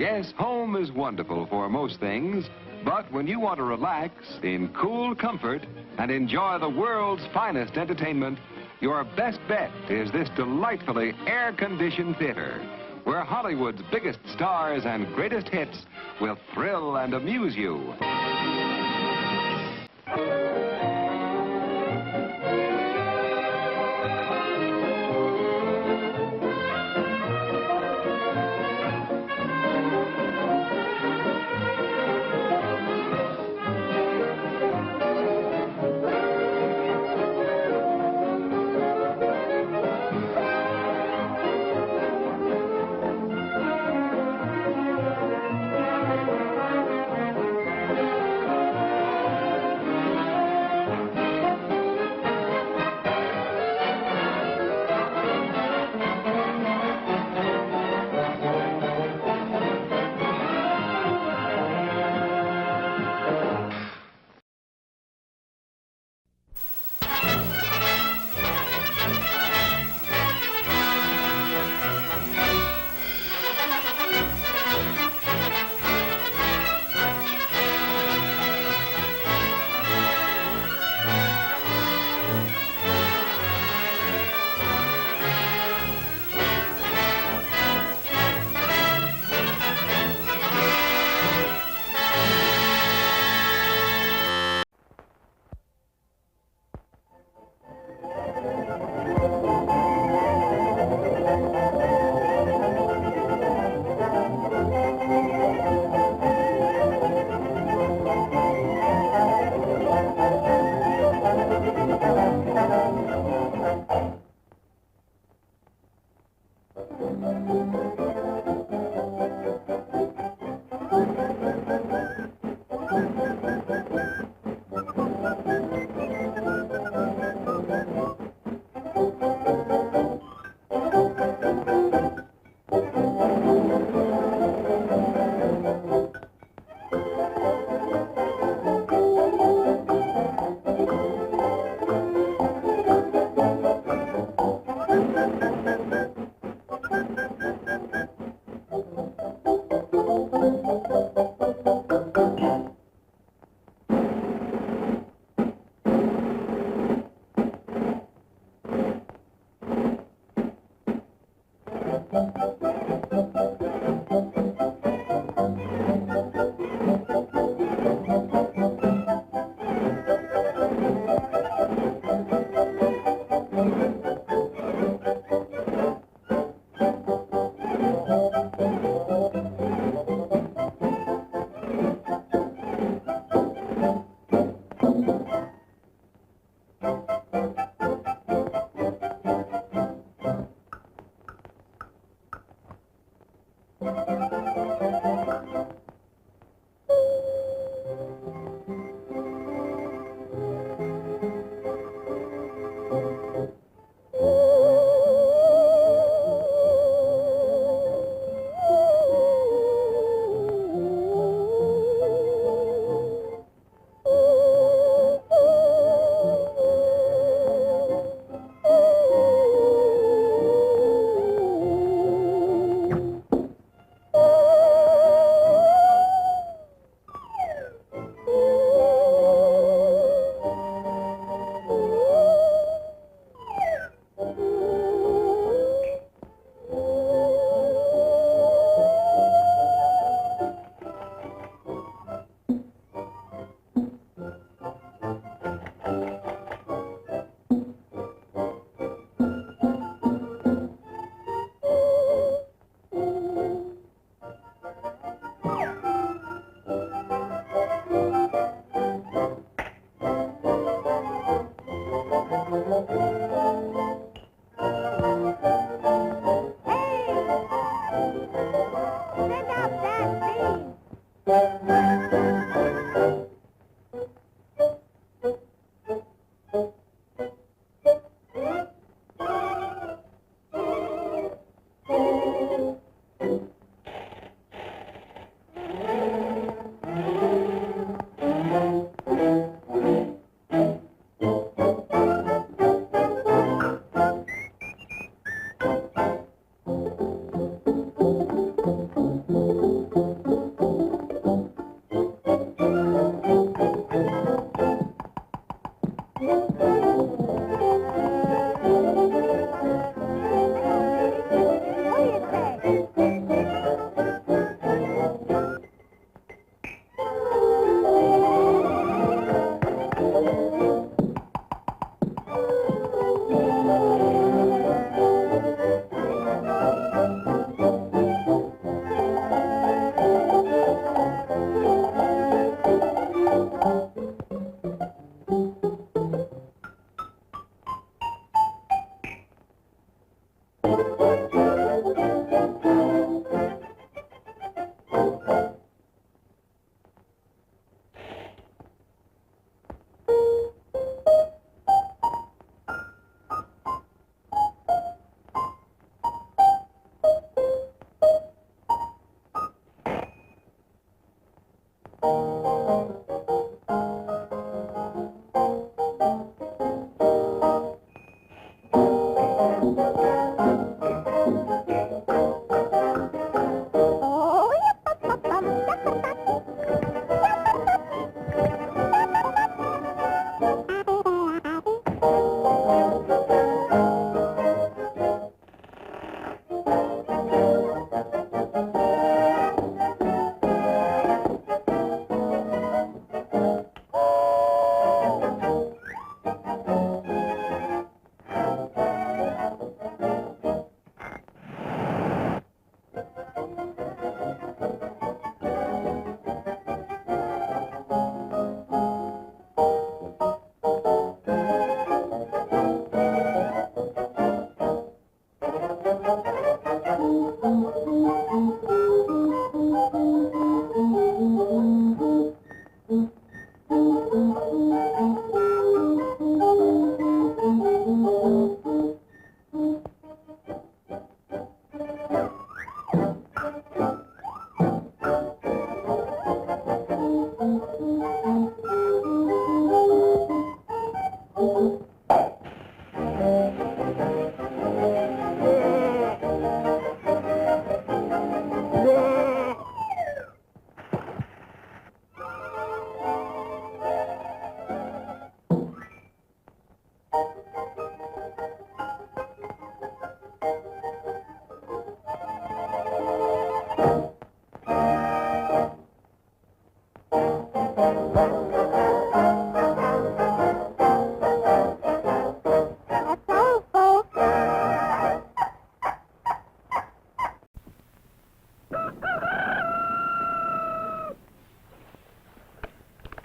Yes, home is wonderful for most things, but when you want to relax in cool comfort and enjoy the world's finest entertainment, your best bet is this delightfully air-conditioned theater, where Hollywood's biggest stars and greatest hits will thrill and amuse you.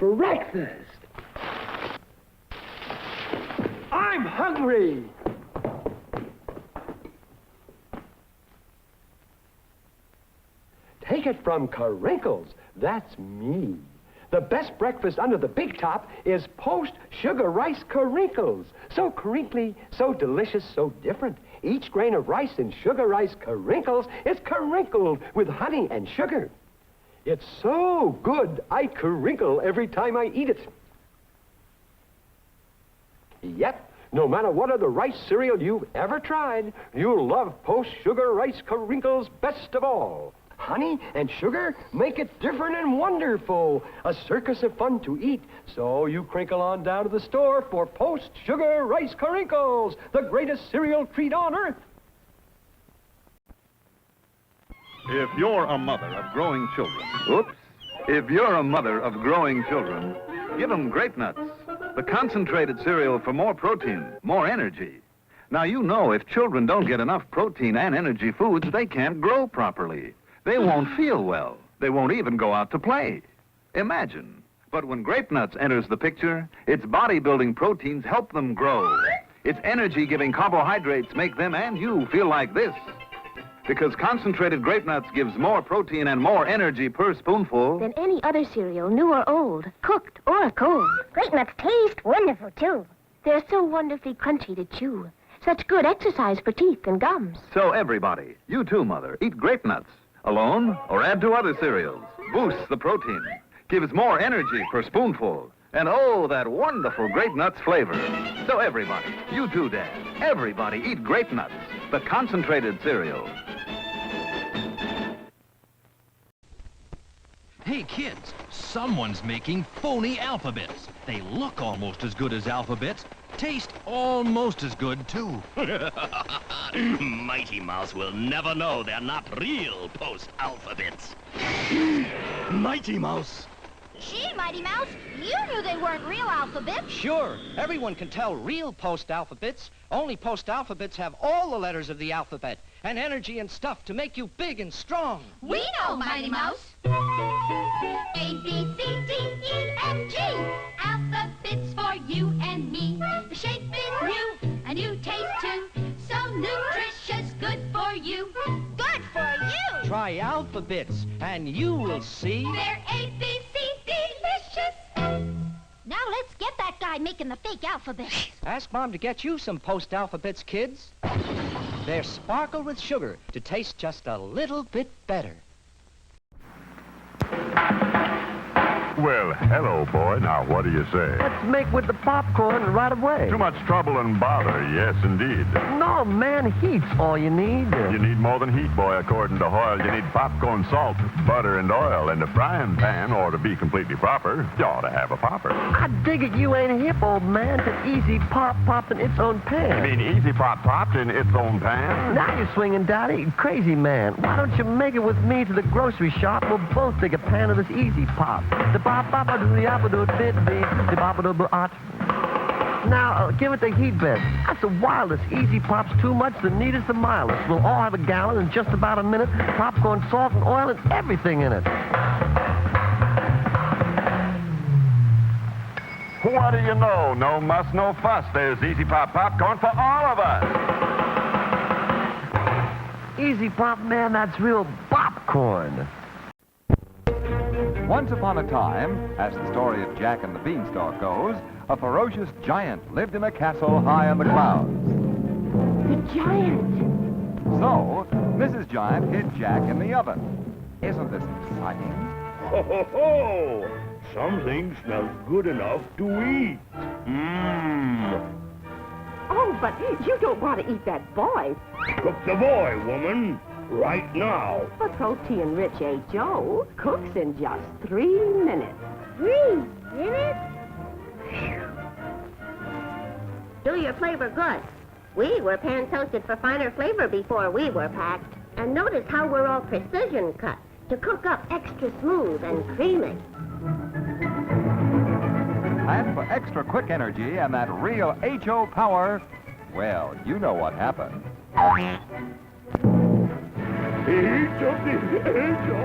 Breakfast! I'm hungry! Take it from Carinkles. That's me. The best breakfast under the big top is post-sugar rice Carinkles. So crinkly, so delicious, so different. Each grain of rice in sugar rice Carinkles is carinkled with honey and sugar. It's so good, I crinkle every time I eat it. Yep, no matter what other rice cereal you've ever tried, you'll love post-sugar rice Carinkles best of all. Honey and sugar make it different and wonderful. A circus of fun to eat. So you crinkle on down to the store for post-sugar rice Carinkles, the greatest cereal treat on earth. If you're a mother of growing children, if you're a mother of growing children, give them Grape Nuts, the concentrated cereal for more protein, more energy. Now, you know if children don't get enough protein and energy foods, they can't grow properly. They won't feel well. They won't even go out to play. Imagine. But when Grape Nuts enters the picture, its body-building proteins help them grow. Its energy-giving carbohydrates make them and you feel like this. Because concentrated Grape Nuts gives more protein and more energy per spoonful than any other cereal, new or old, cooked or cold. Grape Nuts taste wonderful, too. They're so wonderfully crunchy to chew. Such good exercise for teeth and gums. So everybody, you too, Mother, eat Grape Nuts. Alone or add to other cereals. Boosts the protein. Gives more energy per spoonful. And oh, that wonderful Grape Nuts flavor. So everybody, you too, Dad, everybody eat Grape Nuts, the concentrated cereal. Hey, kids, someone's making phony alphabets. They look almost as good as alphabets, taste almost as good, too. Mighty Mouse will never know they're not real post-alphabets. Mighty Mouse! Gee, Mighty Mouse, you knew they weren't real alphabets. Sure, everyone can tell real post-alphabets. Only post-alphabets have all the letters of the alphabet and energy and stuff to make you big and strong. We know, Mighty Mouse. A, B, C, D, E, F, G. Alphabets for you and me. The shape is new, a new taste too. So nutritious, good for you. Good for you! Try alphabets, and you will see. They're A, B, C, delicious. Now let's get that guy making the fake alphabets. Ask Mom to get you some post-alphabets, kids. They're sparkled with sugar to taste just a little bit better. Well, hello, boy. Now, what do you say? Let's make with the popcorn right away. Too much trouble and bother, yes, indeed. No, man, heat's all you need. You need more than heat, boy, according to Hoyle. You need popcorn, salt, butter, and oil. And the frying pan, or to be completely proper, you ought to have a popper. I dig it you ain't hip, old man, to easy pop popped in its own pan. You mean easy pop popped in its own pan? Now you're swinging, Daddy. Crazy man. Why don't you make it with me to the grocery shop? We'll both take a pan of this easy pop. Now, give it the heat bed. That's the wildest. Easy Pop's too much, the neatest, the mildest. We'll all have a gallon in just about a minute. Popcorn, salt, and oil, and everything in it. What do you know? No muss, no fuss. There's Easy Pop popcorn for all of us. Easy Pop, man, that's real popcorn. Once upon a time, as the story of Jack and the Beanstalk goes, a ferocious giant lived in a castle high in the clouds. The giant. So, Mrs. Giant hid Jack in the oven. Isn't this exciting? Ho, ho, ho! Something smells good enough to eat. Mmm. Oh, but you don't want to eat that boy. Cook the boy, woman. Right now. The protein-rich H.O. cooks in just 3 minutes. 3 minutes? Do your flavor good. We were pan-toasted for finer flavor before we were packed. And notice how we're all precision cut to cook up extra smooth and creamy. And for extra quick energy and that real H.O. power, well, you know what happened. Each of the H.O.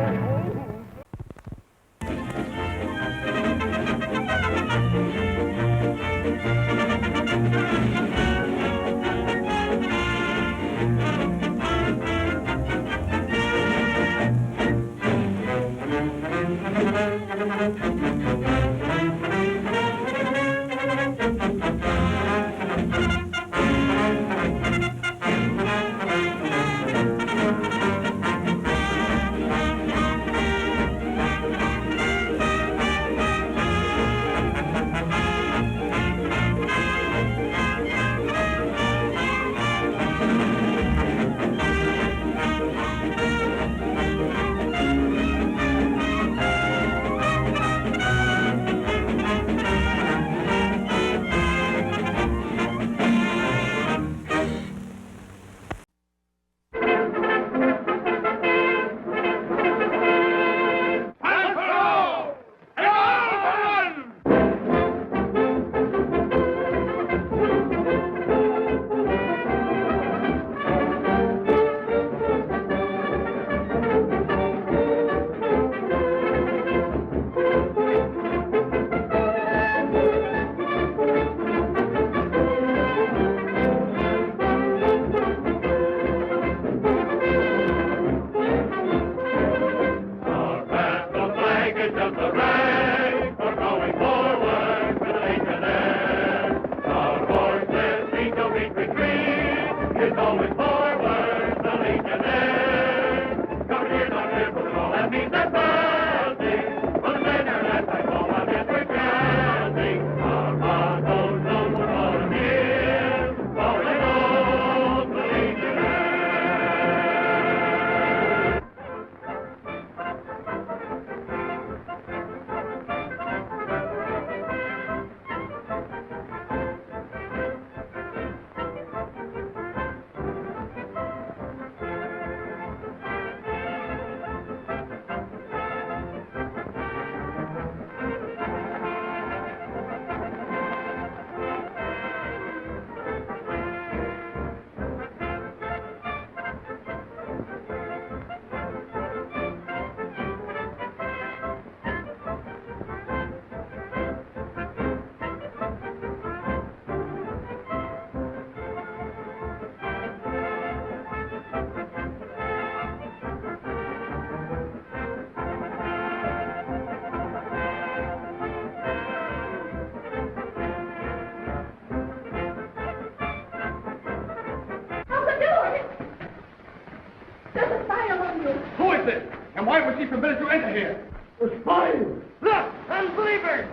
authority permitted to enter here? The spies! Look! Unbelievers!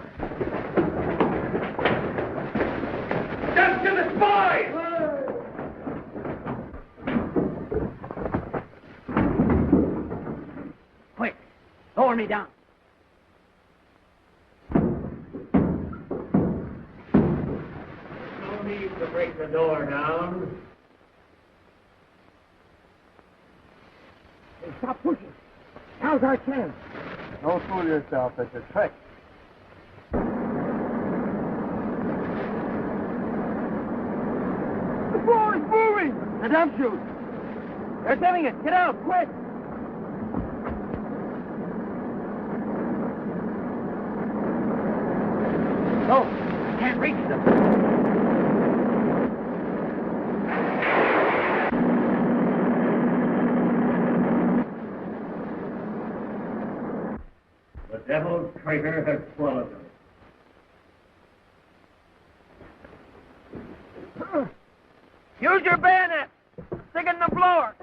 Death to the spies! Quick! Lower me down. No need to break the door down. Hey, stop pushing. Now's our chance. Don't fool yourself. It's a trick. The floor is moving! The dump chute! They're getting it! Get out, quick! Oh, can't reach them. The devil's traitor has swallowed them. Use your bayonet! Stick it in the floor!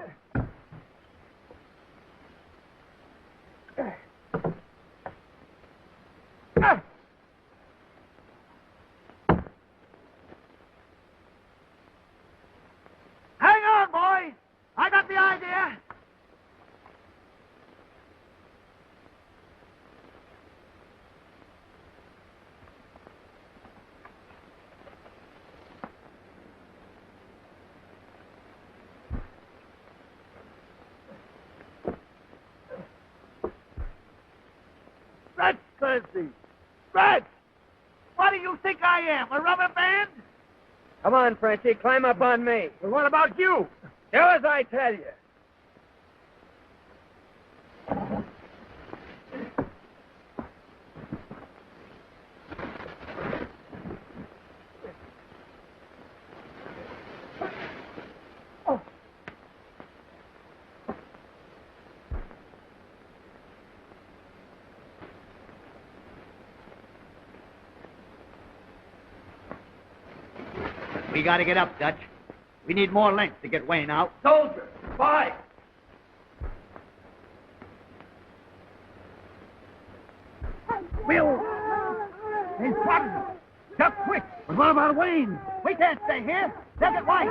Hang on, boys! I got the idea! That's fancy! Rats! What do you think I am, a rubber band? Come on, Frenchie, climb up on me. Well, what about you? Do as I tell you. We gotta get up, Dutch. We need more length to get Wayne out. Soldier, spy! Will! He's spotted us. Duck quick! But what about Wayne? We can't stay here. They'll get white.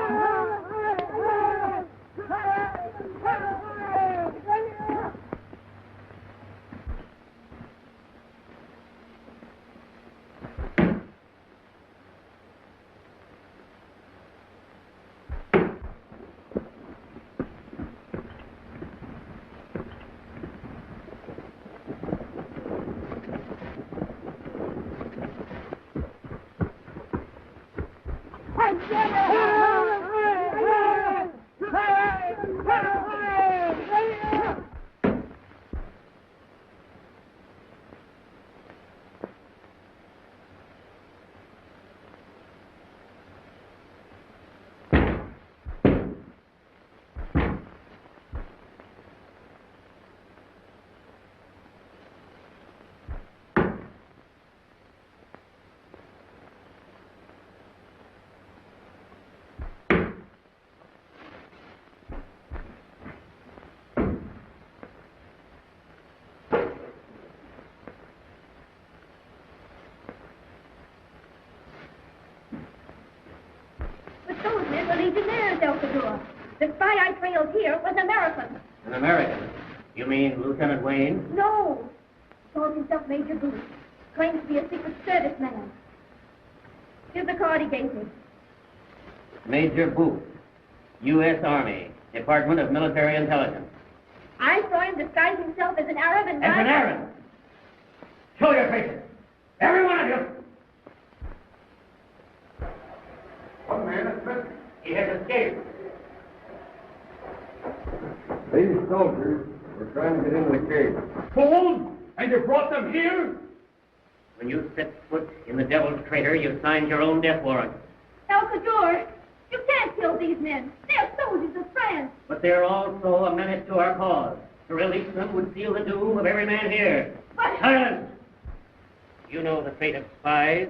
Those men were legionnaires, Elfador. The spy I trailed here was American. An American? You mean Lieutenant Wayne? No. Calls himself Major Booth. Claims to be a Secret Service man. Here's the card he gave me. Major Booth, U.S. Army, Department of Military Intelligence. I saw him disguise himself as an Arab and... As an Arab? Show your faces. Every one of you. One man is missing. He has escaped. These soldiers were trying to get into the cave. Fools! And you brought them here? When you set foot in the Devil's Crater, you signed your own death warrant. Elfador, you can't kill these men. They're soldiers of France. But they're also a menace to our cause. To release them would seal the doom of every man here. But... Silence! You know the fate of spies.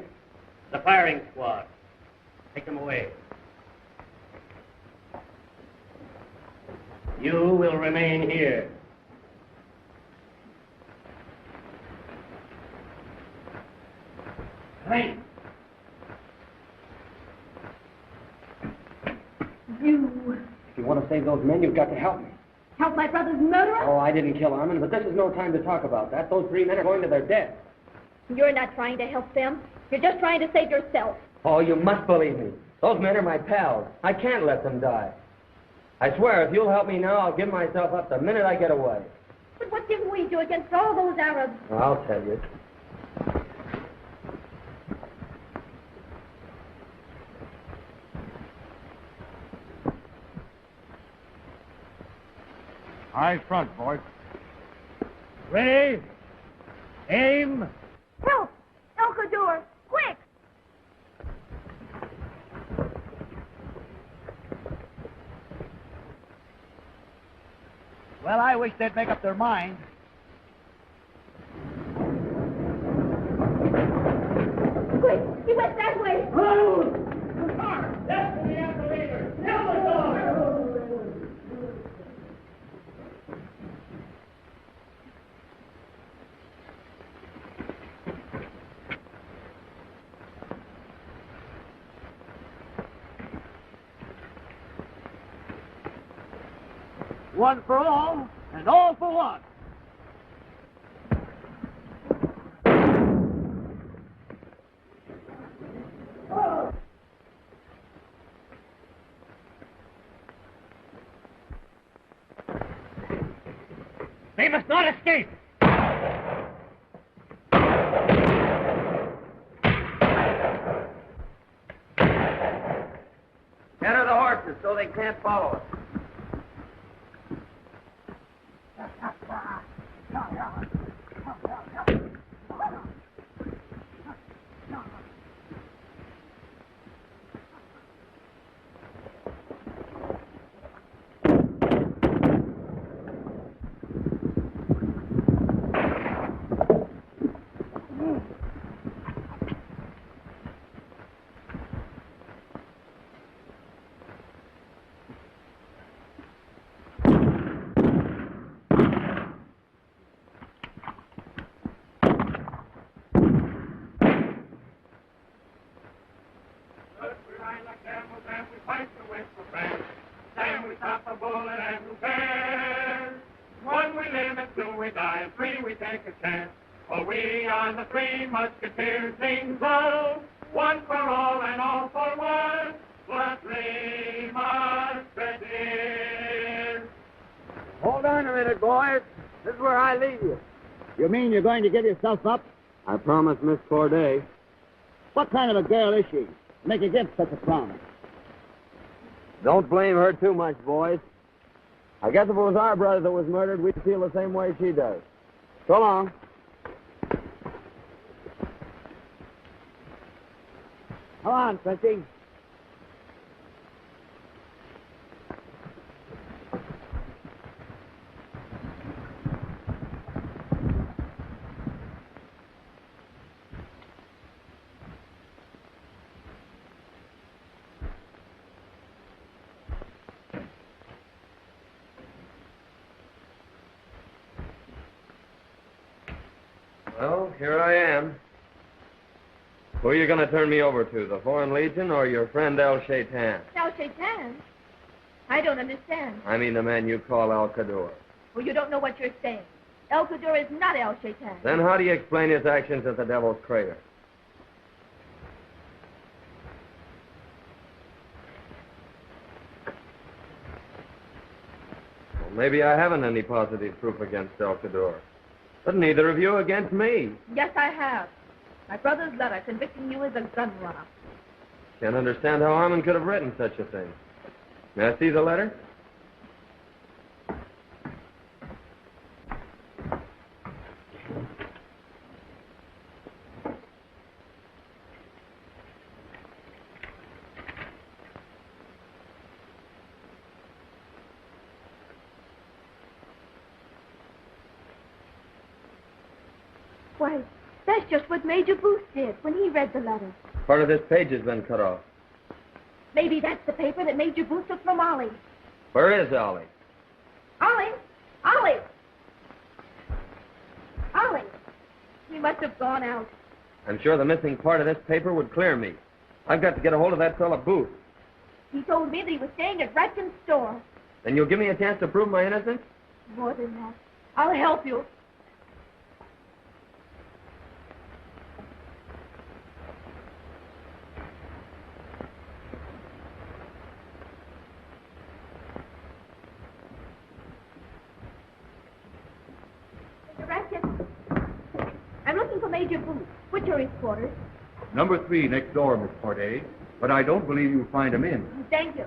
The firing squad. Take them away. You will remain here. Train. You If you want to save those men, you've got to help me. help my brother's murderer? Oh, I didn't kill Armand, but this is no time to talk about that. Those 3 men are going to their death. You're not trying to help them. You're just trying to save yourself. Oh, you must believe me. Those men are my pals. I can't let them die. I swear, if you'll help me now, I'll give myself up the minute I get away. But what can we do against all those Arabs? Well, I'll tell you. Eye front, boys. Ready? Aim. Help! El Kaddour! Quick! Well, I wish they'd make up their mind. Quick! He went that way! The car! Destiny and the leader! Tell the door! One for all, and all for one. They must not escape. Enter the horses so they can't follow us. For we are the Three Musketeers, sing low, one for all and all for one, the Three Musketeers. Hold on a minute, boys. This is where I leave you. You mean you're going to give yourself up? I promised Miss Corday. What kind of a girl is she? Make against such a promise. Don't blame her too much, boys. I guess if it was our brother that was murdered, we'd feel the same way she does. So long. Come on, Frenchie. Well, here I am. Who are you going to turn me over to, the Foreign Legion or your friend El Shaitan? El Shaitan? I don't understand. I mean the man you call Al Kaddour. Well, you don't know what you're saying. El Kaddour is not El Shaitan. Then how do you explain his actions at the Devil's Crater? Well, maybe I haven't any positive proof against El Kaddour. But neither of you against me. Yes, I have. My brother's letter convicting you as a gun runner. Can't understand how Armand could have written such a thing. May I see the letter? Why, that's just what Major Booth did when he read the letter. Part of this page has been cut off. Maybe that's the paper that Major Booth took from Ollie. Where is Ollie? Ollie! Ollie! Ollie! He must have gone out. I'm sure the missing part of this paper would clear me. I've got to get a hold of that fella Booth. He told me that he was staying at Ratkin's store. Then you'll give me a chance to prove my innocence? More than that. I'll help you. Mr. Ratkin, I'm looking for Major Booth. Which are his quarters? Number 3 next door, Miss Corday. But I don't believe you'll find him in. Thank you.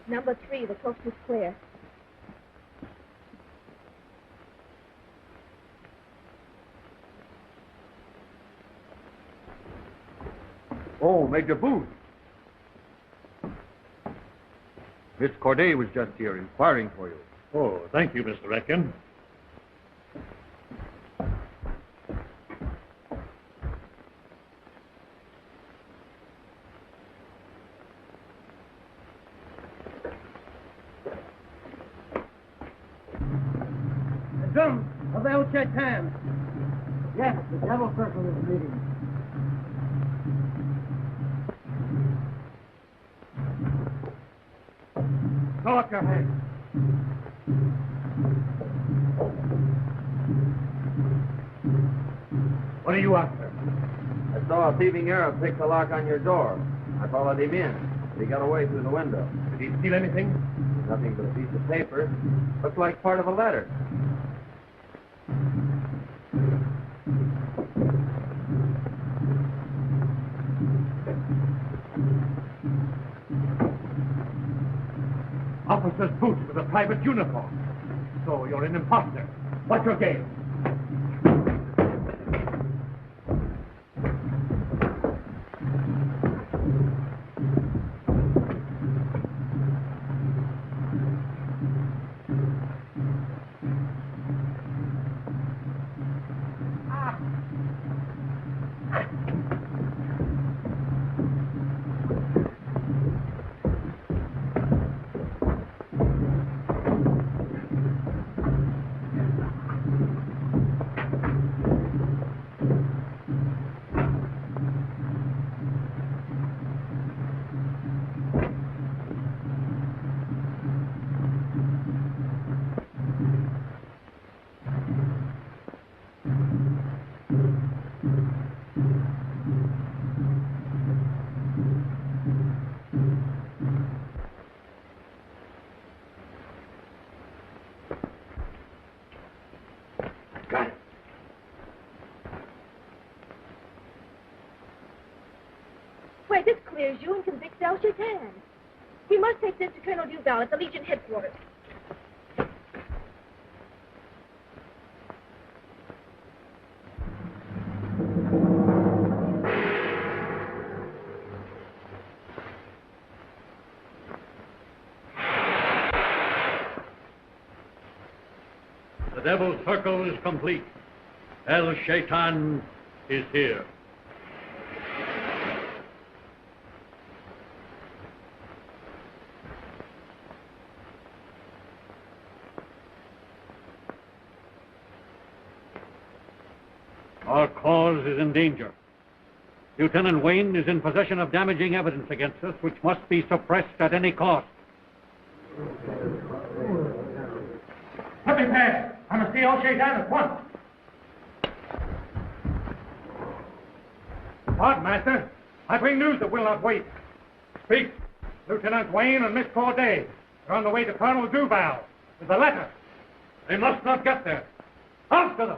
Number 3, the coast is clear. Oh, Major Booth. Miss Corday was just here inquiring for you. Oh, thank you, Mr. Ratkin. The drum of the El Shaitan. Yes, the Devil Circle is meeting. Throw up your hands. What are you after? I saw a thieving Arab pick the lock on your door. I followed him in. He got away through the window. Did he steal anything? Nothing but a piece of paper. Looks like part of a letter. Officer's boots with a private uniform. So you're an imposter. What's your game? Why, this clears you and convicts El Shaitan. We must take this to Colonel Duval at the Legion headquarters. The Devil's Circle is complete. El Shaitan is here. Our cause is in danger. Lieutenant Wayne is in possession of damaging evidence against us, which must be suppressed at any cost. Let me pass. I must see El Shaitan at once. Pardon, Master. I bring news that will not wait. Speak. Lieutenant Wayne and Miss Corday are on the way to Colonel Duval with a letter. They must not get there. After them.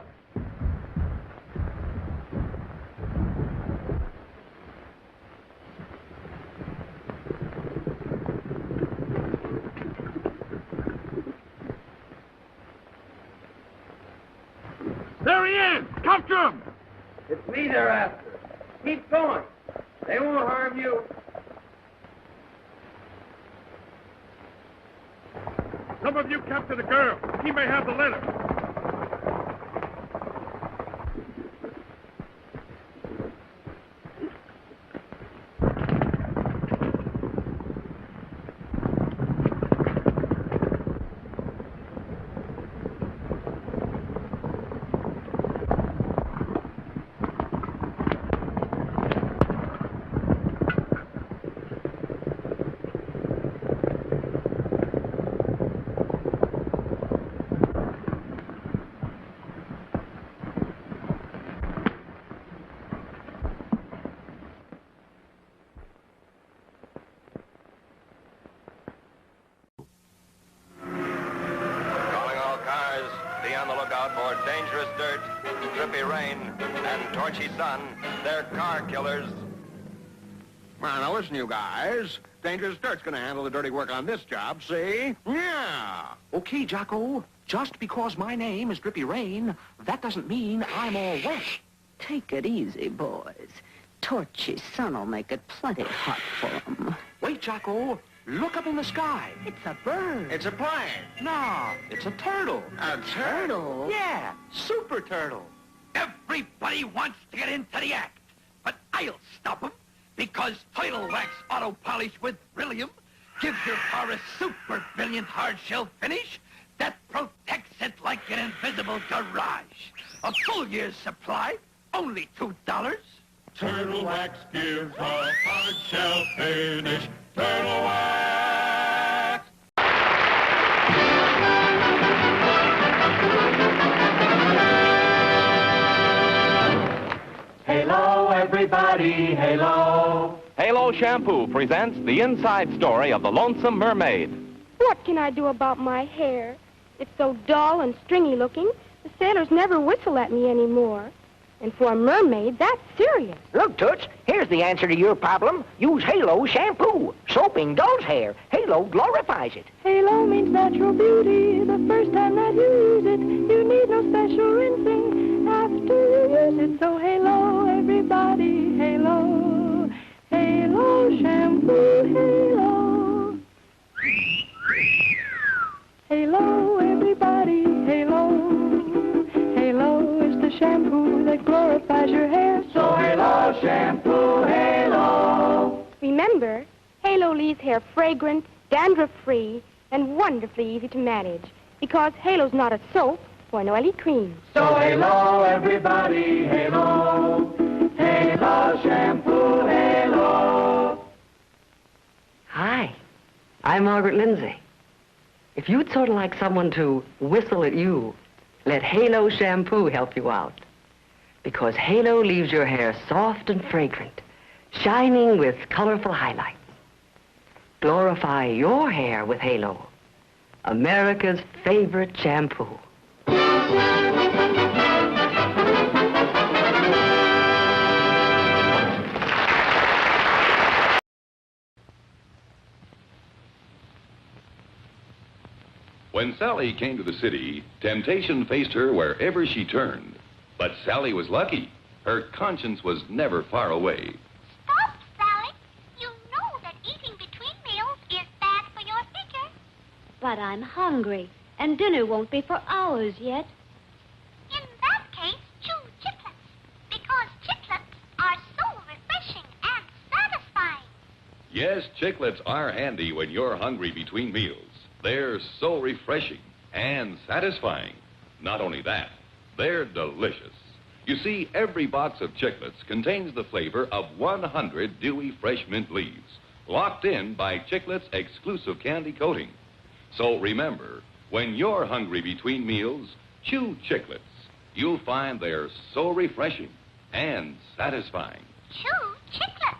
There he is! Capture him! It's me they're after. Keep going. They won't harm you. Some of you capture the girl. He may have the letter. Be on the lookout for dangerous dirt, drippy rain, and torchy sun. They're car killers. Now listen, you guys. Dangerous dirt's gonna handle the dirty work on this job, see? Yeah. Okay, Jocko. Just because my name is Drippy Rain, that doesn't mean I'm all wet. Take it easy, boys. Torchy sun'll make it plenty hot for 'em. Wait, Jocko. Look up in the sky. It's a bird. It's a plane. No, it's a turtle. A turtle? Yeah, super turtle. Everybody wants to get into the act, but I'll stop 'em because Tidal Wax Auto Polish with Brillium gives your car a super brilliant hard shell finish that protects it like an invisible garage. A full year's supply, only $2. Turtle Wax gives a hard shell finish. Turtle Wax! Halo, everybody, halo. Halo Shampoo presents the inside story of the Lonesome Mermaid. What can I do about my hair? It's so dull and stringy looking, the sailors never whistle at me anymore. And for a mermaid, that's serious. Look, Toots, here's the answer to your problem. Use Halo shampoo. Soaping dulls hair. Halo glorifies it. Halo means natural beauty. The first time that you use it, you need no special rinsing after you use it. So Halo, everybody, Halo. Halo shampoo, Halo. Halo, everybody, Halo. Halo is the shampoo that glorifies your hair. So Halo shampoo, Halo. Remember, Halo leaves hair fragrant, dandruff-free, and wonderfully easy to manage. Because Halo's not a soap or an oily cream. So Halo, everybody, Halo. Halo shampoo, Halo. Hi, I'm Margaret Lindsay. If you'd sort of like someone to whistle at you, let Halo shampoo help you out. Because Halo leaves your hair soft and fragrant, shining with colorful highlights. Glorify your hair with Halo, America's favorite shampoo. When Sally came to the city, temptation faced her wherever she turned. But Sally was lucky. Her conscience was never far away. Stop, Sally. You know that eating between meals is bad for your figure. But I'm hungry, and dinner won't be for hours yet. In that case, choose chiclets, because chiclets are so refreshing and satisfying. Yes, chiclets are handy when you're hungry between meals. They're so refreshing and satisfying. Not only that, they're delicious. You see, every box of chiclets contains the flavor of 100 Dewey fresh mint leaves, locked in by Chiclets' exclusive candy coating. So remember, when you're hungry between meals, chew Chiclets. You'll find they're so refreshing and satisfying. Chew chiclets.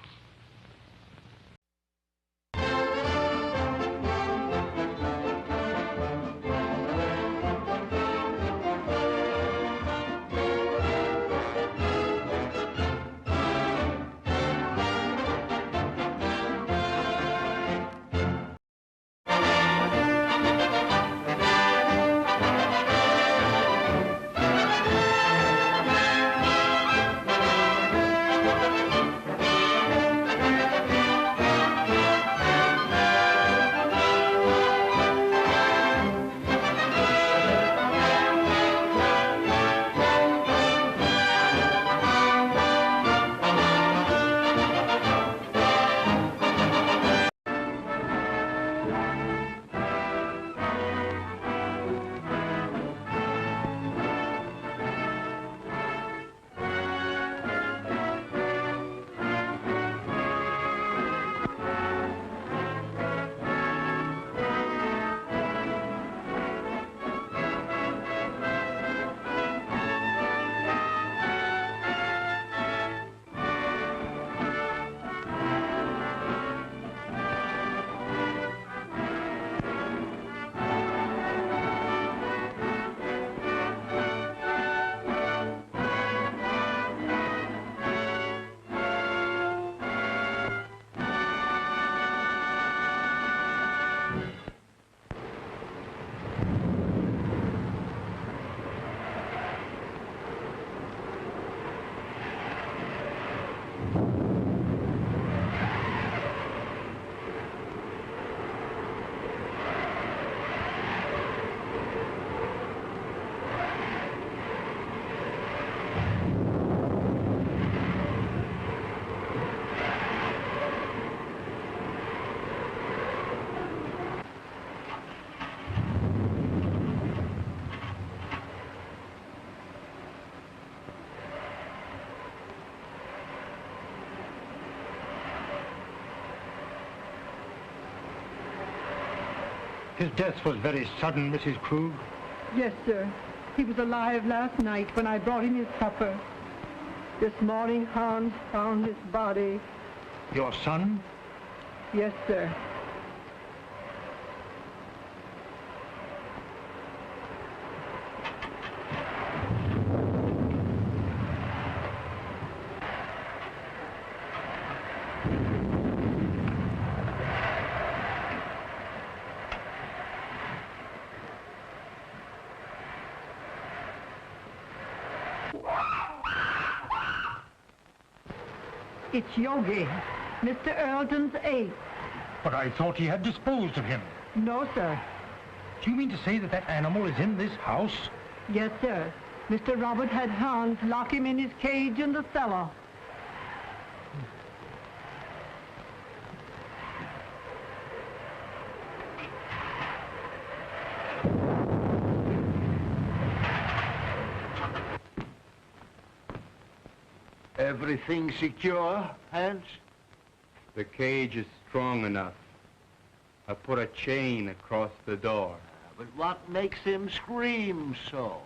His death was very sudden, Mrs. Krug. Yes, sir. He was alive last night when I brought him his supper. This morning, Hans found his body. Your son? Yes, sir. It's Yogi, Mr. Earleton's ape. But I thought he had disposed of him. No, sir. Do you mean to say that that animal is in this house? Yes, sir. Mr. Robert had Hans lock him in his cage in the cellar. Everything secure, Hans? The cage is strong enough. I put a chain across the door. But what makes him scream so?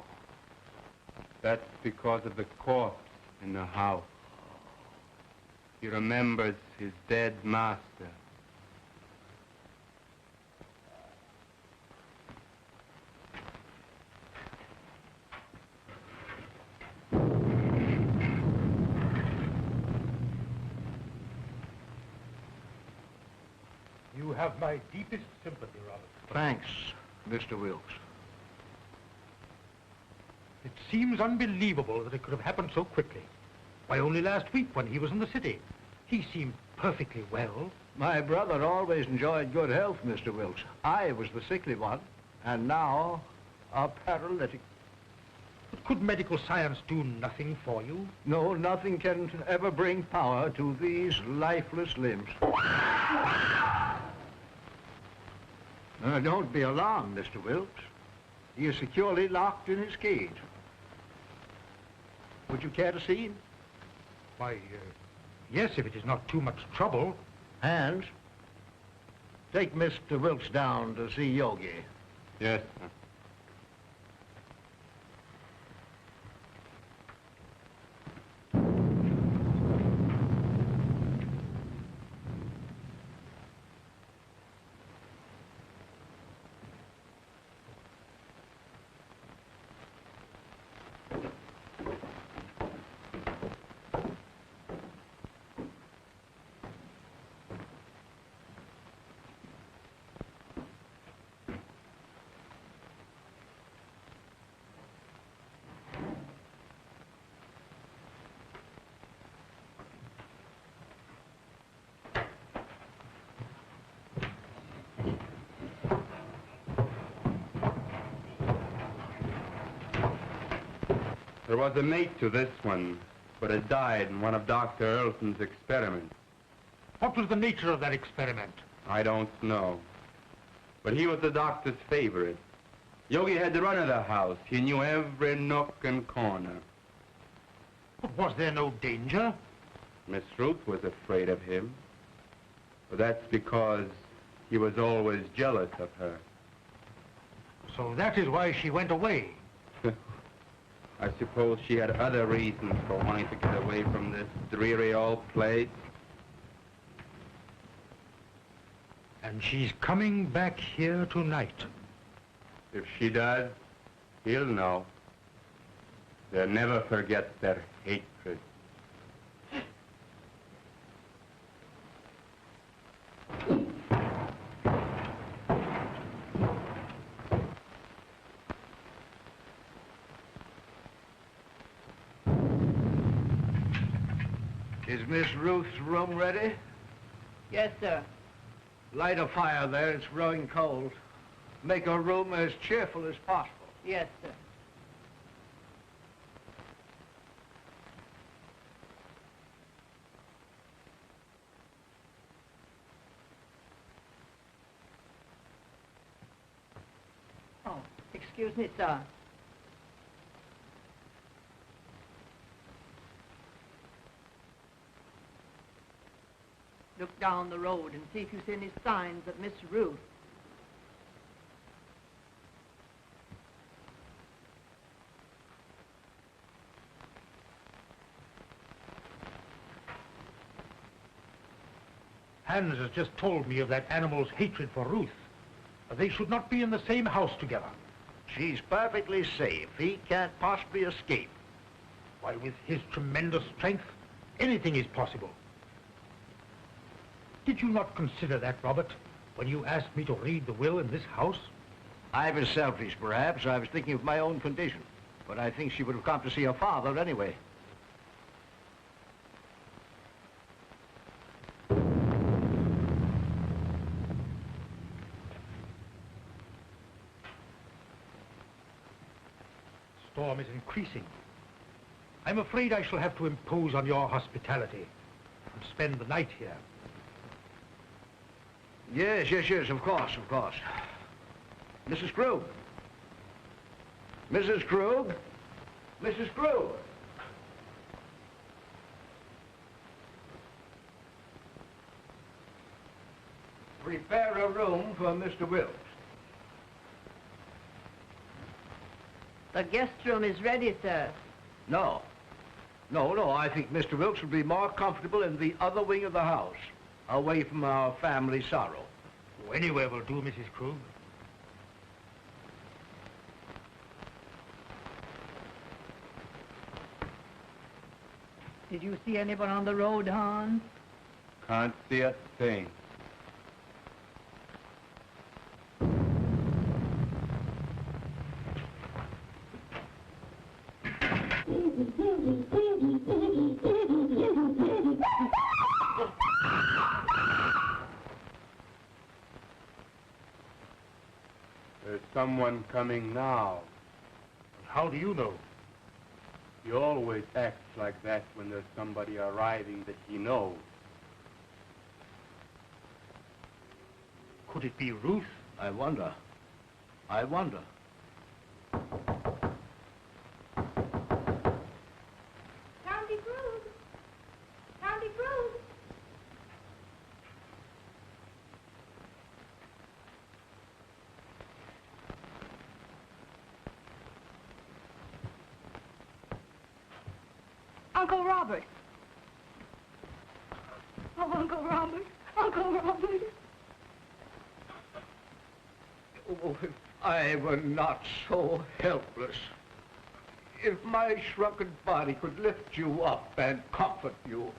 That's because of the corpse in the house. He remembers his dead master. You have my deepest sympathy, Robert. Thanks, Mr. Wilkes. It seems unbelievable that it could have happened so quickly. Why, only last week when he was in the city. He seemed perfectly well. My brother always enjoyed good health, Mr. Wilkes. I was the sickly one, and now a paralytic. But could medical science do nothing for you? No, nothing can ever bring power to these lifeless limbs. Don't be alarmed, Mr. Wilkes. He is securely locked in his cage. Would you care to see him? Why, yes, if it is not too much trouble. Hans, take Mr. Wilkes down to see Yogi. Yes, sir. There was a mate to this one, but it died in one of Dr. Earleton's experiments. What was the nature of that experiment? I don't know. But he was the doctor's favorite. Yogi had the run of the house. He knew every nook and corner. But was there no danger? Miss Ruth was afraid of him. But that's because he was always jealous of her. So that is why she went away. I suppose she had other reasons for wanting to get away from this dreary old place. And she's coming back here tonight. If she does, he'll know. They'll never forget their hatred. Is Miss Ruth's room ready? Yes, sir. Light a fire there. It's growing cold. Make her room as cheerful as possible. Yes, sir. Oh, excuse me, sir. Look down the road and see if you see any signs of Miss Ruth. Hans has just told me of that animal's hatred for Ruth. They should not be in the same house together. She's perfectly safe. He can't possibly escape. Why, with his tremendous strength, anything is possible. Did you not consider that, Robert, when you asked me to read the will in this house? I was selfish, perhaps. I was thinking of my own condition. But I think she would have come to see her father anyway. Storm is increasing. I'm afraid I shall have to impose on your hospitality and spend the night here. Yes, of course. Mrs. Krug. Mrs. Krug? Mrs. Krug! Prepare a room for Mr. Wilkes. The guest room is ready, sir. No. I think Mr. Wilkes would be more comfortable in the other wing of the house, away from our family sorrow. Oh, anywhere will do, Mrs. Krug. Did you see anyone on the road, Hans? Can't see a thing. There's someone coming now. How do you know? He always acts like that when there's somebody arriving that he knows. Could it be Ruth? I wonder. County Cruz! County Cruz! Uncle Robert! Oh, Uncle Robert! Uncle Robert! Oh, if I were not so helpless. If my shrunken body could lift you up and comfort you.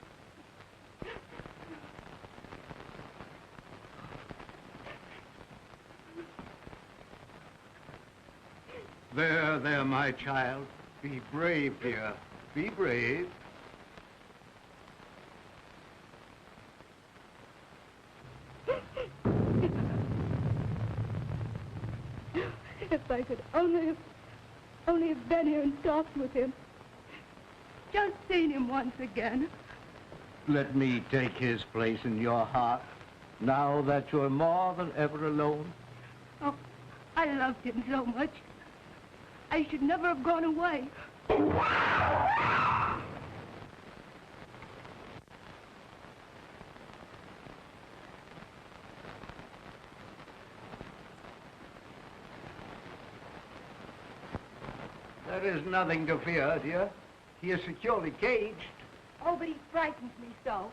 There, my child. Be brave, dear. Be brave. If I could only have been here and talked with him. Just seen him once again. Let me take his place in your heart, now that you're more than ever alone. Oh, I loved him so much. I should never have gone away. There is nothing to fear, dear. He is securely caged. Oh, but he frightens me so.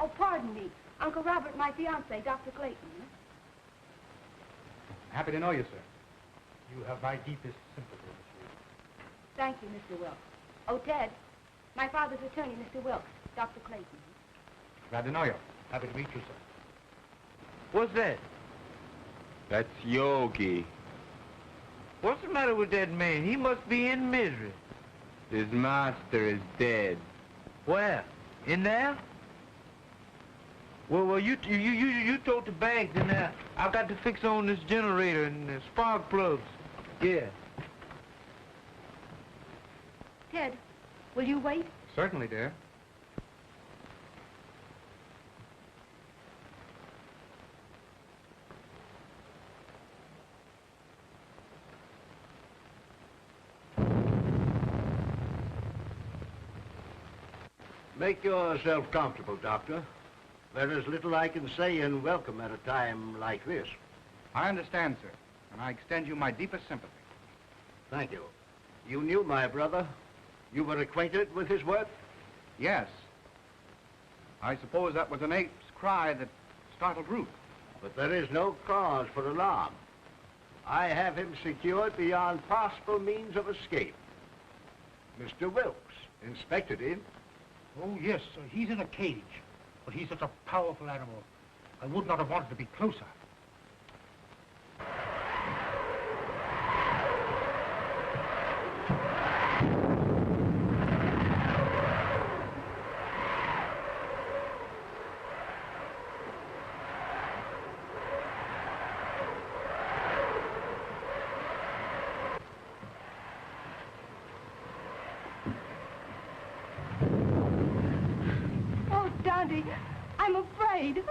Oh, pardon me. Uncle Robert, my fiancé, Dr. Clayton. Happy to know you, sir. You have my deepest sympathy, monsieur. Thank you, Mr. Wilkes. Oh, Ted, my father's attorney, Mr. Wilkes, Dr. Clayton. Glad to know you. Happy to meet you, sir. What's that? That's Yogi. What's the matter with that man? He must be in misery. His master is dead. Where? In there? Well, you tote the bags in there. I've got to fix on this generator and the spark plugs. Yeah. Ted, will you wait? Certainly, dear. Make yourself comfortable, Doctor. There is little I can say in welcome at a time like this. I understand, sir, and I extend you my deepest sympathy. Thank you. You knew my brother. You were acquainted with his work? Yes. I suppose that was an ape's cry that startled Ruth. But there is no cause for alarm. I have him secured beyond possible means of escape. Mr. Wilkes inspected him. Oh, yes, he's in a cage. But he's such a powerful animal. I would not have wanted to be closer. Oh, Dante, I'm afraid.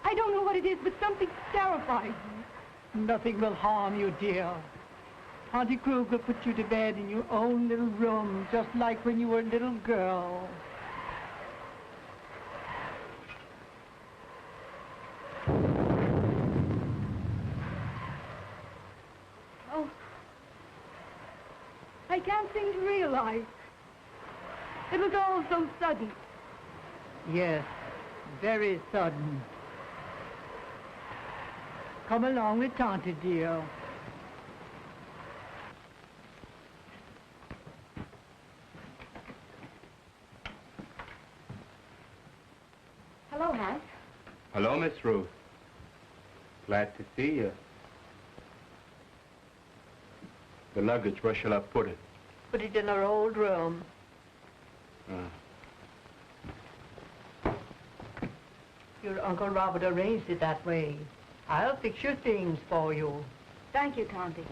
I don't know what it is, but something terrifying. Nothing will harm you, dear. Auntie Kruger put you to bed in your own little room, just like when you were a little girl. Oh, I can't seem to realize. It was all so sudden. Yes, very sudden. Come along with Tante, dear. Hello, Hans. Hello, Miss Ruth. Glad to see you. The luggage, where shall I put it? Put it in our old room. Your Uncle Robert arranged it that way. I'll fix your things for you. Thank you, Tante.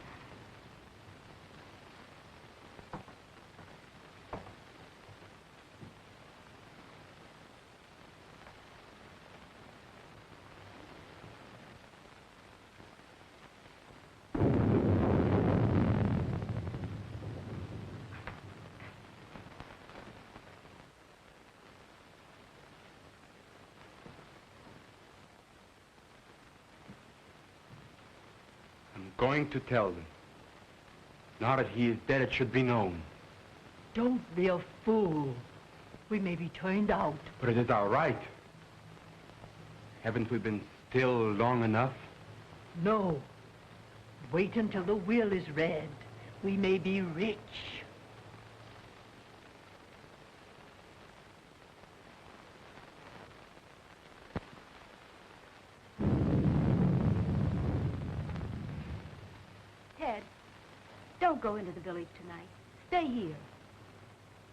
I'm going to tell them. Now that he is dead, it should be known. Don't be a fool. We may be turned out. But it is our right. Haven't we been still long enough? No. Wait until the will is read. We may be rich. Ted, don't go into the village tonight. Stay here.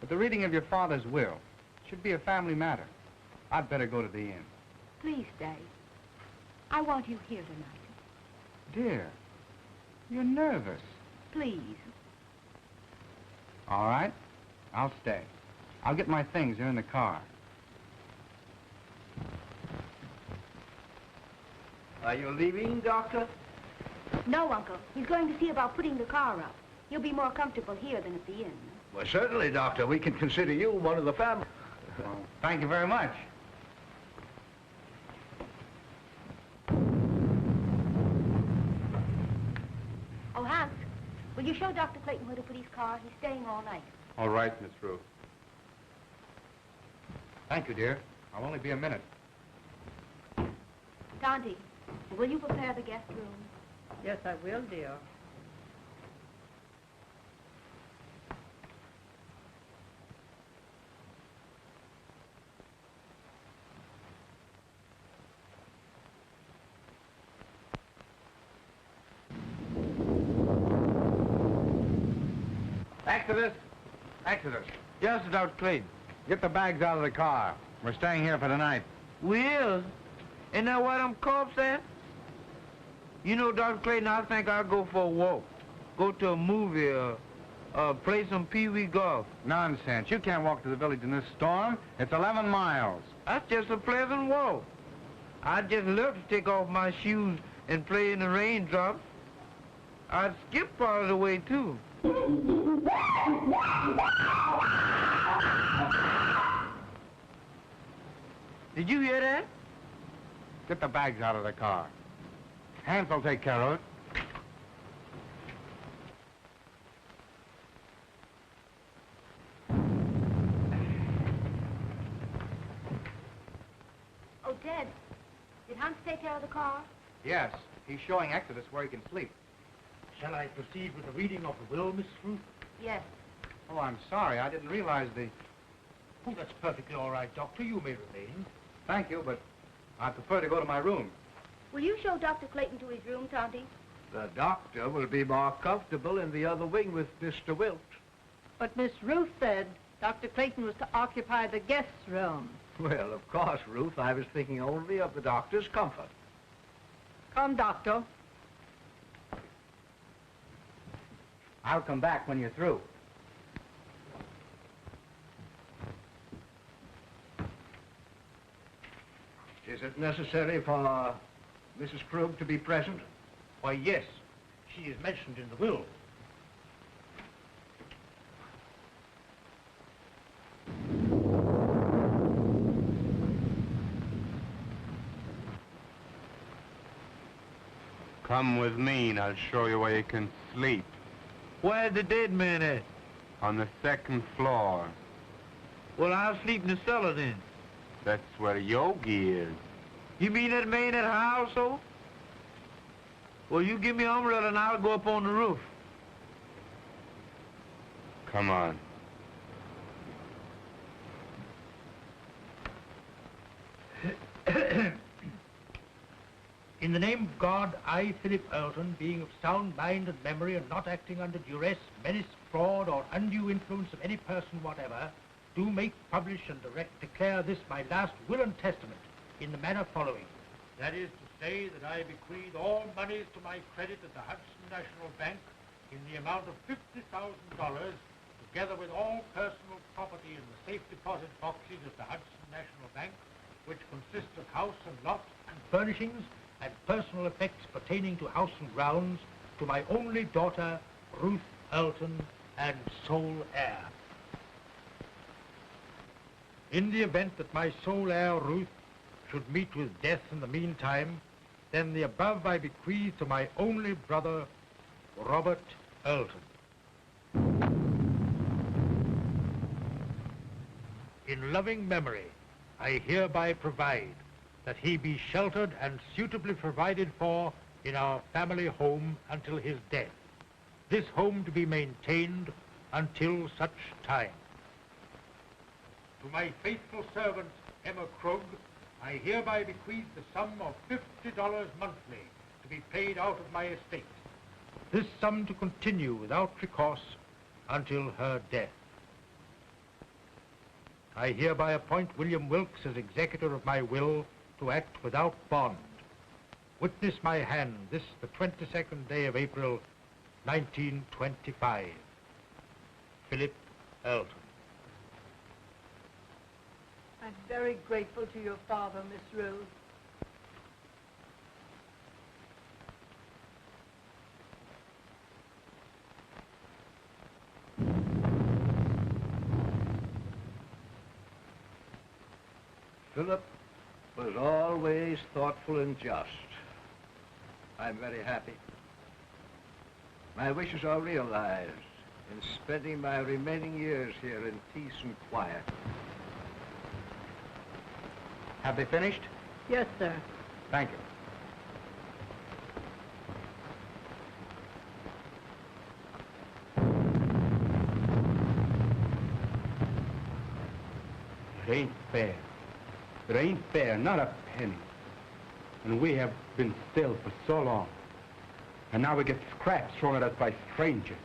But the reading of your father's will should be a family matter. I'd better go to the inn. Please stay. I want you here tonight. Dear, you're nervous. Please. All right, I'll stay. I'll get my things. They're in the car. Are you leaving, Doctor? No, Uncle. He's going to see about putting the car up. You'll be more comfortable here than at the inn. Well, certainly, Doctor. We can consider you one of the family. Well, thank you very much. Oh, Hans, will you show Dr. Clayton where to put his car? He's staying all night. All right, Miss Ruth. Thank you, dear. I'll only be a minute. Tante, will you prepare the guest room? Yes, I will, dear. Exodus! Exodus. Yes, Dr. Clayton. Get the bags out of the car. We're staying here for the night. We is? Isn't that why them cops at? You know, Dr. Clayton, I think I'll go for a walk. Go to a movie or play some pee-wee golf. Nonsense. You can't walk to the village in this storm. It's 11 miles. That's just a pleasant walk. I'd just love to take off my shoes and play in the raindrops. I'd skip part of the way, too. Did you hear that? Get the bags out of the car. Hans will take care of it. Ted, did Hans take care of the car? Yes, he's showing Exodus where he can sleep. Shall I proceed with the reading of the will, Miss Ruth? Yes. Oh, I'm sorry. I didn't realize the... Oh, that's perfectly all right, Doctor. You may remain. Thank you, but I prefer to go to my room. Will you show Dr. Clayton to his room, Tonty? The doctor will be more comfortable in the other wing with Mr. Wilt. But Miss Ruth said Dr. Clayton was to occupy the guest room. Well, of course, Ruth, I was thinking only of the doctor's comfort. Come, Doctor. I'll come back when you're through. Is it necessary for Mrs. Krug to be present? Why, yes. She is mentioned in the will. Come with me and I'll show you where you can sleep. Where's the dead man at? On the second floor. Well, I'll sleep in the cellar then. That's where Yogi is. You mean that man at her household? Well, you give me an umbrella and I'll go up on the roof. Come on. In the name of God, I, Philip Elton, being of sound mind and memory and not acting under duress, menace, fraud, or undue influence of any person whatever, do make, publish, and declare this my last will and testament in the manner following. That is to say that I bequeath all monies to my credit at the Hudson National Bank in the amount of $50,000, together with all personal property in the safe deposit boxes of the Hudson National Bank, which consist of house and lot and furnishings, and personal effects pertaining to house and grounds, to my only daughter, Ruth Elton, and sole heir. In the event that my sole heir, Ruth, should meet with death in the meantime, then the above I bequeath to my only brother, Robert Elton. In loving memory, I hereby provide that he be sheltered and suitably provided for in our family home until his death. This home to be maintained until such time. To my faithful servant, Emma Krug, I hereby bequeath the sum of $50 monthly to be paid out of my estate. This sum to continue without recourse until her death. I hereby appoint William Wilkes as executor of my will to act without bond. Witness my hand this the 22nd day of April, 1925. Philip Elton. I'm very grateful to your father, Miss Rose. Philip was always thoughtful and just. I'm very happy. My wishes are realized in spending my remaining years here in peace and quiet. Have they finished? Yes, sir. Thank you. It ain't fair. It ain't fair, not a penny. And we have been still for so long. And now we get scraps thrown at us by strangers.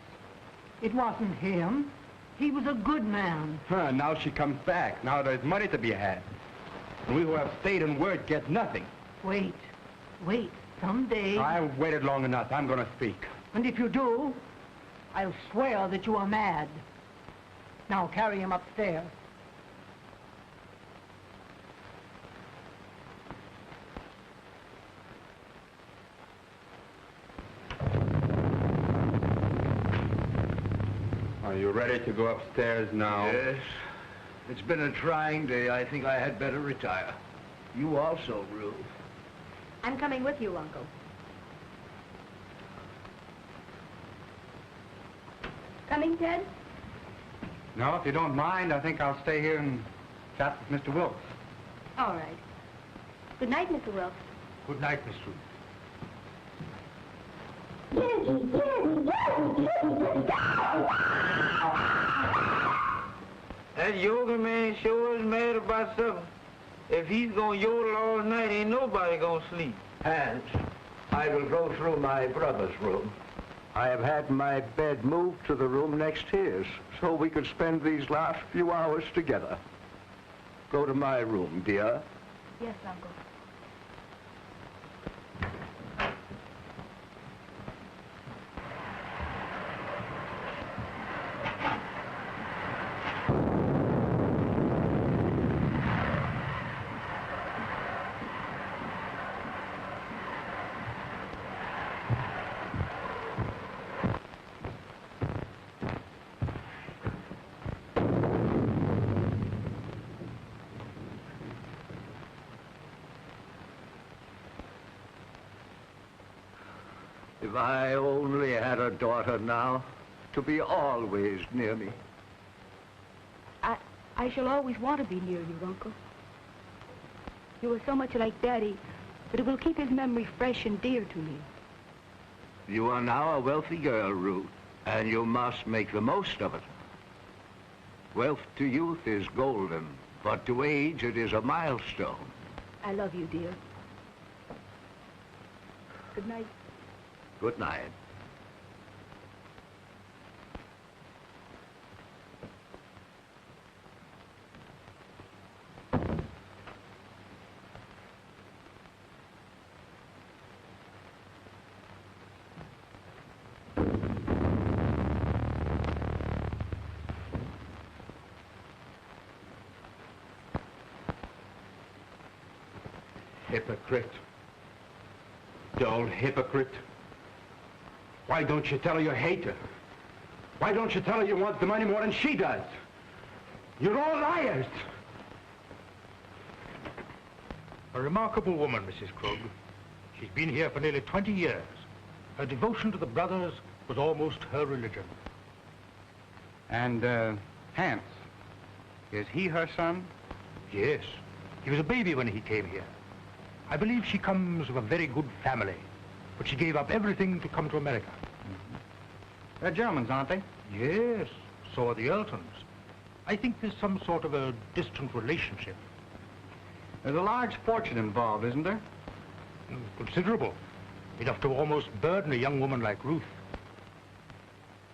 It wasn't him. He was a good man. Now she comes back. Now there's money to be had. And we who have stayed in word get nothing. Wait. Someday... I've waited long enough. I'm going to speak. And if you do, I'll swear that you are mad. Now carry him upstairs. Are you ready to go upstairs now? Yes. It's been a trying day. I think I had better retire. You also, Ruth. I'm coming with you, Uncle. Coming, Ted? No, if you don't mind, I think I'll stay here and chat with Mr. Wilkes. All right. Good night, Mr. Wilkes. Good night, Miss Ruth. That yoga man sure is mad about something. If he's gonna yodel all night, ain't nobody gonna sleep. Hans, I will go through my brother's room. I have had my bed moved to the room next his, so we could spend these last few hours together. Go to my room, dear. Yes, Uncle. If I only had a daughter now, to be always near me. I shall always want to be near you, Uncle. You were so much like Daddy that it will keep his memory fresh and dear to me. You are now a wealthy girl, Ruth, and you must make the most of it. Wealth to youth is golden, but to age it is a milestone. I love you, dear. Good night. Good night. Hypocrite. Dull hypocrite. Why don't you tell her you hate her? Why don't you tell her you want the money more than she does? You're all liars. A remarkable woman, Mrs. Krug. She's been here for nearly 20 years. Her devotion to the brothers was almost her religion. And, Hans, is he her son? Yes. He was a baby when he came here. I believe she comes of a very good family, but she gave up everything to come to America. Mm-hmm. They're Germans, aren't they? Yes, so are the Eltons. I think there's some sort of a distant relationship. There's a large fortune involved, isn't there? Considerable. Enough to almost burden a young woman like Ruth.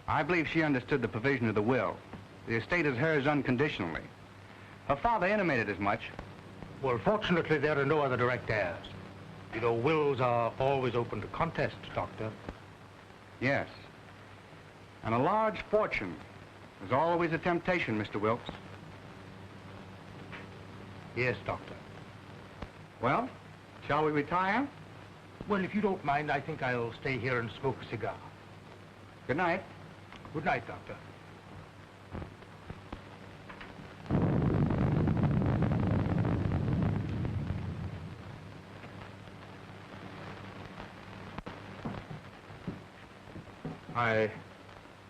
I believe she understood the provision of the will. The estate is hers unconditionally. Her father intimated as much. Well, fortunately, there are no other direct heirs. You know, wills are always open to contest, Doctor. Yes. And a large fortune is always a temptation, Mr. Wilkes. Yes, Doctor. Well, shall we retire? Well, if you don't mind, I think I'll stay here and smoke a cigar. Good night. Good night, Doctor.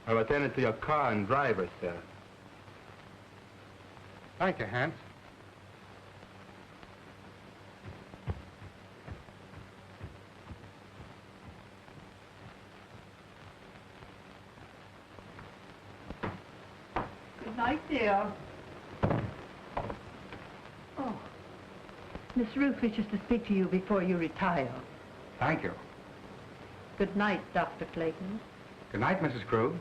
I've attended to your car and driver, sir. Thank you, Hans. Good night, dear. Oh, Miss Ruth wishes to speak to you before you retire. Thank you. Good night, Dr. Clayton. Good night, Mrs. Krug.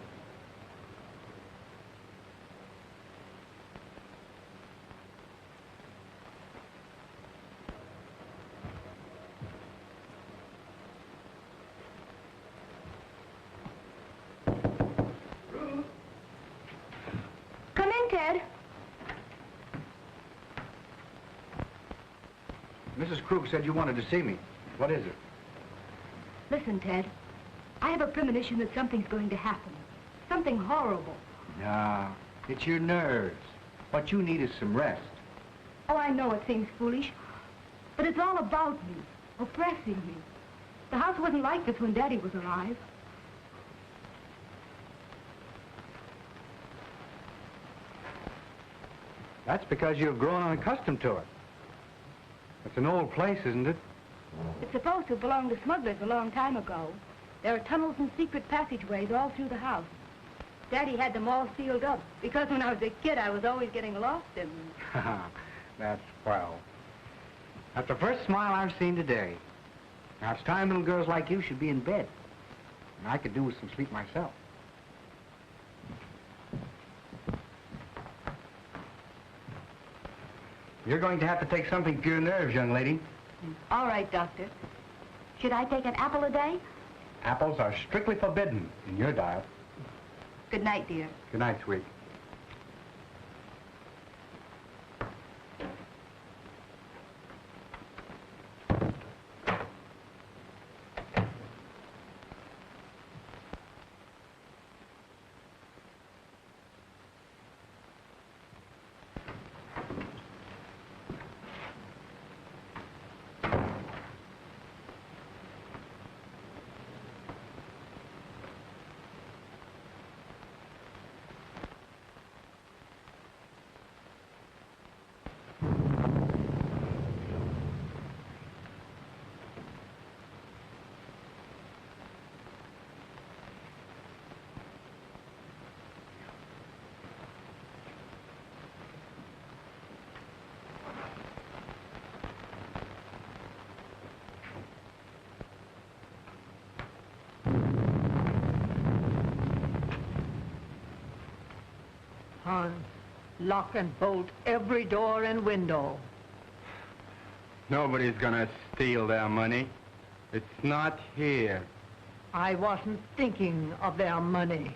Come in, Ted. Mrs. Krug said you wanted to see me. What is it? Listen, Ted. I have a premonition that something's going to happen. Something horrible. No, it's your nerves. What you need is some rest. Oh, I know it seems foolish, but it's all about me, oppressing me. The house wasn't like this when Daddy was alive. That's because you've grown unaccustomed to it. It's an old place, isn't it? It's supposed to have belonged to smugglers a long time ago. There are tunnels and secret passageways all through the house. Daddy had them all sealed up because when I was a kid, I was always getting lost in them. That's swell. That's the first smile I've seen today. Now, it's time little girls like you should be in bed. And I could do with some sleep myself. You're going to have to take something for your nerves, young lady. All right, Doctor. Should I take an apple a day? Apples are strictly forbidden in your diet. Good night, dear. Good night, sweet. Lock and bolt every door and window. Nobody's gonna steal their money. It's not here. I wasn't thinking of their money.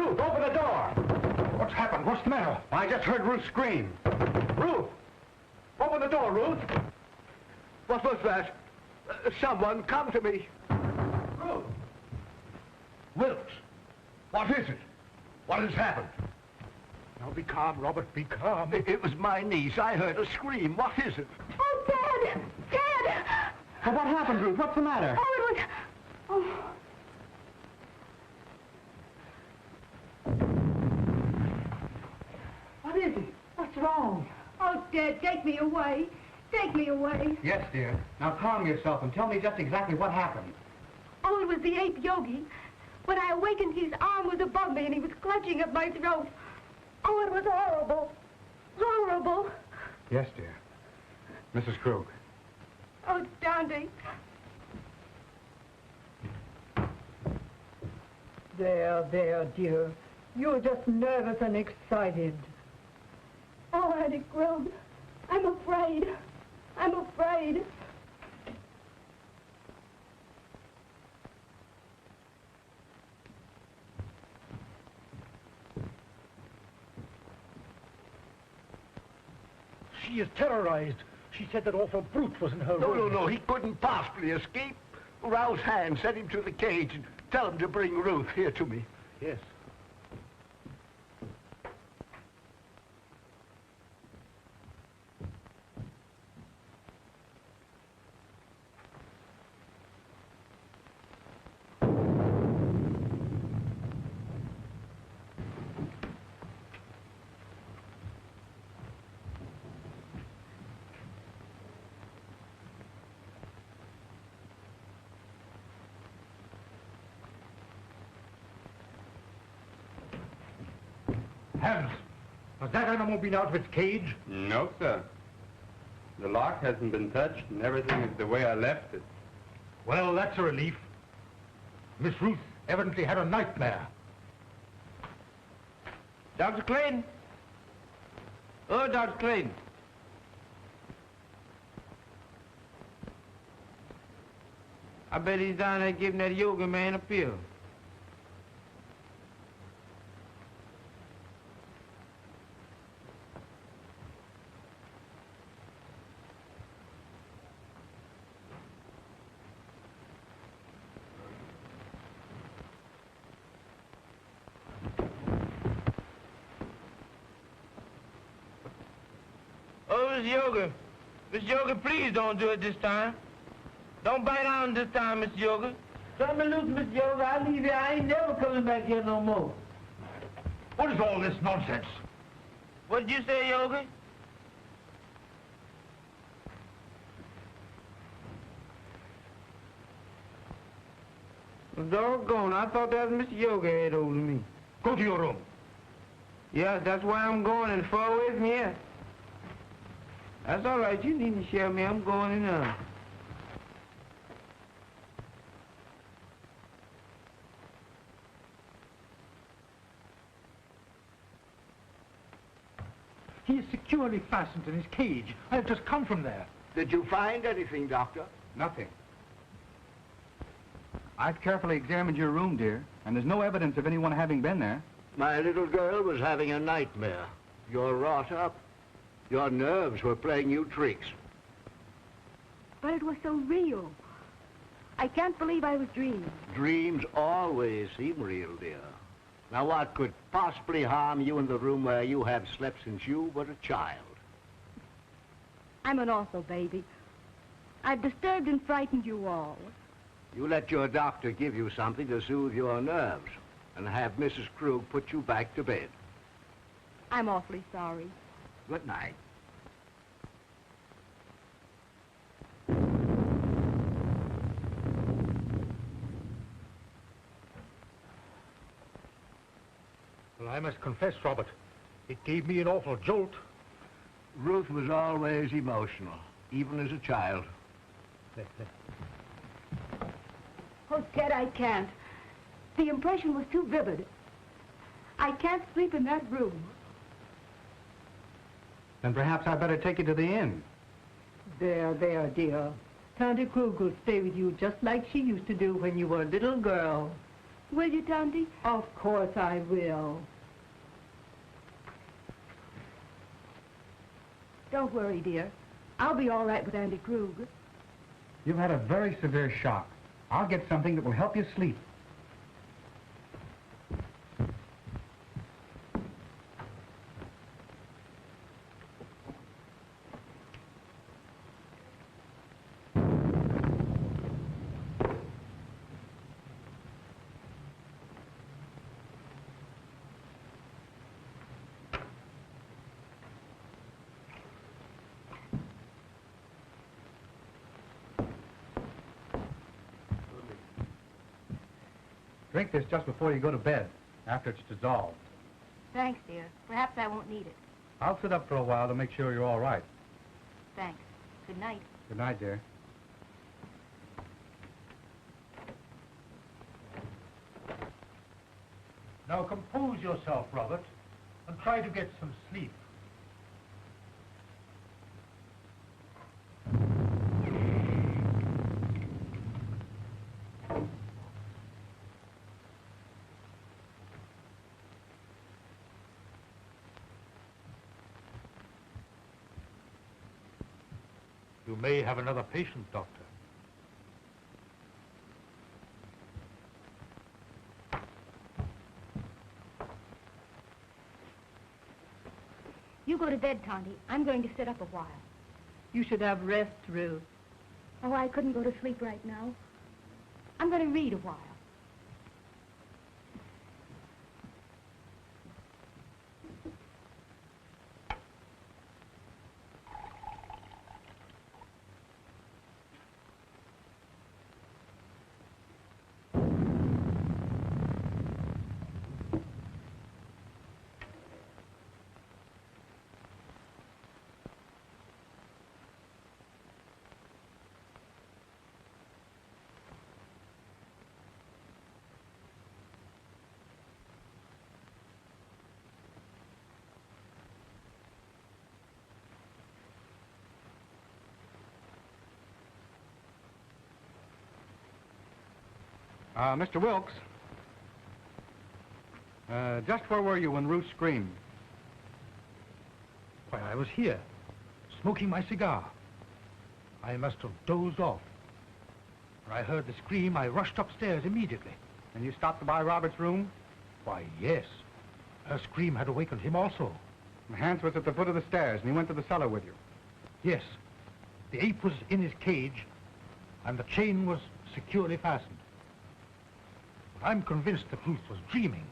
Ruth, open the door! What's happened? What's the matter? I just heard Ruth scream. Ruth! Open the door, Ruth! What was that? Someone come to me. Ruth! Wilkes! What is it? What has happened? Now, be calm, Robert, be calm. It was my niece. I heard her scream. What is it? Oh, Dad! Dad! Well, what happened, Ruth? What's the matter? Oh, it was... Oh. What is it? What's wrong? Oh, Dad, take me away. Take me away. Yes, dear. Now calm yourself and tell me just exactly what happened. Oh, it was the ape Yogi. When I awakened, his arm was above me and he was clutching at my throat. Oh, it was horrible. Horrible. Yes, dear. Mrs. Krug. Oh, Dante. There, dear. You're just nervous and excited. Oh, Auntie Krug, I'm afraid. I'm afraid. She is terrorized. She said that awful brute was in her room. No, he couldn't possibly escape. Rouse Hand, send him to the cage and tell him to bring Ruth here to me. Yes. Hans, has that animal been out of its cage? No, sir. The lock hasn't been touched, and everything is the way I left it. Well, that's a relief. Miss Ruth evidently had a nightmare. Dr. Clayton? Oh, Dr. Clayton. I bet he's down there giving that yoga man a pill. Oh, Miss Yoga. Miss Yoga, please don't do it this time. Don't bite on this time, Miss Yoga. Turn me loose, Miss Yoga. I'll leave you. I ain't never coming back here no more. What is all this nonsense? What did you say, Yoga? Well, doggone, I thought that was Miss Yoga had over me. Go to your room. Yeah, that's where I'm going, and far away from here. That's all right. You needn't share me. I'm going in now. He is securely fastened in his cage. I have just come from there. Did you find anything, Doctor? Nothing. I've carefully examined your room, dear, and there's no evidence of anyone having been there. My little girl was having a nightmare. You're wrought up. Your nerves were playing you tricks. But it was so real. I can't believe I was dreaming. Dreams always seem real, dear. Now, what could possibly harm you in the room where you have slept since you were a child? I'm an awful baby. I've disturbed and frightened you all. You let your doctor give you something to soothe your nerves and have Mrs. Krug put you back to bed. I'm awfully sorry. Good night. Well, I must confess, Robert, it gave me an awful jolt. Ruth was always emotional, even as a child. Oh, Ted, I can't. The impression was too vivid. I can't sleep in that room. Then perhaps I'd better take you to the inn. There, dear. Tante Krug will stay with you just like she used to do when you were a little girl. Will you, Tante? Of course I will. Don't worry, dear. I'll be all right with Auntie Krug. You've had a very severe shock. I'll get something that will help you sleep. Drink this just before you go to bed, after it's dissolved. Thanks, dear. Perhaps I won't need it. I'll sit up for a while to make sure you're all right. Thanks. Good night. Good night, dear. Now compose yourself, Robert, and try to get some sleep. You may have another patient, Doctor. You go to bed, Tonty. I'm going to sit up a while. You should have rest, Ruth. Oh, I couldn't go to sleep right now. I'm going to read a while. Mr. Wilkes, just where were you when Ruth screamed? Why, I was here, smoking my cigar. I must have dozed off. When I heard the scream, I rushed upstairs immediately. And you stopped by Robert's room? Why, yes. Her scream had awakened him also. And Hans was at the foot of the stairs, and he went to the cellar with you? Yes. The ape was in his cage, and the chain was securely fastened. But I'm convinced that Ruth was dreaming.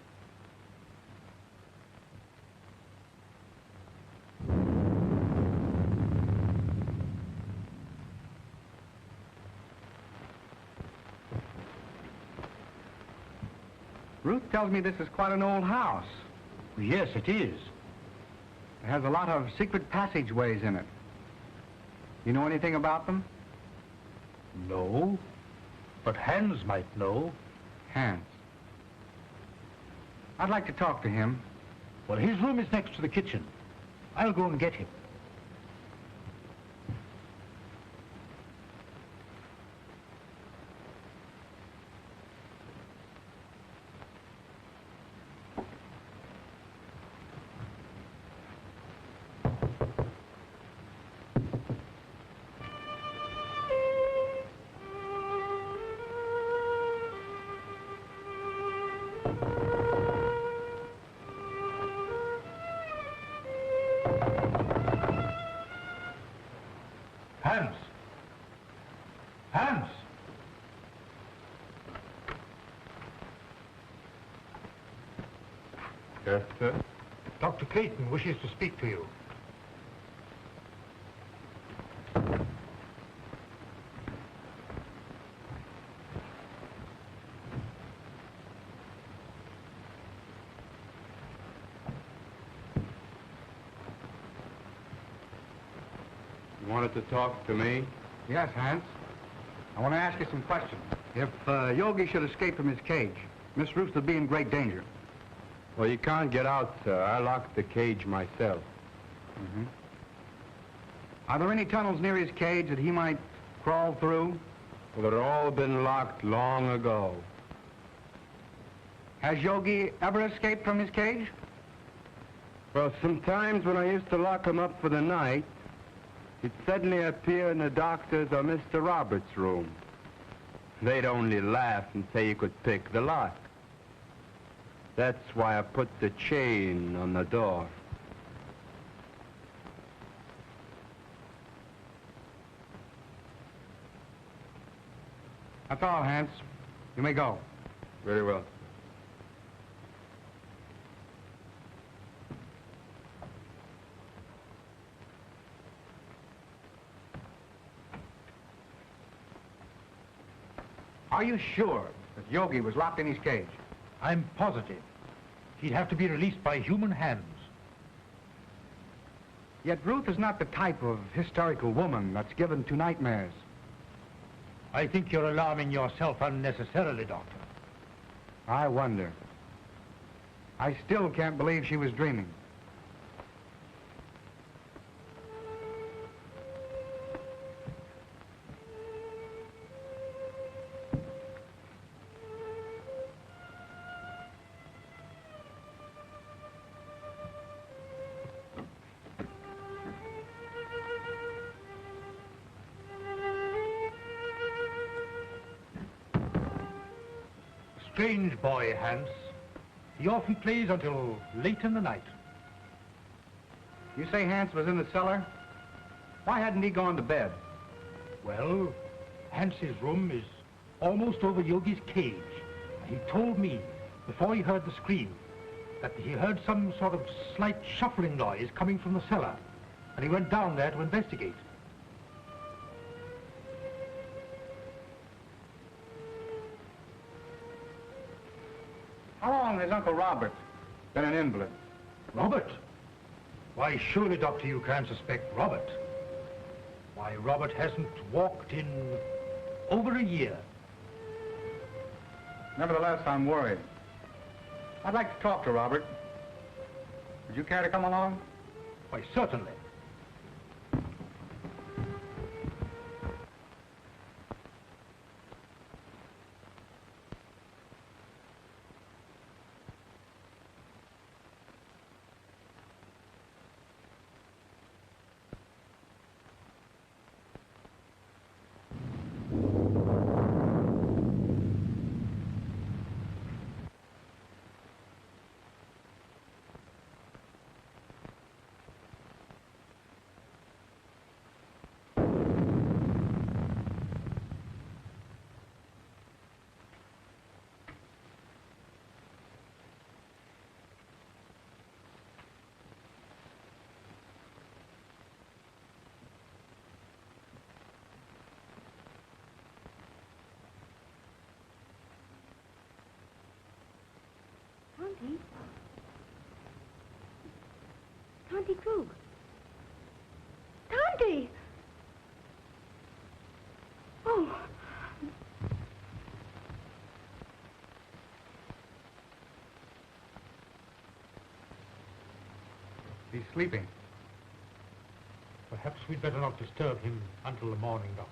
Ruth tells me this is quite an old house. Yes, it is. It has a lot of secret passageways in it. You know anything about them? No, but Hans might know. Hans. I'd like to talk to him. Well, his room is next to the kitchen. I'll go and get him. Hans! Hans! Yes, sir? Dr. Clayton wishes to speak to you. You wanted to talk to me? Yes, Hans. I want to ask you some questions. If Yogi should escape from his cage, Miss Ruth would be in great danger. Well, you can't get out, sir. I locked the cage myself. Mm-hmm. Are there any tunnels near his cage that he might crawl through? Well, they've all been locked long ago. Has Yogi ever escaped from his cage? Well, sometimes when I used to lock him up for the night, he'd suddenly appear in the doctor's or Mr. Roberts' room. They'd only laugh and say you could pick the lock. That's why I put the chain on the door. That's all, Hans. You may go. Very well. Are you sure that Yogi was locked in his cage? I'm positive. He'd have to be released by human hands. Yet Ruth is not the type of hysterical woman that's given to nightmares. I think you're alarming yourself unnecessarily, Doctor. I wonder. I still can't believe she was dreaming. Strange boy, Hans. He often plays until late in the night. You say Hans was in the cellar? Why hadn't he gone to bed? Well, Hans's room is almost over Yogi's cage. He told me, before he heard the scream, that he heard some sort of slight shuffling noise coming from the cellar, and he went down there to investigate. How long has Uncle Robert been an invalid? Robert? Why, surely, Doctor, you can't suspect Robert. Why, Robert hasn't walked in over a year. Nevertheless, I'm worried. I'd like to talk to Robert. Would you care to come along? Why, certainly. Tonty Krug. Tonty! Oh. He's sleeping. Perhaps we'd better not disturb him until the morning, Doctor.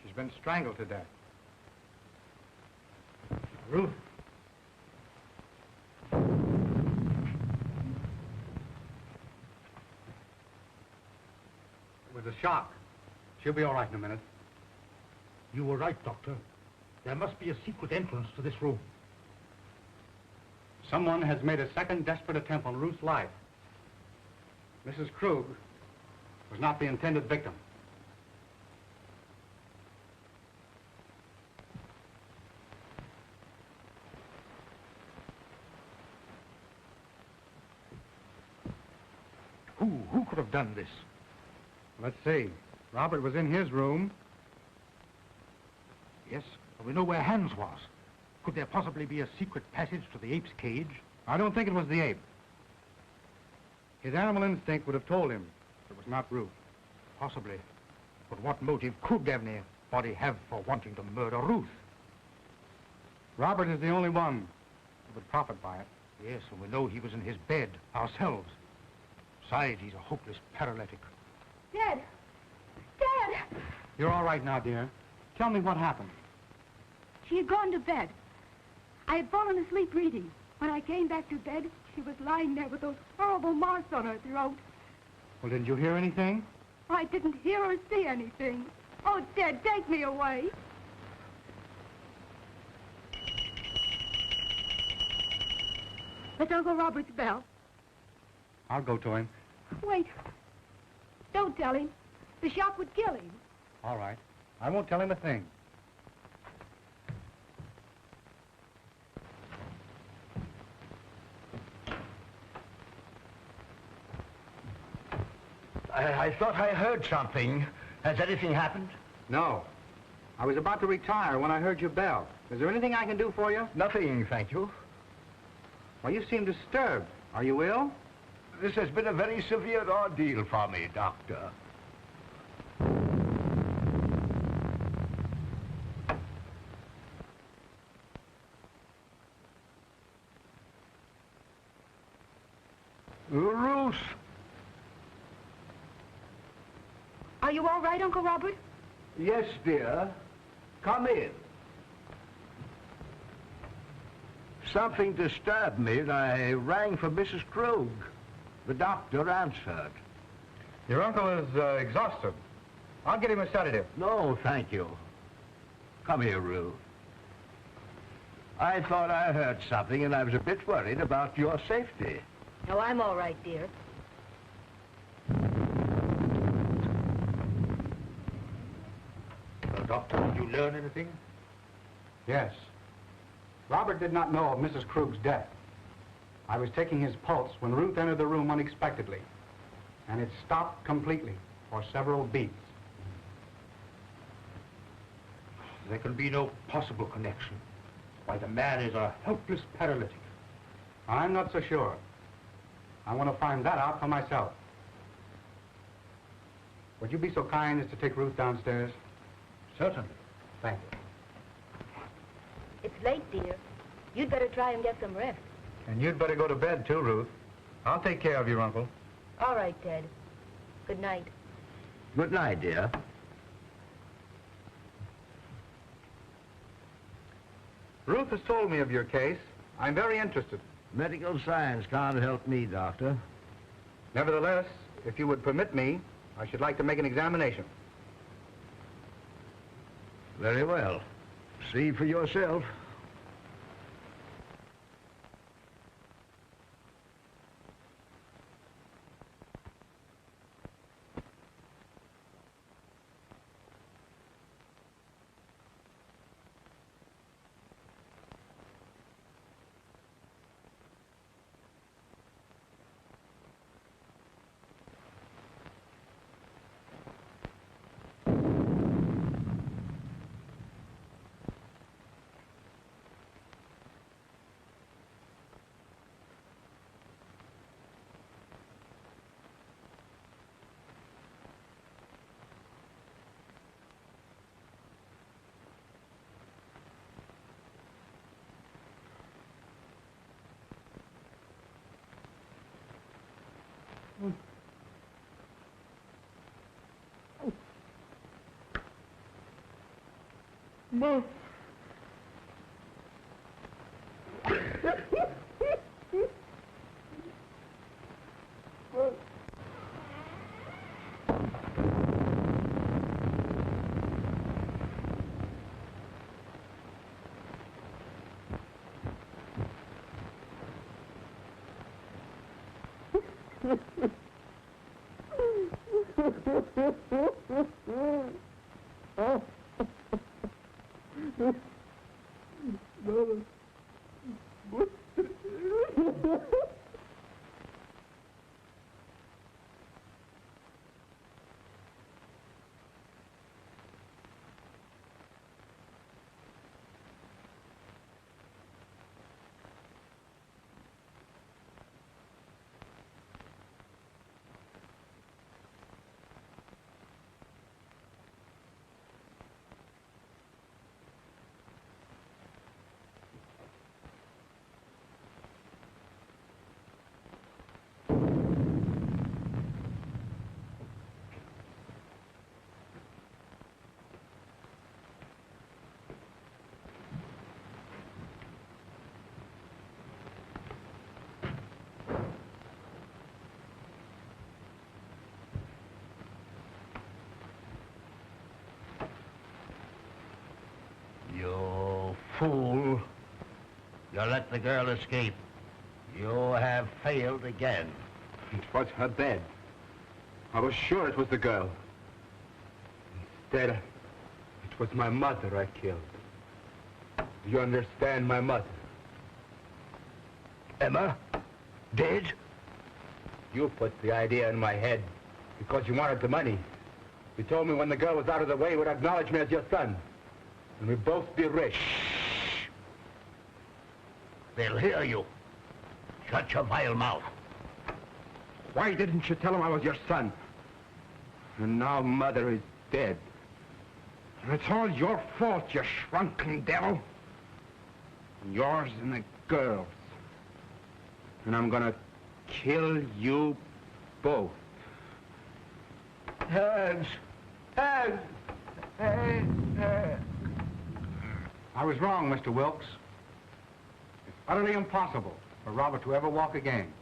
She's been strangled to death. Ruth. It was a shock. She'll be all right in a minute. You were right, Doctor. There must be a secret entrance to this room. Someone has made a second desperate attempt on Ruth's life. Mrs. Krug was not the intended victim. Who could have done this? Let's see. Robert was in his room. Yes, but we know where Hans was. Could there possibly be a secret passage to the ape's cage? I don't think it was the ape. His animal instinct would have told him it was not Ruth. Possibly. But what motive could anybody have for wanting to murder Ruth? Robert is the only one who would profit by it. Yes, and we know he was in his bed ourselves. Besides, he's a hopeless paralytic. Dad! Dad! You're all right now, dear. Tell me what happened. She had gone to bed. I had fallen asleep reading. When I came back to bed, she was lying there with those horrible marks on her throat. Well, didn't you hear anything? I didn't hear or see anything. Oh, Dad, take me away. It's Uncle Robert's bell. I'll go to him. Wait. Don't tell him. The shock would kill him. All right. I won't tell him a thing. I thought I heard something. Has anything happened? No. I was about to retire when I heard your bell. Is there anything I can do for you? Nothing, thank you. Well, you seem disturbed. Are you ill? This has been a very severe ordeal for me, Doctor. Ruth! Are you all right, Uncle Robert? Yes, dear. Come in. Something disturbed me, and I rang for Mrs. Krug. The doctor answered. Your uncle is exhausted. I'll get him a sedative. No, thank you. Come here, Ruth. I thought I heard something, and I was a bit worried about your safety. No, I'm all right, dear. Well, Doctor, did you learn anything? Yes. Robert did not know of Mrs. Krug's death. I was taking his pulse when Ruth entered the room unexpectedly, and it stopped completely for several beats. There can be no possible connection. Why, the man is a helpless paralytic. I'm not so sure. I want to find that out for myself. Would you be so kind as to take Ruth downstairs? Certainly. Thank you. It's late, dear. You'd better try and get some rest. And you'd better go to bed, too, Ruth. I'll take care of your uncle. All right, Ted. Good night. Good night, dear. Ruth has told me of your case. I'm very interested. Medical science can't help me, Doctor. Nevertheless, if you would permit me, I should like to make an examination. Very well. See for yourself. Mom. You fool. You let the girl escape. You have failed again. It was her bed. I was sure it was the girl. Instead, it was my mother I killed. Do you understand, my mother? Emma? Dead? You put the idea in my head. Because you wanted the money. You told me when the girl was out of the way, you would acknowledge me as your son. And we'd both be rich. They'll hear you. Shut your vile mouth. Why didn't you tell him I was your son? And now Mother is dead. And it's all your fault, you shrunken devil. Yours and the girl's. And I'm gonna kill you both. Hands! Hands! I was wrong, Mr. Wilkes. It's utterly impossible for Robert to ever walk again.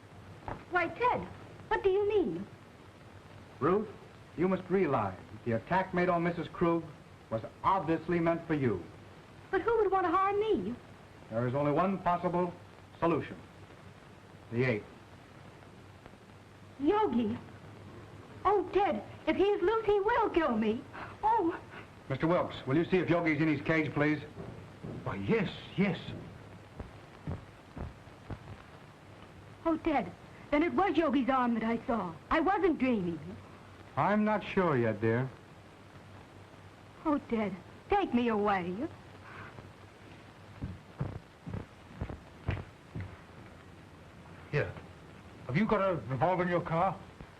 Why, Ted, what do you mean? Ruth, you must realize that the attack made on Mrs. Krug was obviously meant for you. But who would want to harm me? There is only one possible solution. The ape. Yogi. Oh, Ted, if he's loose, he will kill me. Oh. Mr. Wilkes, will you see if Yogi's in his cage, please? Why, yes, yes. Oh, Ted, then it was Yogi's arm that I saw. I wasn't dreaming. I'm not sure yet, dear. Oh, Ted, take me away. Here. Have you got a revolver in your car?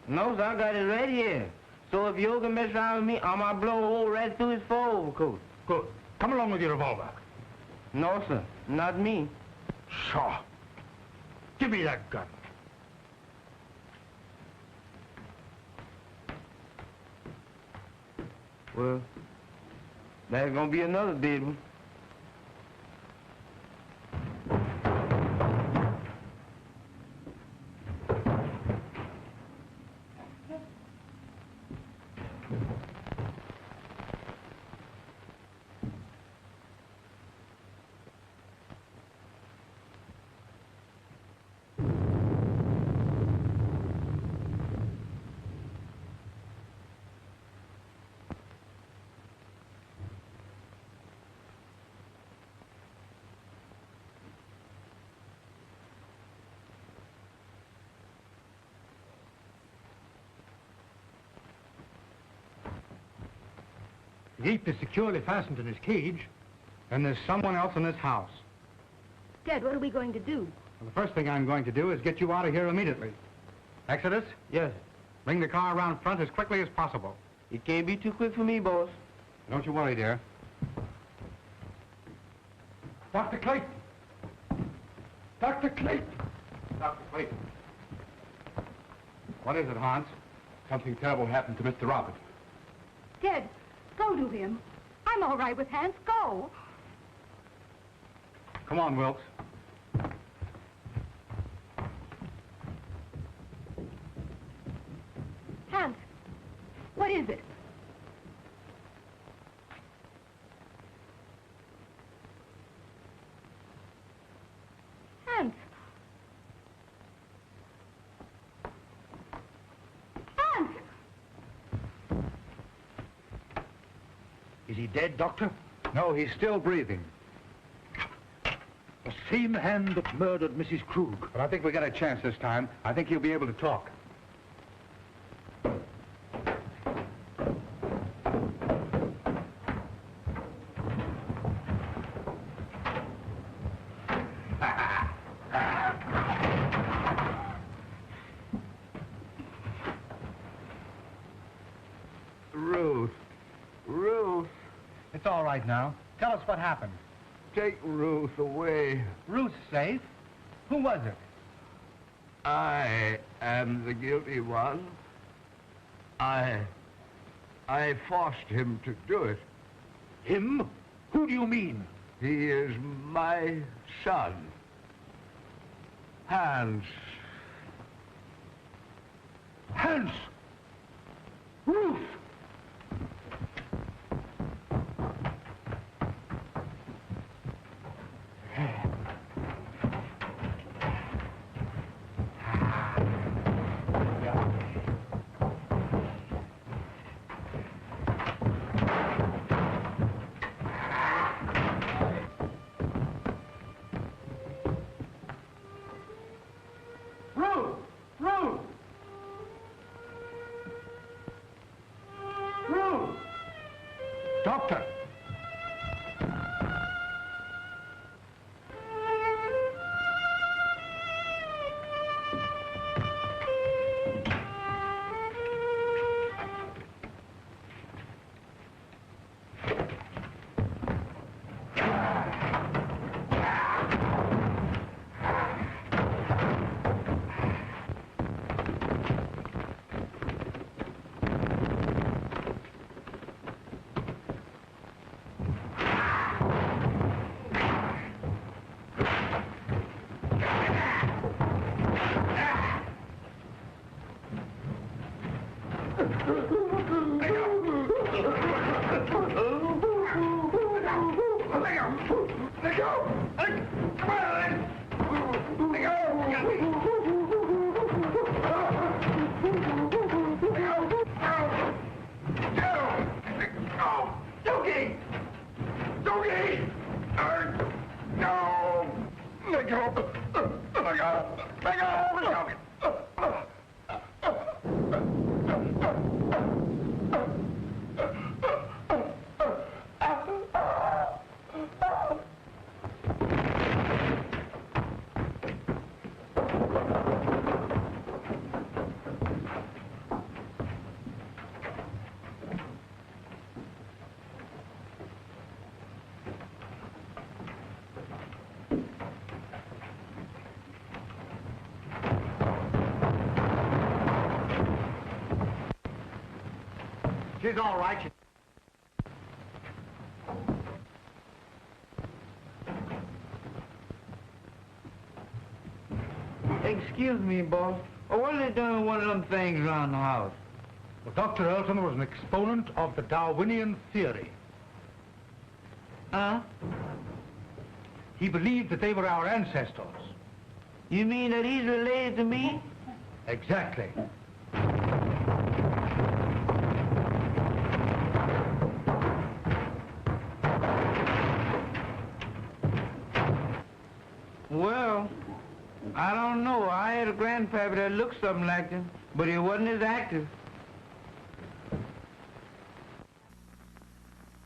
No, sir, I got it right here. So if you can mess around with me, I'm gonna blow a hole right through his fur overcoat. Good. Come along with your revolver. No, sir, not me. Shaw. Give me that gun. Well, there's gonna be another big one. The ape is securely fastened in his cage. And there's someone else in this house. Ted, what are we going to do? Well, the first thing I'm going to do is get you out of here immediately. Exodus? Yes. Bring the car around front as quickly as possible. It can't be too quick for me, boss. Don't you worry, dear. Dr. Clayton! Dr. Clayton! Dr. Clayton. What is it, Hans? Something terrible happened to Mr. Robert. Ted, go to him. I'm all right with Hans. Go. Come on, Wilkes. Hans, what is it? Hans. Hans! Is he dead, Doctor? No, he's still breathing. The same hand that murdered Mrs. Krug. But I think we got a chance this time. I think he'll be able to talk. Ruth. It's all right now. Tell us what happened. Take Ruth away. Ruth's safe? Who was it? I am the guilty one. I forced him to do it. Him? Who do you mean? He is my son. Hans. Hans! Ruth! Doctor! She's all right. Excuse me, boss. What are they doing with one of them things around the house? Well, Dr. Elton was an exponent of the Darwinian theory. Huh? He believed that they were our ancestors. You mean that he's related to me? Exactly. Well, I don't know. I had a grandpappy that looked something like him, but he wasn't as active.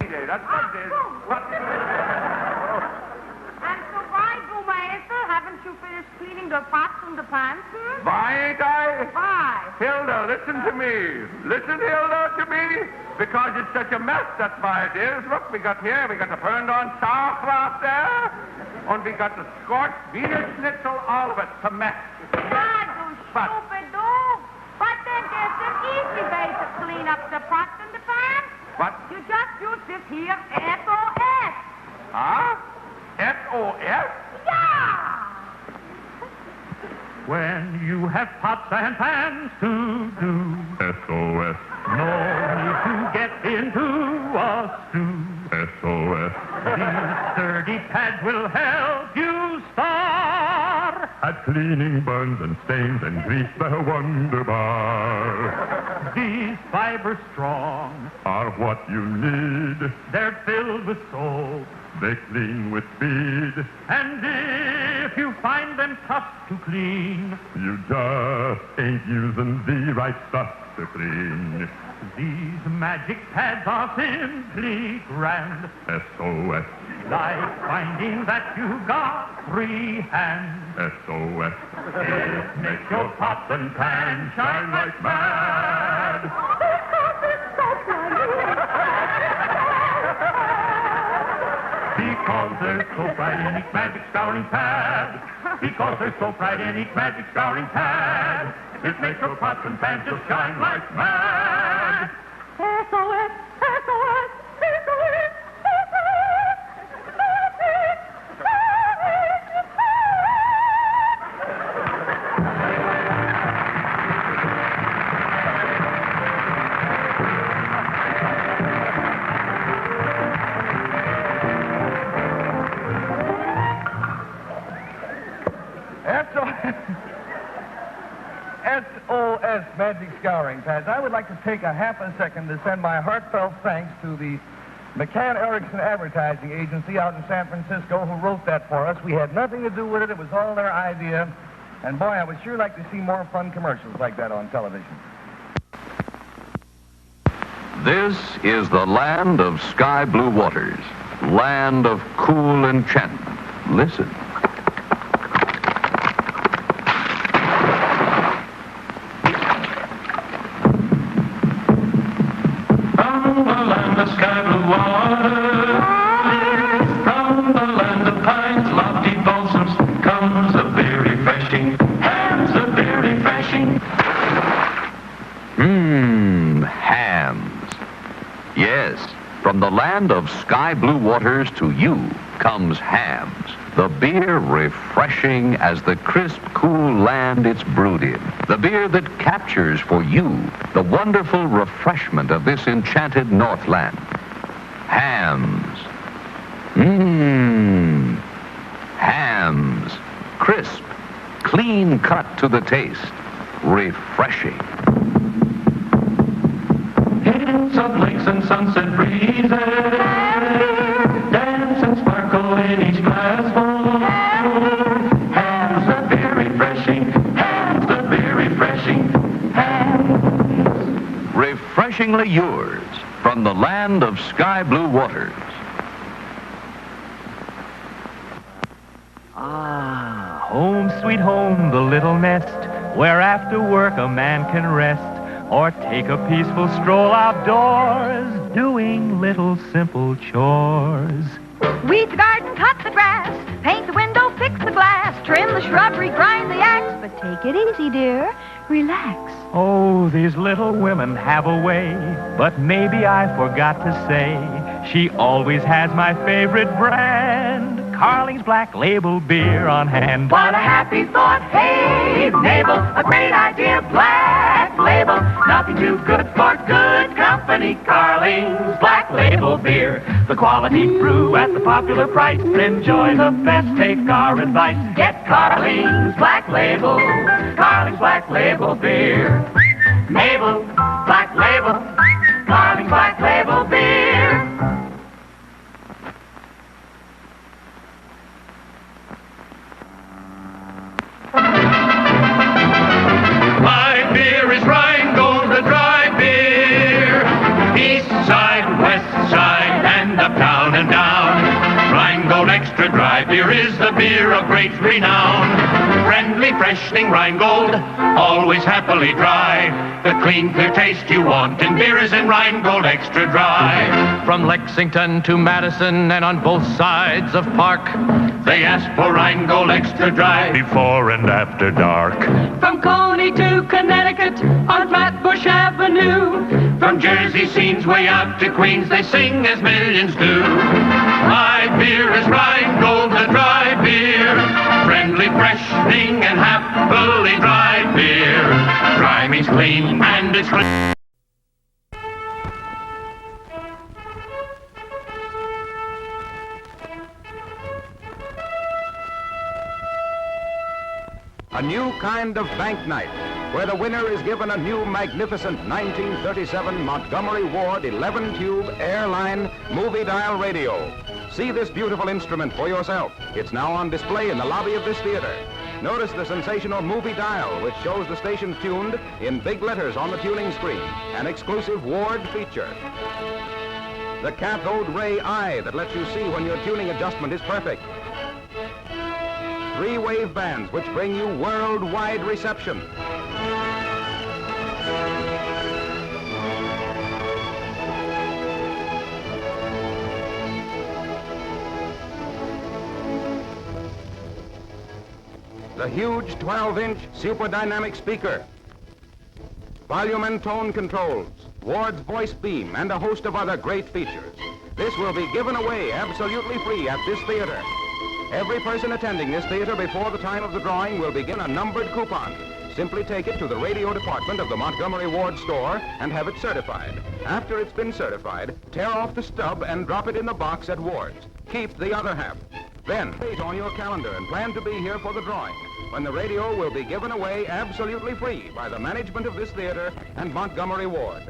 That's what it is. What? And so why, Maestro, haven't you finished cleaning the pots and the pans, sir? Why ain't I? Why? Hilda, listen to me. Listen, Hilda, to me. Because it's such a mess, that's why it is. Look, we got the burned on sauerkraut there. And we got the scorched Wiener Schnitzel, all of it's a mess. God, you stupid dog. But then there's an easy way to clean up the pots and the pans. What? You just use this here SOS. Huh? SOS? Yeah! When you have pots and pans to do SOS. No need to get into a stew. SOS. These sturdy pads will help you start at cleaning burns and stains and grease the Wonder Bar. These fibers strong are what you need. They're filled with soap. They clean with speed. And if you find them tough to clean, you just ain't using the right stuff to clean. These magic pads are simply grand. SOS. Like finding that you got 3 hands. SOS. It makes your pots and pans shine like mad. Because there's soap right in each magic scouring pad. Because there's soap right in each magic scouring pad. It makes your pots and pans just shine like mad. SOS, SOS, SOS, SOS Magic Scouring Pads. I would like to take a half a second to send my heartfelt thanks to the McCann Erickson Advertising Agency out in San Francisco who wrote that for us. We had nothing to do with it. It was all their idea. And boy, I would sure like to see more fun commercials like that on television. This is the land of sky blue waters, land of cool enchantment. Listen. From the land of sky blue waters, from the land of pines, lofty balsams, comes a beer refreshing, hams a beer refreshing. Hams. Yes, from the land of sky blue waters to you comes Hams, the beer refreshing as the crisp, cool land it's brewed in. The beer that captures for you the wonderful refreshment of this enchanted Northland. Hams. Hams. Crisp, clean cut to the taste. Refreshing. Hints of lakes and sunset breezes, dance and sparkle in each glassful. Hams a beer refreshing, hams a beer refreshing, hams. Refreshingly yours from the land of sky blue waters. Ah, home sweet home, the little nest, where after work a man can rest or take a peaceful stroll outdoors, doing little simple chores. Weed the garden, cut the grass, paint the window, fix the glass, trim the shrubbery, grind the axe. But take it easy, dear. Relax. Oh, these little women have a way, but maybe I forgot to say, she always has my favorite brand, Carling's Black Label beer on hand. What a happy thought. Hey, Mabel, a great idea. Black Label, nothing too good for good company. Carling's Black Label beer, the quality brew at the popular price. Enjoy the best, take our advice. Get Carling's Black Label, Carling's Black Label beer. Mabel, Black Label, Carling's Black Label beer. My beer is Rheingold, the dry beer. East side, west side, and up, down, and down. Rheingold extra dry beer is the beer of great renown. Friendly, freshening Rheingold, always happily dry. The clean, clear taste you want in beer is in Rheingold extra dry. From Lexington to Madison and on both sides of Park, they ask for Rheingold extra dry before and after dark. From Coney to Connecticut on Flatbush Avenue. From Jersey scenes way out to Queens, they sing as millions do. My beer is Rheingold, the dry beer. Friendly, freshening, and happily dry beer. Dry means clean, and it's clean. A new kind of bank night, where the winner is given a new magnificent 1937 Montgomery Ward 11-tube airline movie dial radio. See this beautiful instrument for yourself. It's now on display in the lobby of this theater. Notice the sensational movie dial, which shows the station tuned in big letters on the tuning screen, an exclusive Ward feature. The cathode ray eye that lets you see when your tuning adjustment is perfect. 3 wave bands which bring you worldwide reception. The huge 12-inch super dynamic speaker. Volume and tone controls, Ward's voice beam, and a host of other great features. This will be given away absolutely free at this theater. Every person attending this theater before the time of the drawing will begin a numbered coupon. Simply take it to the radio department of the Montgomery Ward store and have it certified. After it's been certified, tear off the stub and drop it in the box at Ward's. Keep the other half. Then, date on your calendar and plan to be here for the drawing, when the radio will be given away absolutely free by the management of this theater and Montgomery Ward.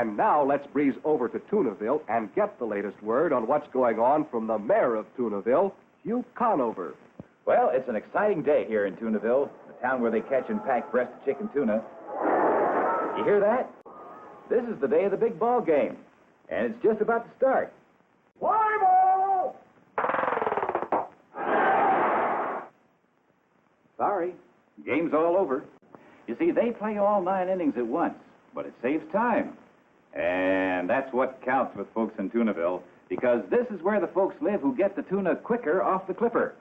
And now let's breeze over to Tunaville and get the latest word on what's going on from the mayor of Tunaville, Hugh Conover. Well, it's an exciting day here in Tunaville, the town where they catch and pack breast chicken tuna. You hear that? This is the day of the big ball game, and it's just about to start. Fly ball! Sorry, game's all over. You see, they play all 9 innings at once, but it saves time. And that's what counts with folks in Tunaville, because this is where the folks live who get the tuna quicker off the clipper.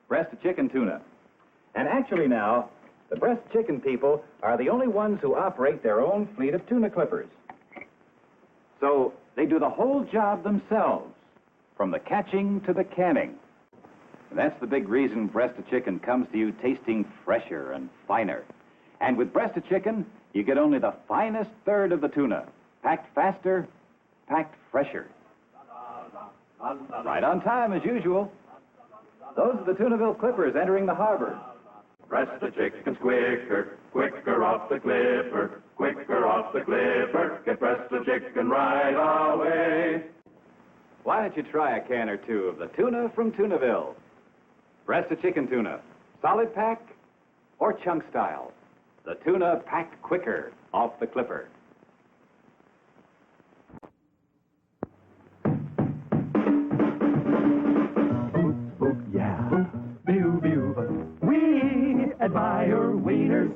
Breast chicken tuna. And actually now, the breast chicken people are the only ones who operate their own fleet of tuna clippers. So they do the whole job themselves, from the catching to the canning. And that's the big reason breast chicken comes to you tasting fresher and finer. And with breast chicken, you get only the finest third of the tuna, packed faster, packed fresher. Right on time, as usual. Those are the Tunaville Clippers entering the harbor. Breast the chicken's quicker, quicker off the clipper, quicker off the clipper. Get breast the chicken right away. Why don't you try a can or two of the tuna from Tunaville? Breast of chicken tuna, solid pack or chunk style. The tuna packed quicker off the clipper. Yeah, bew, bew. We admire wieners,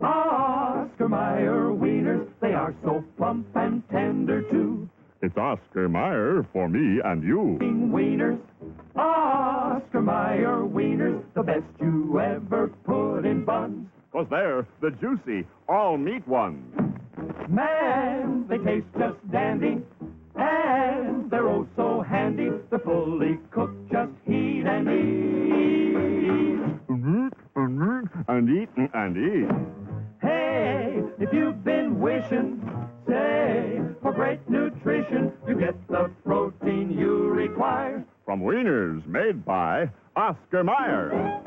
Oscar Mayer wieners. They are so plump and tender, too. It's Oscar Mayer for me and you. Wieners, Oscar Mayer wieners, the best you ever put in buns. 'Cause they're the juicy, all-meat ones. Man, they taste just dandy, and they're oh so handy. They're fully cooked, just heat and eat. And eat and eat. Hey, if you've been wishing, say, for great nutrition, you get the protein you require. From wieners made by Oscar Mayer.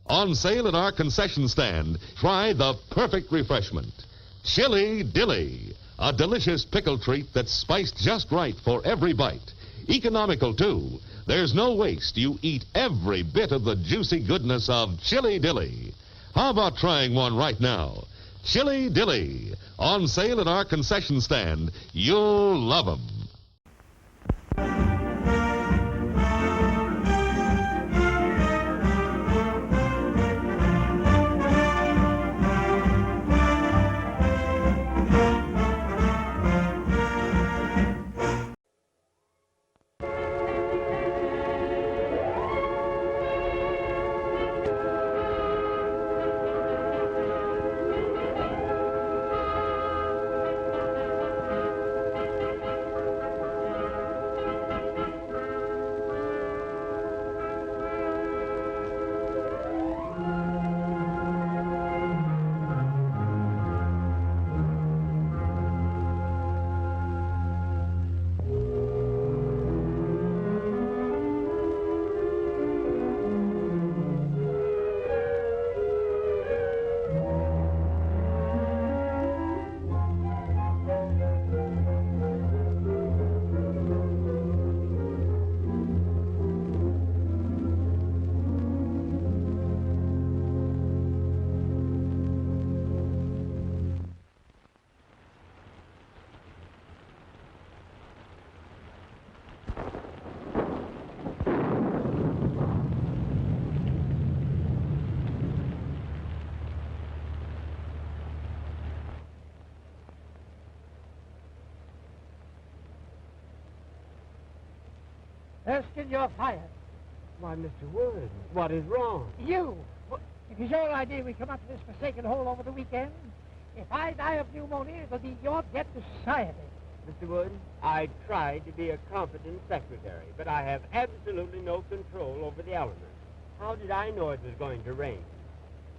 On sale at our concession stand, try the perfect refreshment. Chili Dilly, a delicious pickle treat that's spiced just right for every bite. Economical, too. There's no waste. You eat every bit of the juicy goodness of Chili Dilly. How about trying one right now? Chili Dilly, on sale at our concession stand. You'll love 'em. Erskine, you're fired. Why, Mr. Wood, what is wrong? You! It is your idea we come up to this forsaken hole over the weekend? If I die of pneumonia, it'll be your debt to society. Mr. Wood, I tried to be a competent secretary, but I have absolutely no control over the elements. How did I know it was going to rain?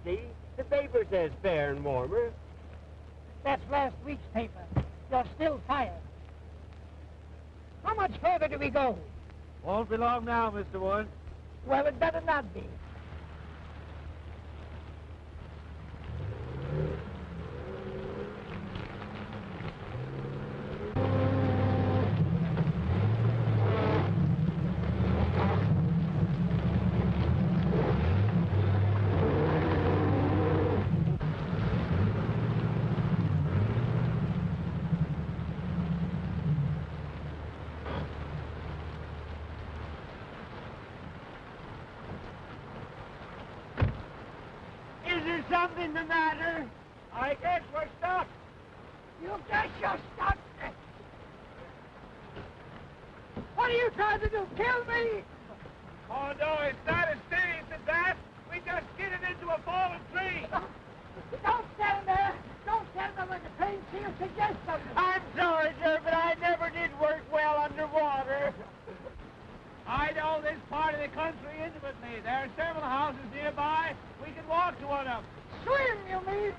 See, the paper says fair and warmer. That's last week's paper. You're still fired. How much further do we go? Won't be long now, Mr. Wood. Well, it better not be. something the matter? I guess we're stuck. You guess you're stuck? What are you trying to do? Kill me? Oh, no, it's not as serious as that. We just skidded into a fallen tree. Don't stand there. Don't stand there when the train seals suggest something. I'm sorry, sir, but I never did work well underwater. I know this part of the country intimately. There are several houses nearby. We can walk to one of them. Swim, you mean?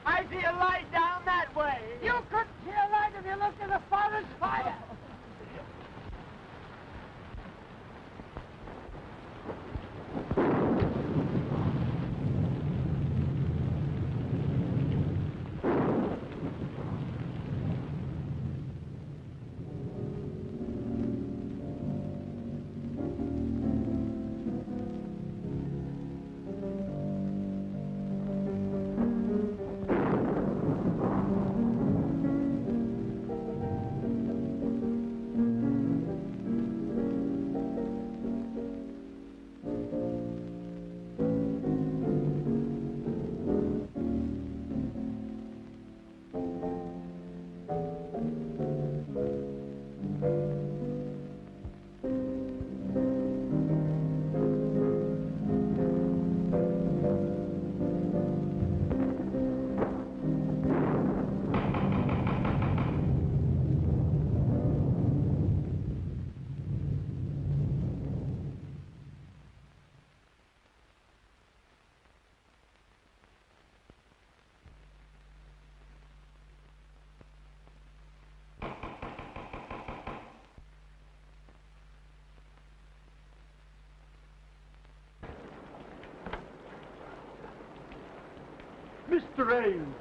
I see a light down that way. You couldn't see a light if you looked at the farthest fire. Mr. Ames.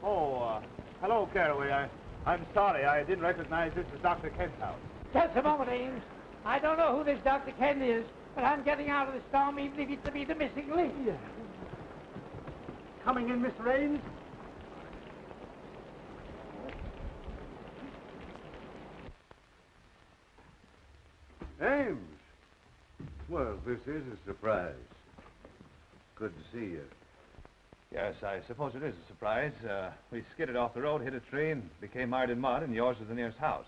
Oh, hello, Caraway. I'm sorry. I didn't recognize this as Dr. Kent's house. Just a moment, Ames. I don't know who this Dr. Kent is, but I'm getting out of the storm even if it's to be the missing link. Coming in, Mr. Ames? Ames! Well, this is a surprise. Good to see you. Yes, I suppose it is a surprise. We skidded off the road, hit a tree, and became mired in mud, and yours is the nearest house.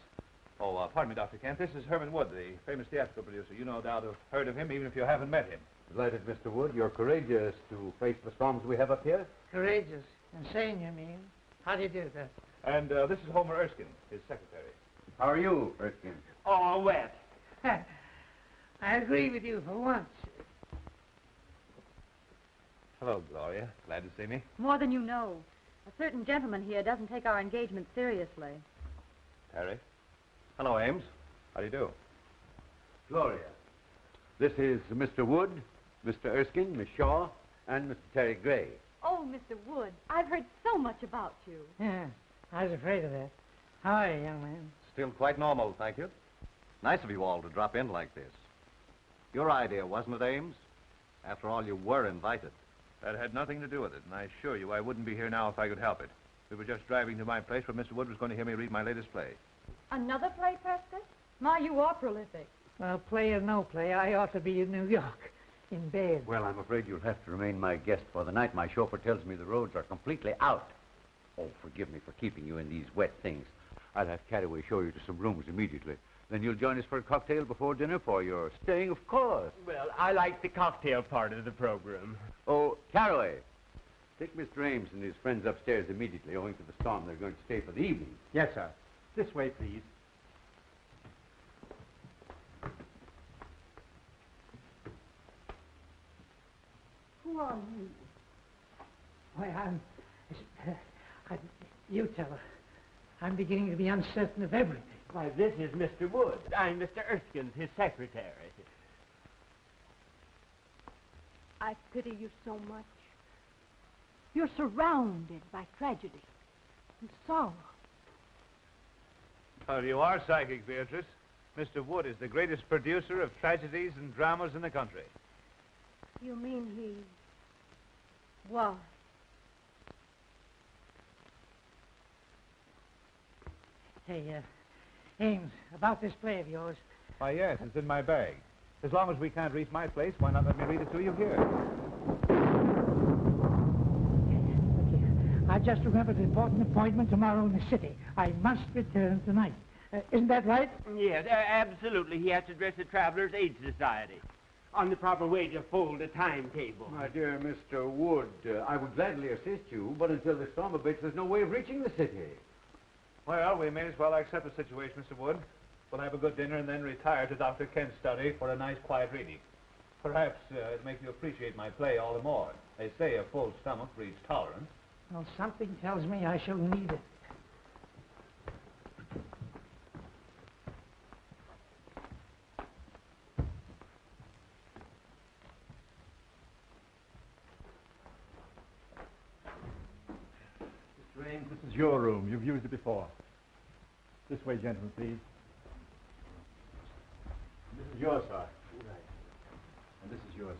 Oh, pardon me, Dr. Kent. This is Herman Wood, the famous theatrical producer. You no doubt have heard of him, even if you haven't met him. Delighted, Mr. Wood. You're courageous to face the storms we have up here. Courageous. Insane, you mean? How do you do that? And this is Homer Erskine, his secretary. How are you, Erskine? All wet. I agree with you for once. Hello, Gloria. Glad to see me. More than you know. A certain gentleman here doesn't take our engagement seriously. Harry. Hello, Ames. How do you do? Gloria. This is Mr. Wood, Mr. Erskine, Miss Shaw, and Mr. Terry Gray. Oh, Mr. Wood, I've heard so much about you. Yeah, I was afraid of that. How are you, young man? Still quite normal, thank you. Nice of you all to drop in like this. Your idea, wasn't it, Ames? After all, you were invited. That had nothing to do with it, and I assure you I wouldn't be here now if I could help it. We were just driving to my place where Mr. Wood was going to hear me read my latest play. Another play, Prescott? My, you are prolific. Well, play or no play, I ought to be in New York, in bed. Well, I'm afraid you'll have to remain my guest for the night. My chauffeur tells me the roads are completely out. Oh, forgive me for keeping you in these wet things. I'll have Caraway show you to some rooms immediately. Then you'll join us for a cocktail before dinner for your staying, of course. Well, I like the cocktail part of the program. Oh, Caraway, take Mr. Ames and his friends upstairs immediately. Owing to the storm, they're going to stay for the evening. Yes, sir. This way, please. Who are you? Why, I'm you tell her. I'm beginning to be uncertain of everything. Why, this is Mr. Wood. I'm Mr. Erskine, his secretary. I pity you so much. You're surrounded by tragedy and sorrow. Well, you are psychic, Beatrice. Mr. Wood is the greatest producer of tragedies and dramas in the country. You mean he was? Hey, Ames, about this play of yours. Why, yes, it's in my bag. As long as we can't reach my place, why not let me read it to you here? I just remembered an important appointment tomorrow in the city. I must return tonight. Isn't that right? Yes, absolutely. He has to address the Travelers' Aid Society on the proper way to fold a timetable. My dear Mr. Wood, I would gladly assist you, but until the storm abates, there's no way of reaching the city. Well, we may as well accept the situation, Mr. Wood. We'll have a good dinner and then retire to Dr. Kent's study for a nice, quiet reading. Perhaps it'll make you appreciate my play all the more. They say a full stomach breeds tolerance. Well, something tells me I shall need it. Mr. Ames, this is your room. You've used it before. This way, gentlemen, please. This is yours, sir. Right. And this is yours.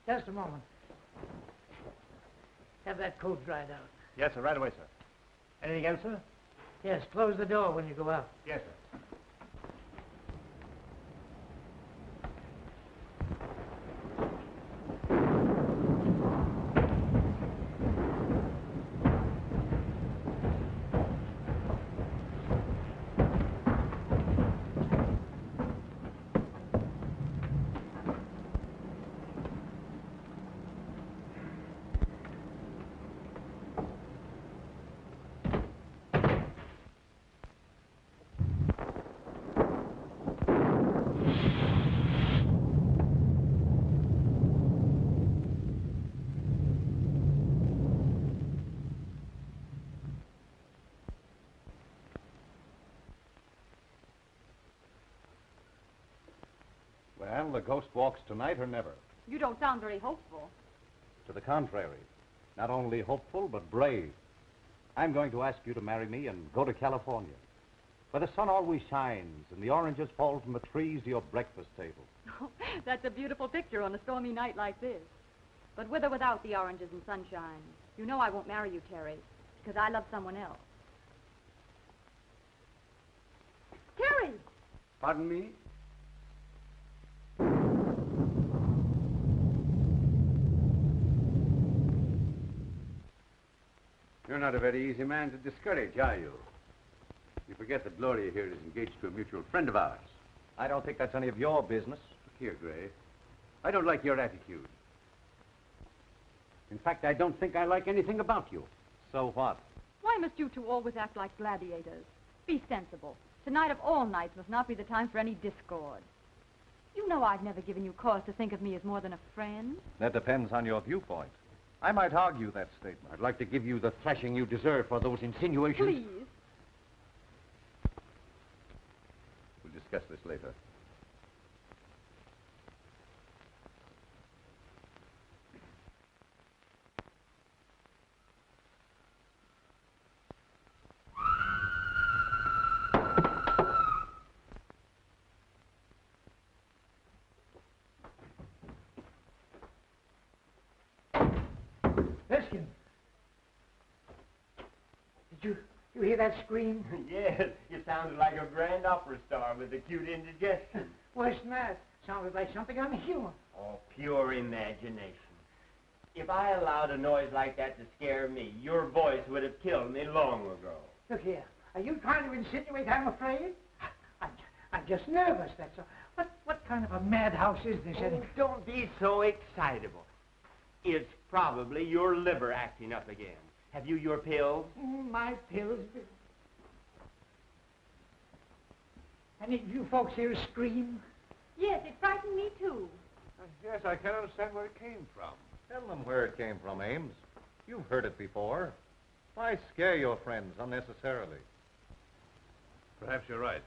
Just a moment. Have that coat dried out. Yes, sir. Right away, sir. Anything else, sir? Yes, close the door when you go out. Yes, sir. Well, the ghost walks tonight or never. You don't sound very hopeful. To the contrary. Not only hopeful, but brave. I'm going to ask you to marry me and go to California, where the sun always shines and the oranges fall from the trees to your breakfast table. That's a beautiful picture on a stormy night like this. But with or without the oranges and sunshine, you know I won't marry you, Terry, because I love someone else. Terry! Pardon me? You're not a very easy man to discourage, are you? You forget that Gloria here is engaged to a mutual friend of ours. I don't think that's any of your business. Look here, Gray. I don't like your attitude. In fact, I don't think I like anything about you. So what? Why must you two always act like gladiators? Be sensible. Tonight of all nights must not be the time for any discord. You know I've never given you cause to think of me as more than a friend. That depends on your viewpoint. I might argue that statement. I'd like to give you the thrashing you deserve for those insinuations. Please. We'll discuss this later. Erskine. Did you hear that scream? Yes, you sounded like a grand opera star with acute indigestion. Worse than that. Sounded like something on the human. Oh, pure imagination. If I allowed a noise like that to scare me, your voice would have killed me long ago. Look here. Are you trying to insinuate I'm afraid? I'm just nervous, that's all. What kind of a madhouse is this? Oh, don't be so excitable. It's probably your liver acting up again. Have you your pills? My pills. Any of you folks here scream? Yes, it frightened me too. Yes, I can't understand where it came from. Tell them where it came from, Ames. You've heard it before. Why scare your friends unnecessarily? Perhaps you're right.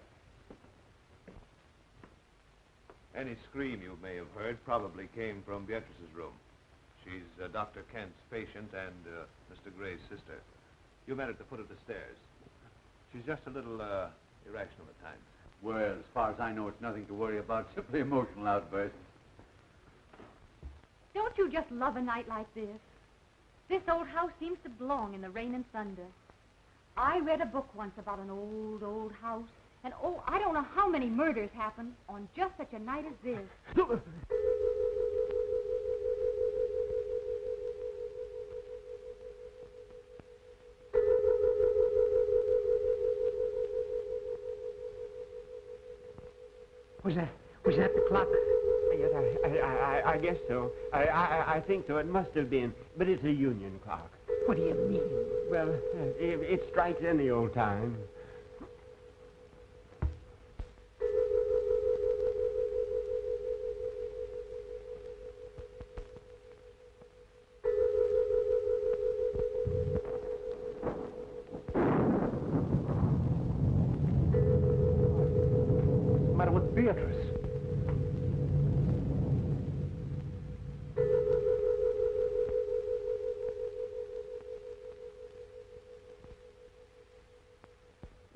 Any scream you may have heard probably came from Beatrice's room. She's Dr. Kent's patient and Mr. Gray's sister. You met at the foot of the stairs. She's just a little irrational at times. Well, as far as I know, it's nothing to worry about, simply emotional outbursts. Don't you just love a night like this? This old house seems to belong in the rain and thunder. I read a book once about an old, old house. And, oh, I don't know how many murders happen on just such a night as this. Was that the clock? Yes, I guess so. I think so. It must have been. But it's a union clock. What do you mean? Well, it strikes any old time. What's the matter with Beatrice?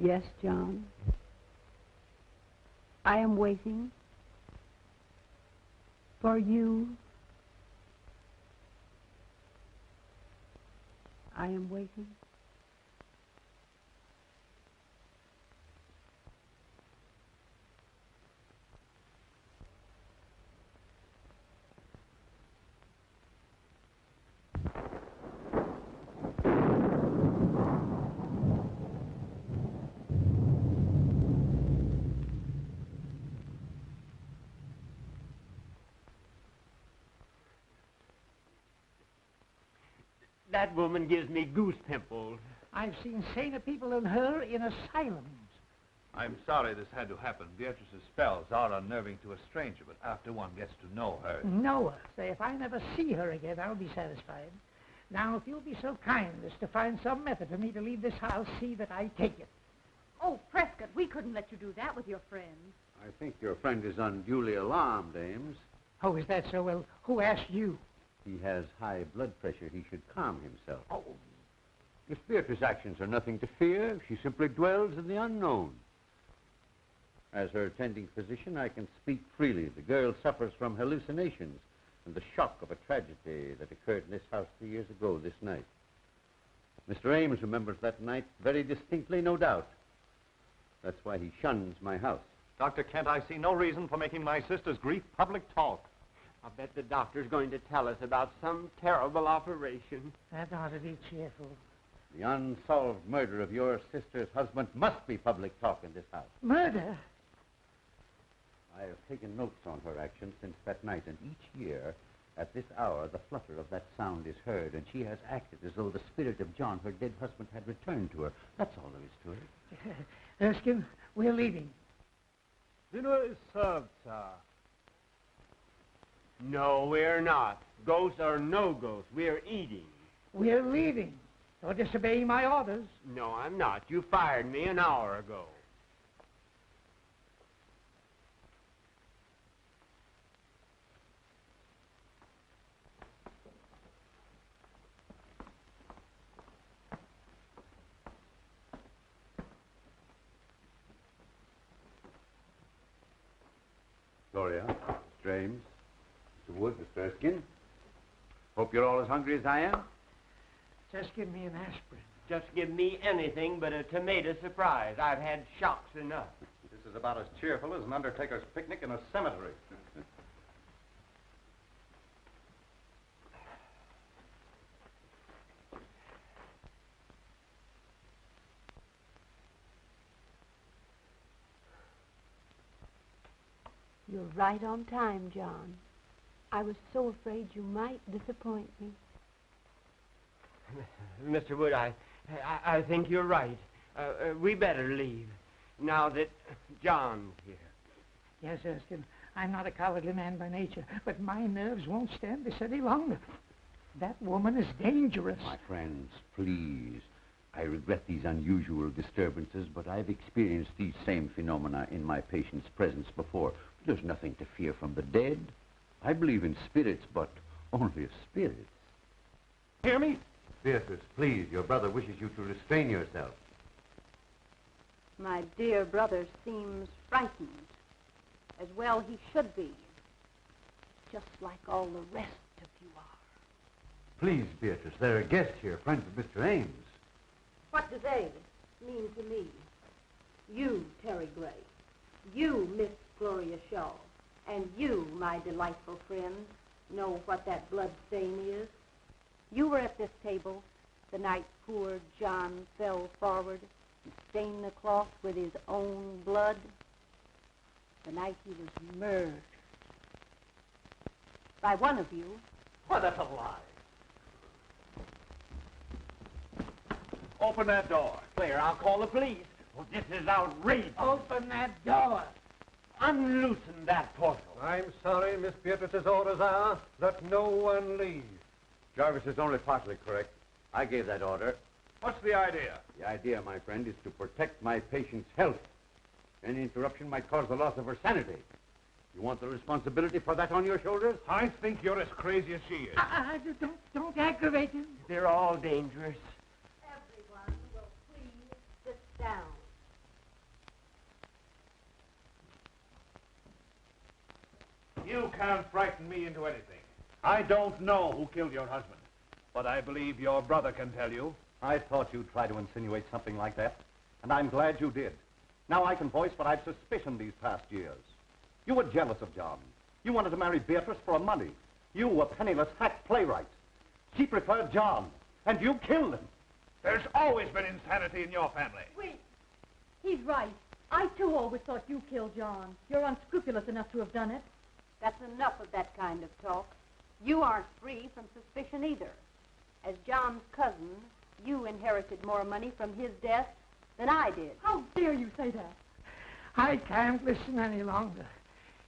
Yes, John. I am waiting for you. I am waiting. That woman gives me goose pimples. I've seen saner people than her in asylums. I'm sorry this had to happen. Beatrice's spells are unnerving to a stranger, but after one gets to know her... Know her. Say, if I never see her again, I'll be satisfied. Now, if you'll be so kind as to find some method for me to leave this house, see that I take it. Oh, Prescott, we couldn't let you do that with your friends. I think your friend is unduly alarmed, Ames. Oh, is that so? Well, who asked you? He has high blood pressure. He should calm himself. Oh. Miss Beatrice's actions are nothing to fear. She simply dwells in the unknown. As her attending physician, I can speak freely. The girl suffers from hallucinations and the shock of a tragedy that occurred in this house 3 years ago this night. Mr. Ames remembers that night very distinctly, no doubt. That's why he shuns my house. Dr. Kent, I see no reason for making my sister's grief public talk. I bet the doctor's going to tell us about some terrible operation. That ought to be cheerful. The unsolved murder of your sister's husband must be public talk in this house. Murder? I have taken notes on her actions since that night, and each year, at this hour, the flutter of that sound is heard, and she has acted as though the spirit of John, her dead husband, had returned to her. That's all there is to it. Erskine, we're leaving. Dinner is served, sir. No, we're not. Ghosts or no ghosts, we're eating. We're leaving. Don't disobey my orders. No, I'm not. You fired me an hour ago. Gloria, Mr. Ames, Mr. Wood, Mr. Erskine. Hope you're all as hungry as I am. Just give me an aspirin. Just give me anything but a tomato surprise. I've had shocks enough. This is about as cheerful as an undertaker's picnic in a cemetery. You're right on time, John. I was so afraid you might disappoint me. Mr. Wood, I think you're right. We better leave, now that John's here. Yes, Erskine, I'm not a cowardly man by nature, but my nerves won't stand this any longer. That woman is dangerous. My friends, please. I regret these unusual disturbances, but I've experienced these same phenomena in my patient's presence before. There's nothing to fear from the dead. I believe in spirits, but only as spirits. Hear me? Beatrice, please, your brother wishes you to restrain yourself. My dear brother seems frightened. As well he should be. Just like all the rest of you are. Please, Beatrice, there are guests here, friends of Mr. Ames. What do they mean to me? You, Terry Gray. You, Miss Gloria Shaw. And you, my delightful friends, know what that blood stain is. You were at this table the night poor John fell forward and stained the cloth with his own blood. The night he was murdered. By one of you. Why, that's a lie. Open that door. Claire, I'll call the police. Oh, this is outrageous. Open that door. Unloosen that portal. I'm sorry, Miss Beatrice's orders are that no one leave. Jarvis is only partly correct. I gave that order. What's the idea? The idea, my friend, is to protect my patient's health. Any interruption might cause the loss of her sanity. You want the responsibility for that on your shoulders? I think you're as crazy as she is. Don't aggravate him. They're all dangerous. Everyone will please sit down. You can't frighten me into anything. I don't know who killed your husband, but I believe your brother can tell you. I thought you'd try to insinuate something like that, and I'm glad you did. Now I can voice what I've suspicioned these past years. You were jealous of John. You wanted to marry Beatrice for money. You, a penniless hack playwright. She preferred John, and you killed him. There's always been insanity in your family. Wait. He's right. I, too, always thought you killed John. You're unscrupulous enough to have done it. That's enough of that kind of talk. You aren't free from suspicion either. As John's cousin, you inherited more money from his death than I did. How dare you say that? I can't listen any longer.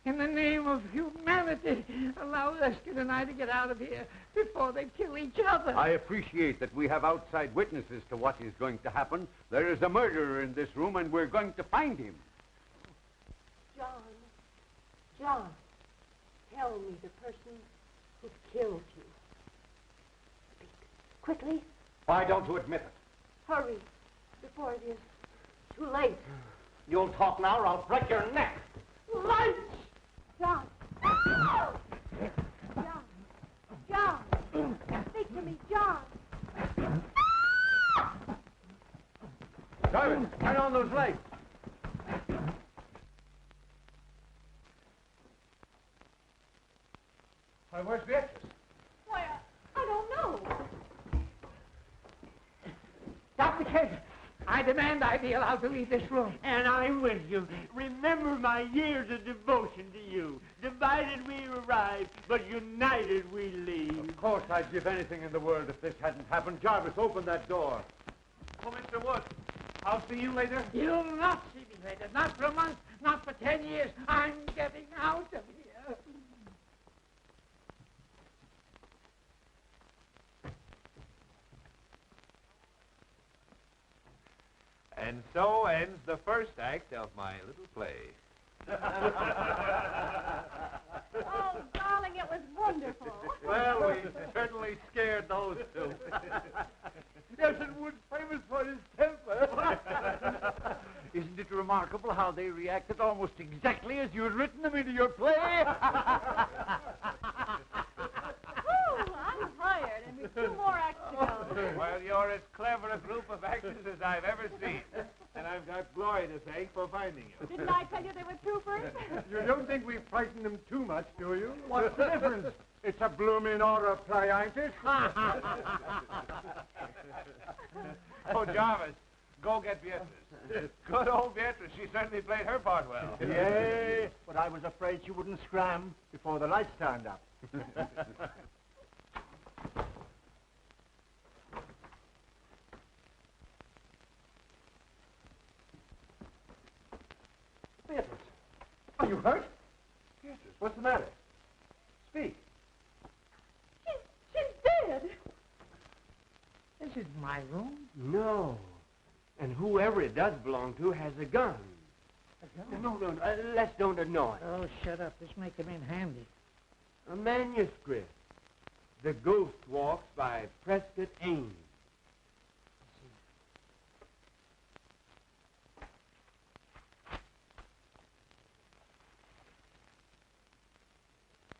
In the name of humanity, allow Lester and I to get out of here before they kill each other. I appreciate that we have outside witnesses to what is going to happen. There is a murderer in this room, and we're going to find him. John, tell me the person who killed you. Speak quickly. Why don't you admit it? Hurry, before it is too late. You'll talk now or I'll break your neck. Lights! John! John! Speak to me, John! Jarvis, turn on those lights. Why, where's Beatrice? Why, I don't know. Dr. Kent, I demand I be allowed to leave this room. And I'm with you. Remember my years of devotion to you. Divided we arrive, but united we leave. Of course I'd give anything in the world if this hadn't happened. Jarvis, open that door. Oh, Mr. Wood, I'll see you later. You'll not see me later. Not for a month, not for 10 years. I'm getting out of here. And so ends the first act of my little play. Oh, darling, it was wonderful. Well, we certainly scared those two. Nelson Wood's famous for his temper. Isn't it remarkable how they reacted almost exactly as you had written them into your play? I'm hired, and we've 2 more acts to go. Well, you're as clever a group of actors as I've ever seen. And I've got Gloria to thank for finding you. Didn't I tell you they were troopers? You don't think we frightened them too much, do you? What's the difference? It's a bloomin' order play, ain't it? Oh, Jarvis, go get Beatrice. Good old Beatrice. She certainly played her part well. Yay, but I was afraid she wouldn't scram before the lights turned up. Beatrice, are you hurt? Beatrice, what's the matter? Speak. She's dead. This is my room. No. And whoever it does belong to has a gun. A gun? No, let's don't annoy. Oh, shut up. This may come in handy. A manuscript. The Ghost Walks by Prescott Ames.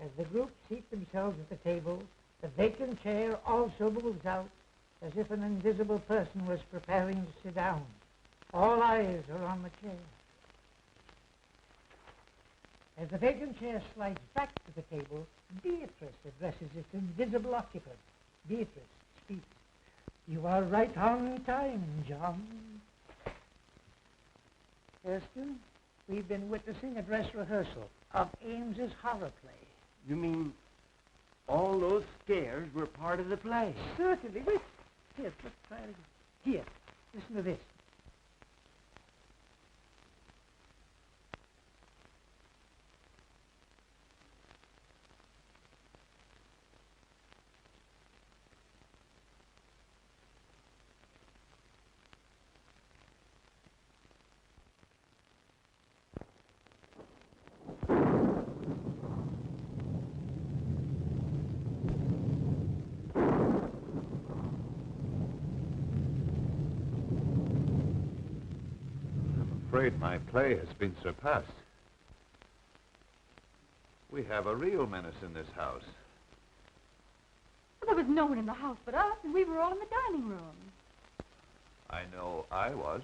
As the group seat themselves at the table, the vacant chair also moves out as if an invisible person was preparing to sit down. All eyes are on the chair. As the vacant chair slides back to the table, Beatrice addresses its invisible occupant. Beatrice speaks. You are right on time, John. Erskine, we've been witnessing a dress rehearsal of Ames's horror play. You mean all those scares were part of the play? Certainly. Wait. Here, let's try it again. Here, listen to this. I'm afraid my play has been surpassed. We have a real menace in this house. Well, there was no one in the house but us, and we were all in the dining room. I know I was.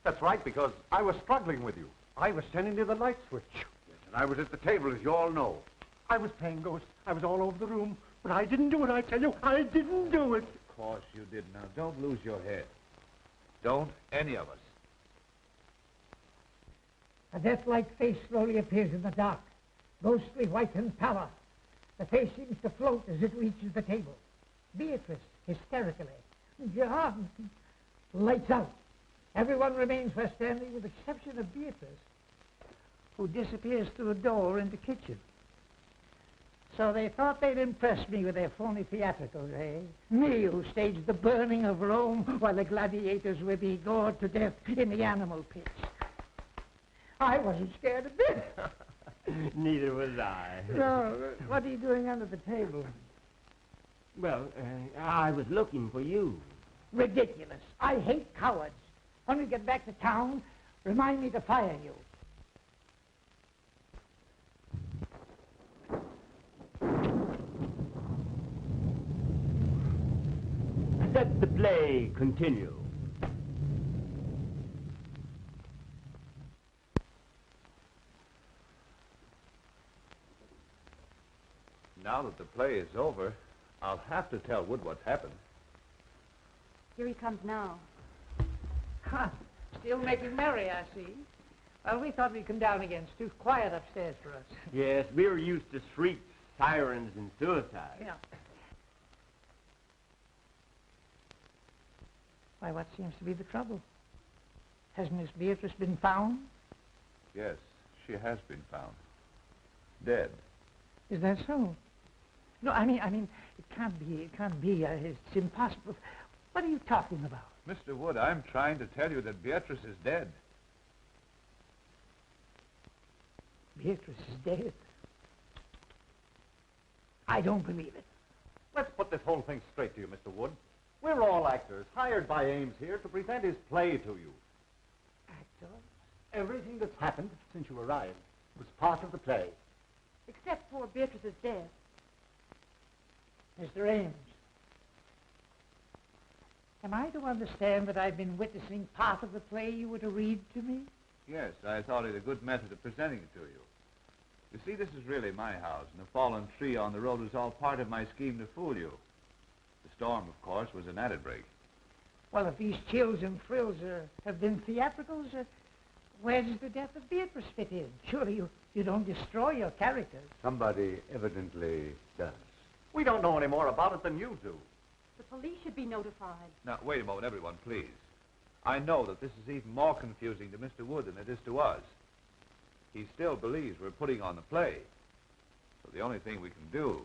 That's right, because I was struggling with you. I was sending you the light switch. Yes, and I was at the table, as you all know. I was playing ghost. I was all over the room. But I didn't do it, I tell you. I didn't do it. Of course you did. Now, don't lose your head. Don't any of us. A death-like face slowly appears in the dark, ghostly white and pallor. The face seems to float as it reaches the table. Beatrice, hysterically. John! Lights out. Everyone remains where standing with the exception of Beatrice, who disappears through a door in the kitchen. So they thought they'd impress me with their phony theatricals, eh? Me, who staged the burning of Rome while the gladiators were being gored to death in the animal pits. I wasn't scared a bit. Neither was I. So, what are you doing under the table? Well, I was looking for you. Ridiculous. I hate cowards. When we get back to town, remind me to fire you. Let the play continue. Now that the play is over, I'll have to tell Wood what's happened. Here he comes now. Ha! Still making merry, I see. Well, we thought we'd come down again. It's too quiet upstairs for us. Yes, we're used to shrieks, sirens, and suicide. Yeah. Why, what seems to be the trouble? Has Miss Beatrice been found? Yes, she has been found. Dead. Is that so? No, I mean, it can't be. It's impossible. What are you talking about? Mr. Wood, I'm trying to tell you that Beatrice is dead. Beatrice is dead. I don't believe it. Let's put this whole thing straight to you, Mr. Wood. We're all actors, hired by Ames here to present his play to you. Actor? Everything that's happened since you arrived was part of the play. Except poor Beatrice's death. Mr. Ames, am I to understand that I've been witnessing part of the play you were to read to me? Yes, I thought it a good method of presenting it to you. You see, this is really my house, and the fallen tree on the road was all part of my scheme to fool you. The storm, of course, was an added break. Well, if these chills and thrills have been theatricals, where does the death of Beatrice fit in? Surely you don't destroy your characters. Somebody evidently does. We don't know any more about it than you do. The police should be notified. Now, wait a moment, everyone, please. I know that this is even more confusing to Mr. Wood than it is to us. He still believes we're putting on the play. So the only thing we can do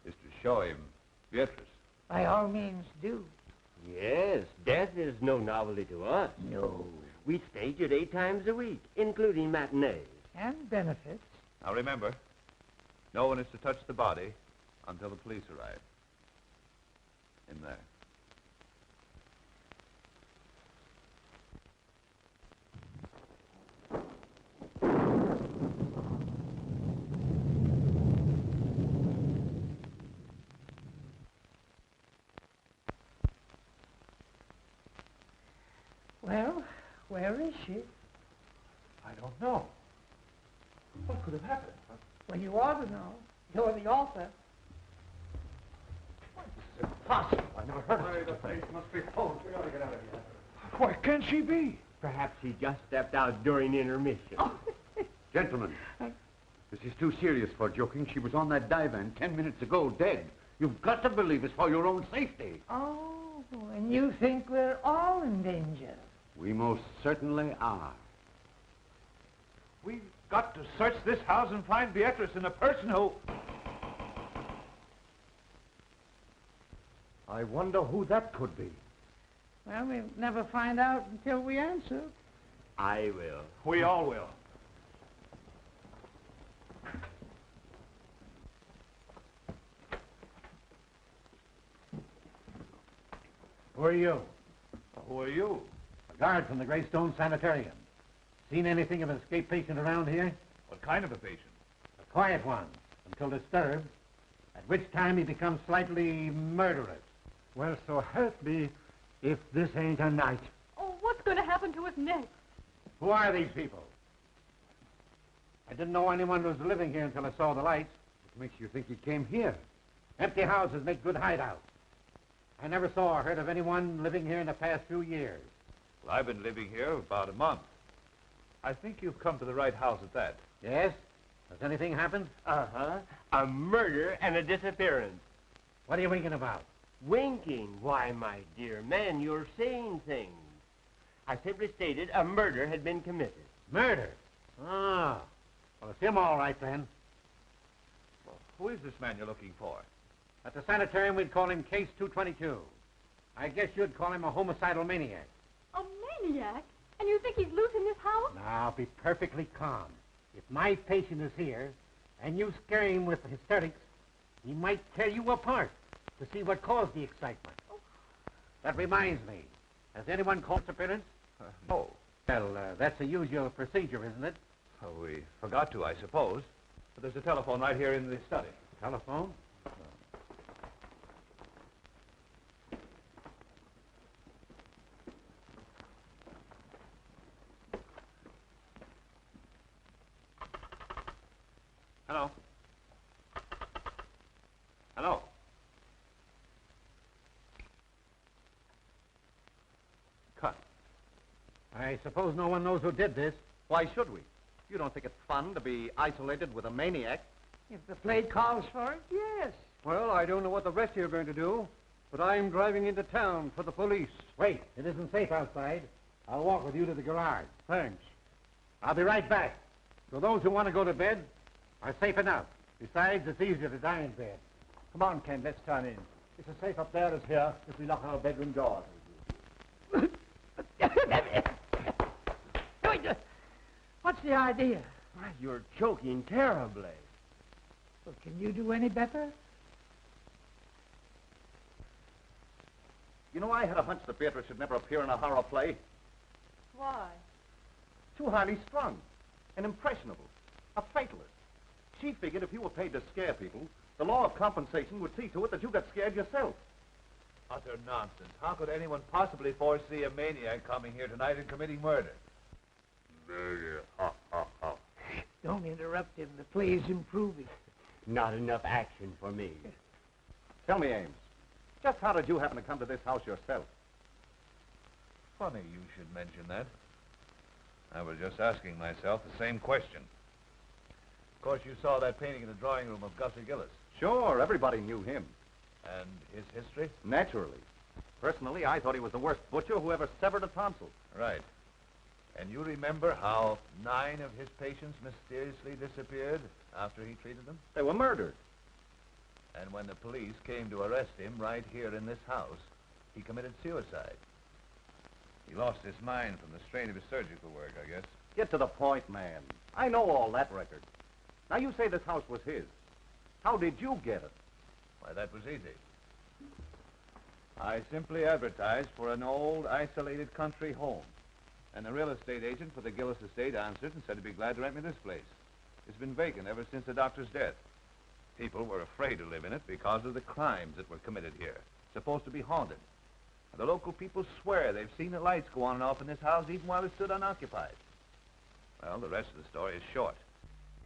is to show him Beatrice. By all means, do. Yes, death is no novelty to us. No. We stage it 8 times a week, including matinees. And benefits. Now, remember, no one is to touch the body until the police arrive. In there. Well, Where is she? I don't know. What could have happened? Well, you ought to know. You're the author. Impossible. I never heard of such a thing. Must be closed. We ought to get out of here. Where can she be? Perhaps he just stepped out during intermission. Gentlemen, this is too serious for joking. She was on that divan 10 minutes ago, dead. You've got to believe it's for your own safety. Oh, and you think we're all in danger? We most certainly are. We've got to search this house and find Beatrice and the person who... I wonder who that could be. Well, we'll never find out until we answer. I will. We all will. Who are you? Who are you? A guard from the Greystone Sanitarium. Seen anything of an escaped patient around here? What kind of a patient? A quiet one, until disturbed, at which time he becomes slightly murderous. Well, so help me if this ain't a night. Oh, what's going to happen to us next? Who are these people? I didn't know anyone was living here until I saw the lights. What makes you think he came here? Empty houses make good hideouts. I never saw or heard of anyone living here in the past few years. Well, I've been living here about a month. I think you've come to the right house at that. Yes? Has anything happened? Uh-huh. A murder and a disappearance. What are you winking about? Winking? Why, my dear man, you're saying things. I simply stated a murder had been committed. Murder? Ah. Well, it's him all right, then. Well, who is this man you're looking for? At the sanitarium, we'd call him Case 222. I guess you'd call him a homicidal maniac. A maniac? And you think he's loose in this house? Now, be perfectly calm. If my patient is here, and you scare him with hysterics, he might tear you apart to see what caused the excitement. Oh. That reminds me. Has anyone called disappearance? No. Well, that's the usual procedure, isn't it? Oh, we forgot to, I suppose. But there's a telephone right here in the study. Telephone? Hello? Hello? Cut. I suppose no one knows who did this. Why should we? You don't think it's fun to be isolated with a maniac? If the plate calls for it, yes. Well, I don't know what the rest of you are going to do, but I'm driving into town for the police. Wait, it isn't safe outside. I'll walk with you to the garage. Thanks. I'll be right back. So those who want to go to bed are safe enough. Besides, it's easier to die in bed. Come on, Ken, let's turn in. It's as safe up there as here if we lock our bedroom doors. What's the idea? Why, you're choking terribly. Well, can you do any better? You know, I had a hunch that Beatrice should never appear in a horror play. Why? Too highly strung and impressionable. A fatalist. She figured if you were paid to scare people, the law of compensation would see to it that you got scared yourself. Utter nonsense. How could anyone possibly foresee a maniac coming here tonight and committing murder? Don't interrupt him. The play's improving. Not enough action for me. Tell me, Ames, just how did you happen to come to this house yourself? Funny you should mention that. I was just asking myself the same question. Of course, you saw that painting in the drawing room of Gussie Gillis. Sure, everybody knew him. And his history? Naturally. Personally, I thought he was the worst butcher who ever severed a tonsil. Right. And you remember how 9 of his patients mysteriously disappeared after he treated them? They were murdered. And when the police came to arrest him right here in this house, he committed suicide. He lost his mind from the strain of his surgical work, I guess. Get to the point, man. I know all that record. Now, you say this house was his. How did you get it? Why, that was easy. I simply advertised for an old, isolated country home. And the real estate agent for the Gillis estate answered and said he'd be glad to rent me this place. It's been vacant ever since the doctor's death. People were afraid to live in it because of the crimes that were committed here. Supposed to be haunted. The local people swear they've seen the lights go on and off in this house even while it stood unoccupied. Well, the rest of the story is short.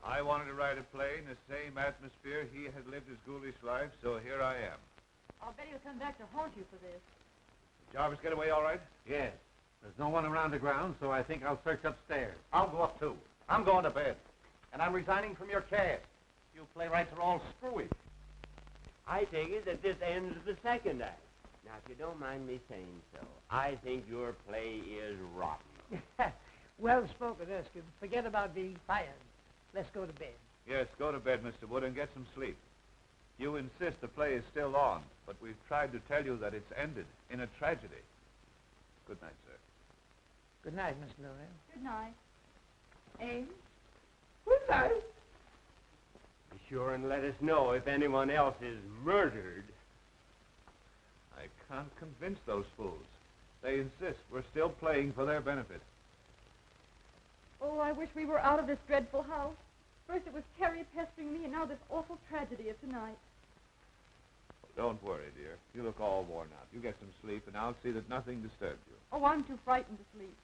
I wanted to write a play in the same atmosphere he had lived his ghoulish life, so here I am. I'll bet he'll come back to haunt you for this. Jarvis get away all right? Yes. There's no one around the ground, so I think I'll search upstairs. I'll go up, too. I'm going to bed. And I'm resigning from your cast. You playwrights are all screwy. I take it that this ends the second act. Now, if you don't mind me saying so, I think your play is rotten. Well spoken, Erskine. Forget about being fired. Let's go to bed. Yes, go to bed, Mr. Wood, and get some sleep. You insist the play is still on, but we've tried to tell you that it's ended in a tragedy. Good night, sir. Good night, Miss Gloria. Good night. Ames? Good night. Be sure and let us know if anyone else is murdered. I can't convince those fools. They insist we're still playing for their benefit. Oh, I wish we were out of this dreadful house. First it was Terry pestering me, and now this awful tragedy of tonight. Don't worry, dear. You look all worn out. You get some sleep, and I'll see that nothing disturbs you. Oh, I'm too frightened to sleep.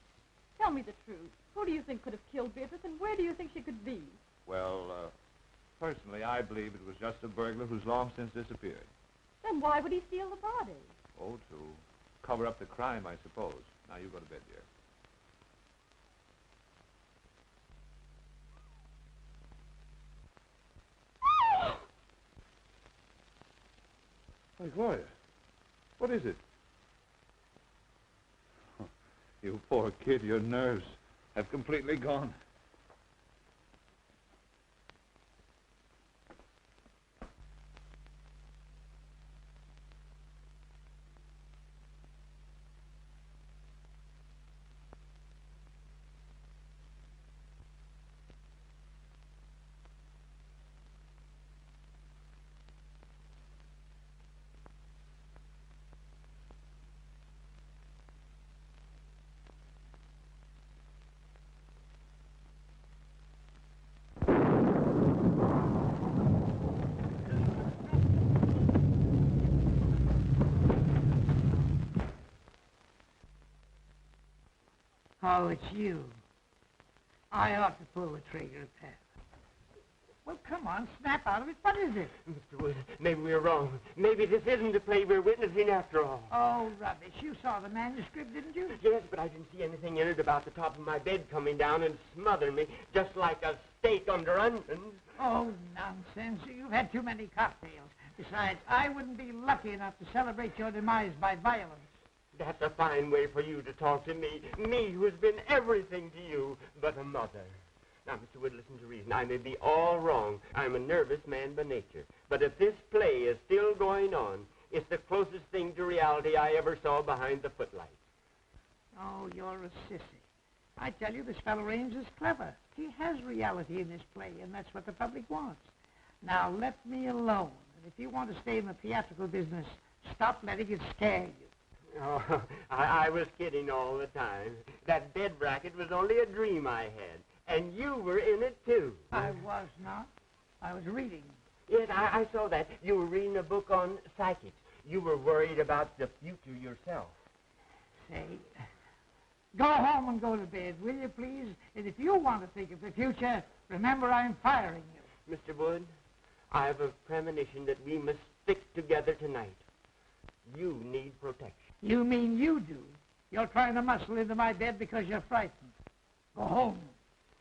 Tell me the truth. Who do you think could have killed Beatrice, and where do you think she could be? Well, personally, I believe it was just a burglar who's long since disappeared. Then why would he steal the body? Oh, to cover up the crime, I suppose. Now, you go to bed, dear. Why, Gloria, what is it? Oh, you poor kid, your nerves have completely gone. Oh, it's you. I ought to pull the trigger, Pat. Well, come on, snap out of it. What is it? Mr. Wood, maybe we're wrong. Maybe this isn't the play we're witnessing after all. Oh, rubbish. You saw the manuscript, didn't you? Yes, but I didn't see anything in it about the top of my bed coming down and smothering me, just like a steak under onions. Oh, nonsense. You've had too many cocktails. Besides, I wouldn't be lucky enough to celebrate your demise by violence. That's a fine way for you to talk to me. Me, who has been everything to you but a mother. Now, Mr. Wood, listen to reason. I may be all wrong. I'm a nervous man by nature. But if this play is still going on, it's the closest thing to reality I ever saw behind the footlights. Oh, you're a sissy. I tell you, this fellow Ames is clever. He has reality in this play, and that's what the public wants. Now, let me alone. And if you want to stay in the theatrical business, stop letting it scare you. Oh, I was kidding all the time. That bed bracket was only a dream I had. And you were in it, too. I was not. I was reading. Yes, I saw that. You were reading a book on psychics. You were worried about the future yourself. Say, go home and go to bed, will you, please? And if you want to think of the future, remember I'm firing you. Mr. Wood, I have a premonition that we must stick together tonight. You need protection. You mean you do? You're trying to muscle into my bed because you're frightened. Go home.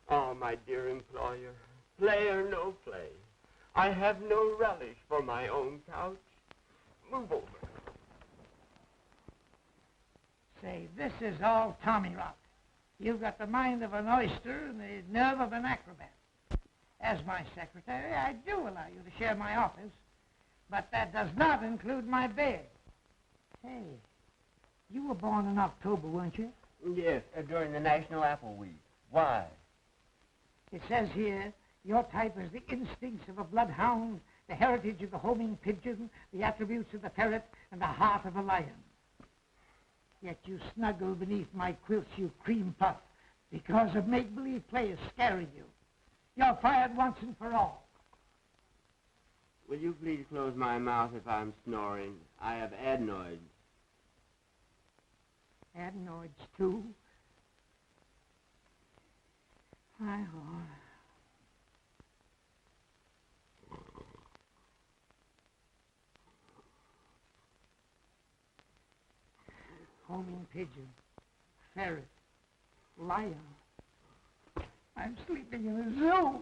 Oh, my dear employer, play or no play, I have no relish for my own couch. Move over. Say, this is all Tommy rot. You've got the mind of an oyster and the nerve of an acrobat. As my secretary, I do allow you to share my office, but that does not include my bed. Hey, you were born in October, weren't you? Yes, during the National Apple Week. Why? It says here, your type is the instincts of a bloodhound, the heritage of the homing pigeon, the attributes of the ferret, and the heart of a lion. Yet you snuggle beneath my quilts, you cream puff, because a make-believe play is scaring you. You're fired once and for all. Will you please close my mouth if I'm snoring? I have adenoids. adenoids, too. My Lord. Homing pigeon, ferret, lion. I'm sleeping in a zoo.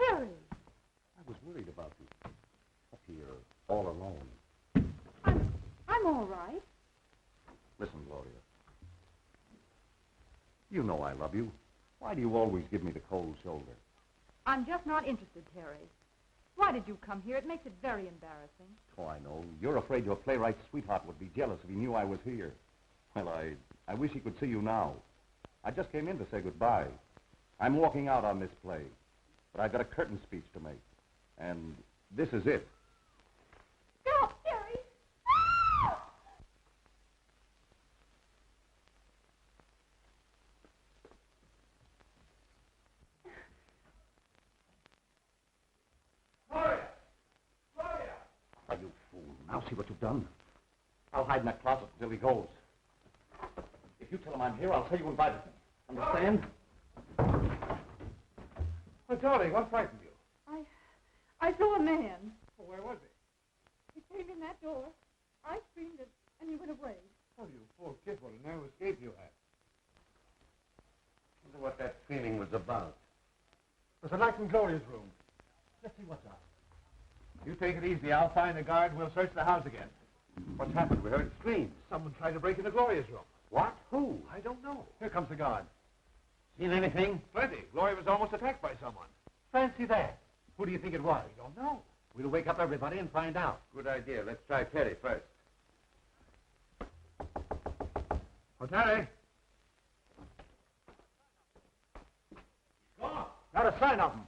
I was worried about you. Up here, all alone. I'm all right. Listen, Gloria. You know I love you. Why do you always give me the cold shoulder? I'm just not interested, Terry. Why did you come here? It makes it very embarrassing. Oh, I know. You're afraid your playwright sweetheart would be jealous if he knew I was here. Well, I wish he could see you now. I just came in to say goodbye. I'm walking out on this play. But I've got a curtain speech to make. And this is it. Stop, Terry! Gloria! Gloria! Oh, you fool. Now see what you've done. I'll hide in that closet until he goes. If you tell him I'm here, I'll tell you about it. Understand? Oh, darling, what frightened you? I saw a man. Oh, where was he? He came in that door. I screamed and he went away. Oh, you poor kid, what a narrow escape you had. Wonder what that feeling was about. There's a light in Gloria's room. Let's see what's up. You take it easy. I'll find the guard and we'll search the house again. What's happened? We heard screams. Someone tried to break into Gloria's room. What? Who? I don't know. Here comes the guard. Seen anything? Plenty. Gloria was almost attacked by someone. Fancy that. Who do you think it was? I don't know. We'll wake up everybody and find out. Good idea. Let's try Terry first. Oh, Terry. Gone. Not a sign of him.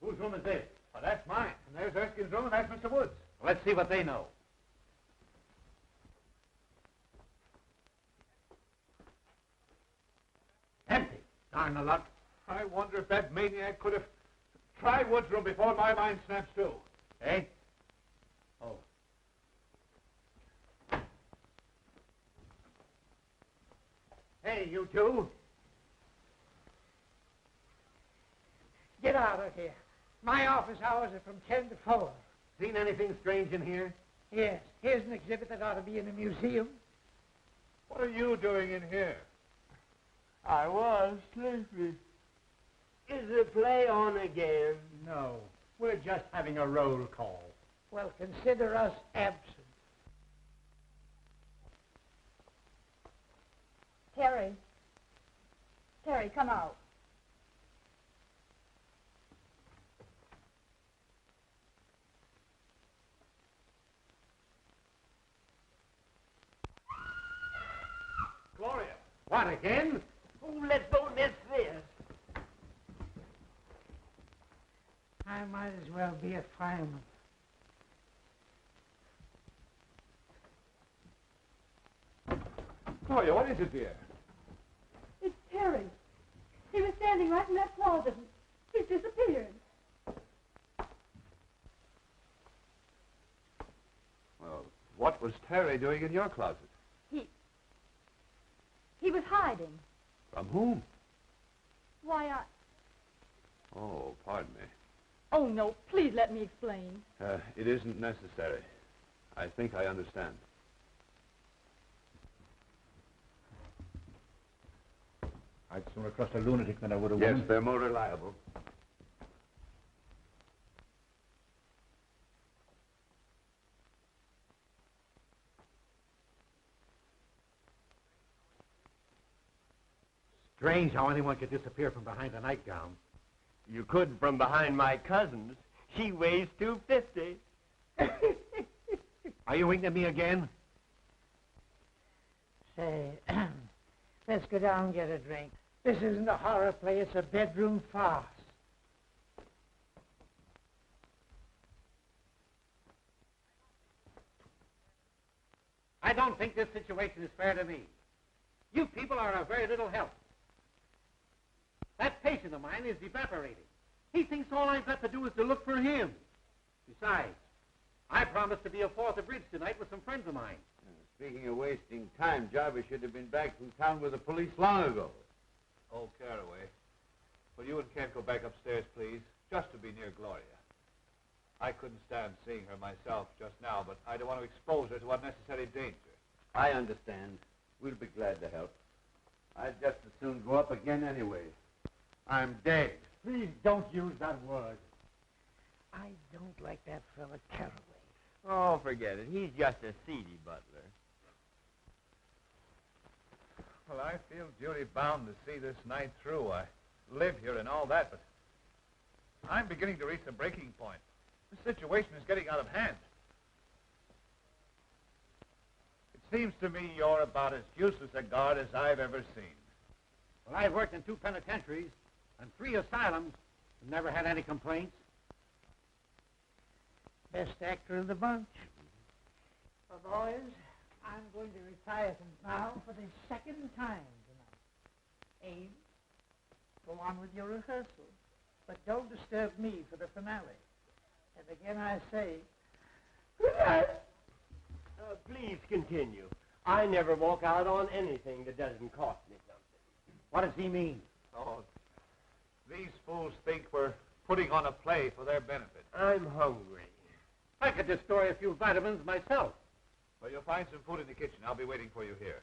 Whose room is this? Well, that's mine. And there's Erskine's room, and that's Mr. Woods. Well, let's see what they know. Empty. Darn the luck. I wonder if that maniac could have tried Woods' room before my mind snaps too. Eh? Oh. Hey, you two. Get out of here. My office hours are from 10 to 4. Seen anything strange in here? Yes, here's an exhibit that ought to be in a museum. What are you doing in here? I was sleepy. Is the play on again? No. We're just having a roll call. Well, consider us absent. Terry. Terry, come out. Gloria. What, again? Oh, let's don't miss this. I might as well be a fireman. Gloria, what is it, dear? It's Terry. He was standing right in that closet. He's disappeared. Well, what was Terry doing in your closet? He was hiding. From whom? Why, Oh, pardon me. Oh, no, please let me explain. It isn't necessary. I think I understand. I'd sooner trust a lunatic than I would a Yes, woman. they're more reliable. Strange how anyone could disappear from behind a nightgown. You could from behind my cousin's. She weighs 250. Are you winking at me again? Say, let's go down and get a drink. This isn't a horror play, it's a bedroom farce. I don't think this situation is fair to me. You people are of very little help. That patient of mine is evaporating. He thinks all I've got to do is to look for him. Besides, I promised to be afoot the bridge tonight with some friends of mine. Speaking of wasting time, Jarvis should have been back from town with the police long ago. Oh, Caraway. Will you and Kent go back upstairs, please? Just to be near Gloria. I couldn't stand seeing her myself just now, but I don't want to expose her to unnecessary danger. I understand. We'll be glad to help. I'd just as soon go up again anyway. I'm dead. Please don't use that word. I don't like that fella Caraway. Oh, forget it. He's just a seedy butler. Well, I feel duty bound to see this night through. I live here and all that, but I'm beginning to reach the breaking point. The situation is getting out of hand. It seems to me you're about as useless a guard as I've ever seen. Well, I've worked in 2 penitentiaries and 3 asylums and never had any complaints. Best actor of the bunch. Well, boys, I'm going to retire from now for the second time tonight. Abe, go on with your rehearsal, but don't disturb me for the finale. And again I say, good night. Please continue. I never walk out on anything that doesn't cost me something. What does he mean? Oh, these fools think we're putting on a play for their benefit. I'm hungry. I could destroy a few vitamins myself. Well, you'll find some food in the kitchen. I'll be waiting for you here.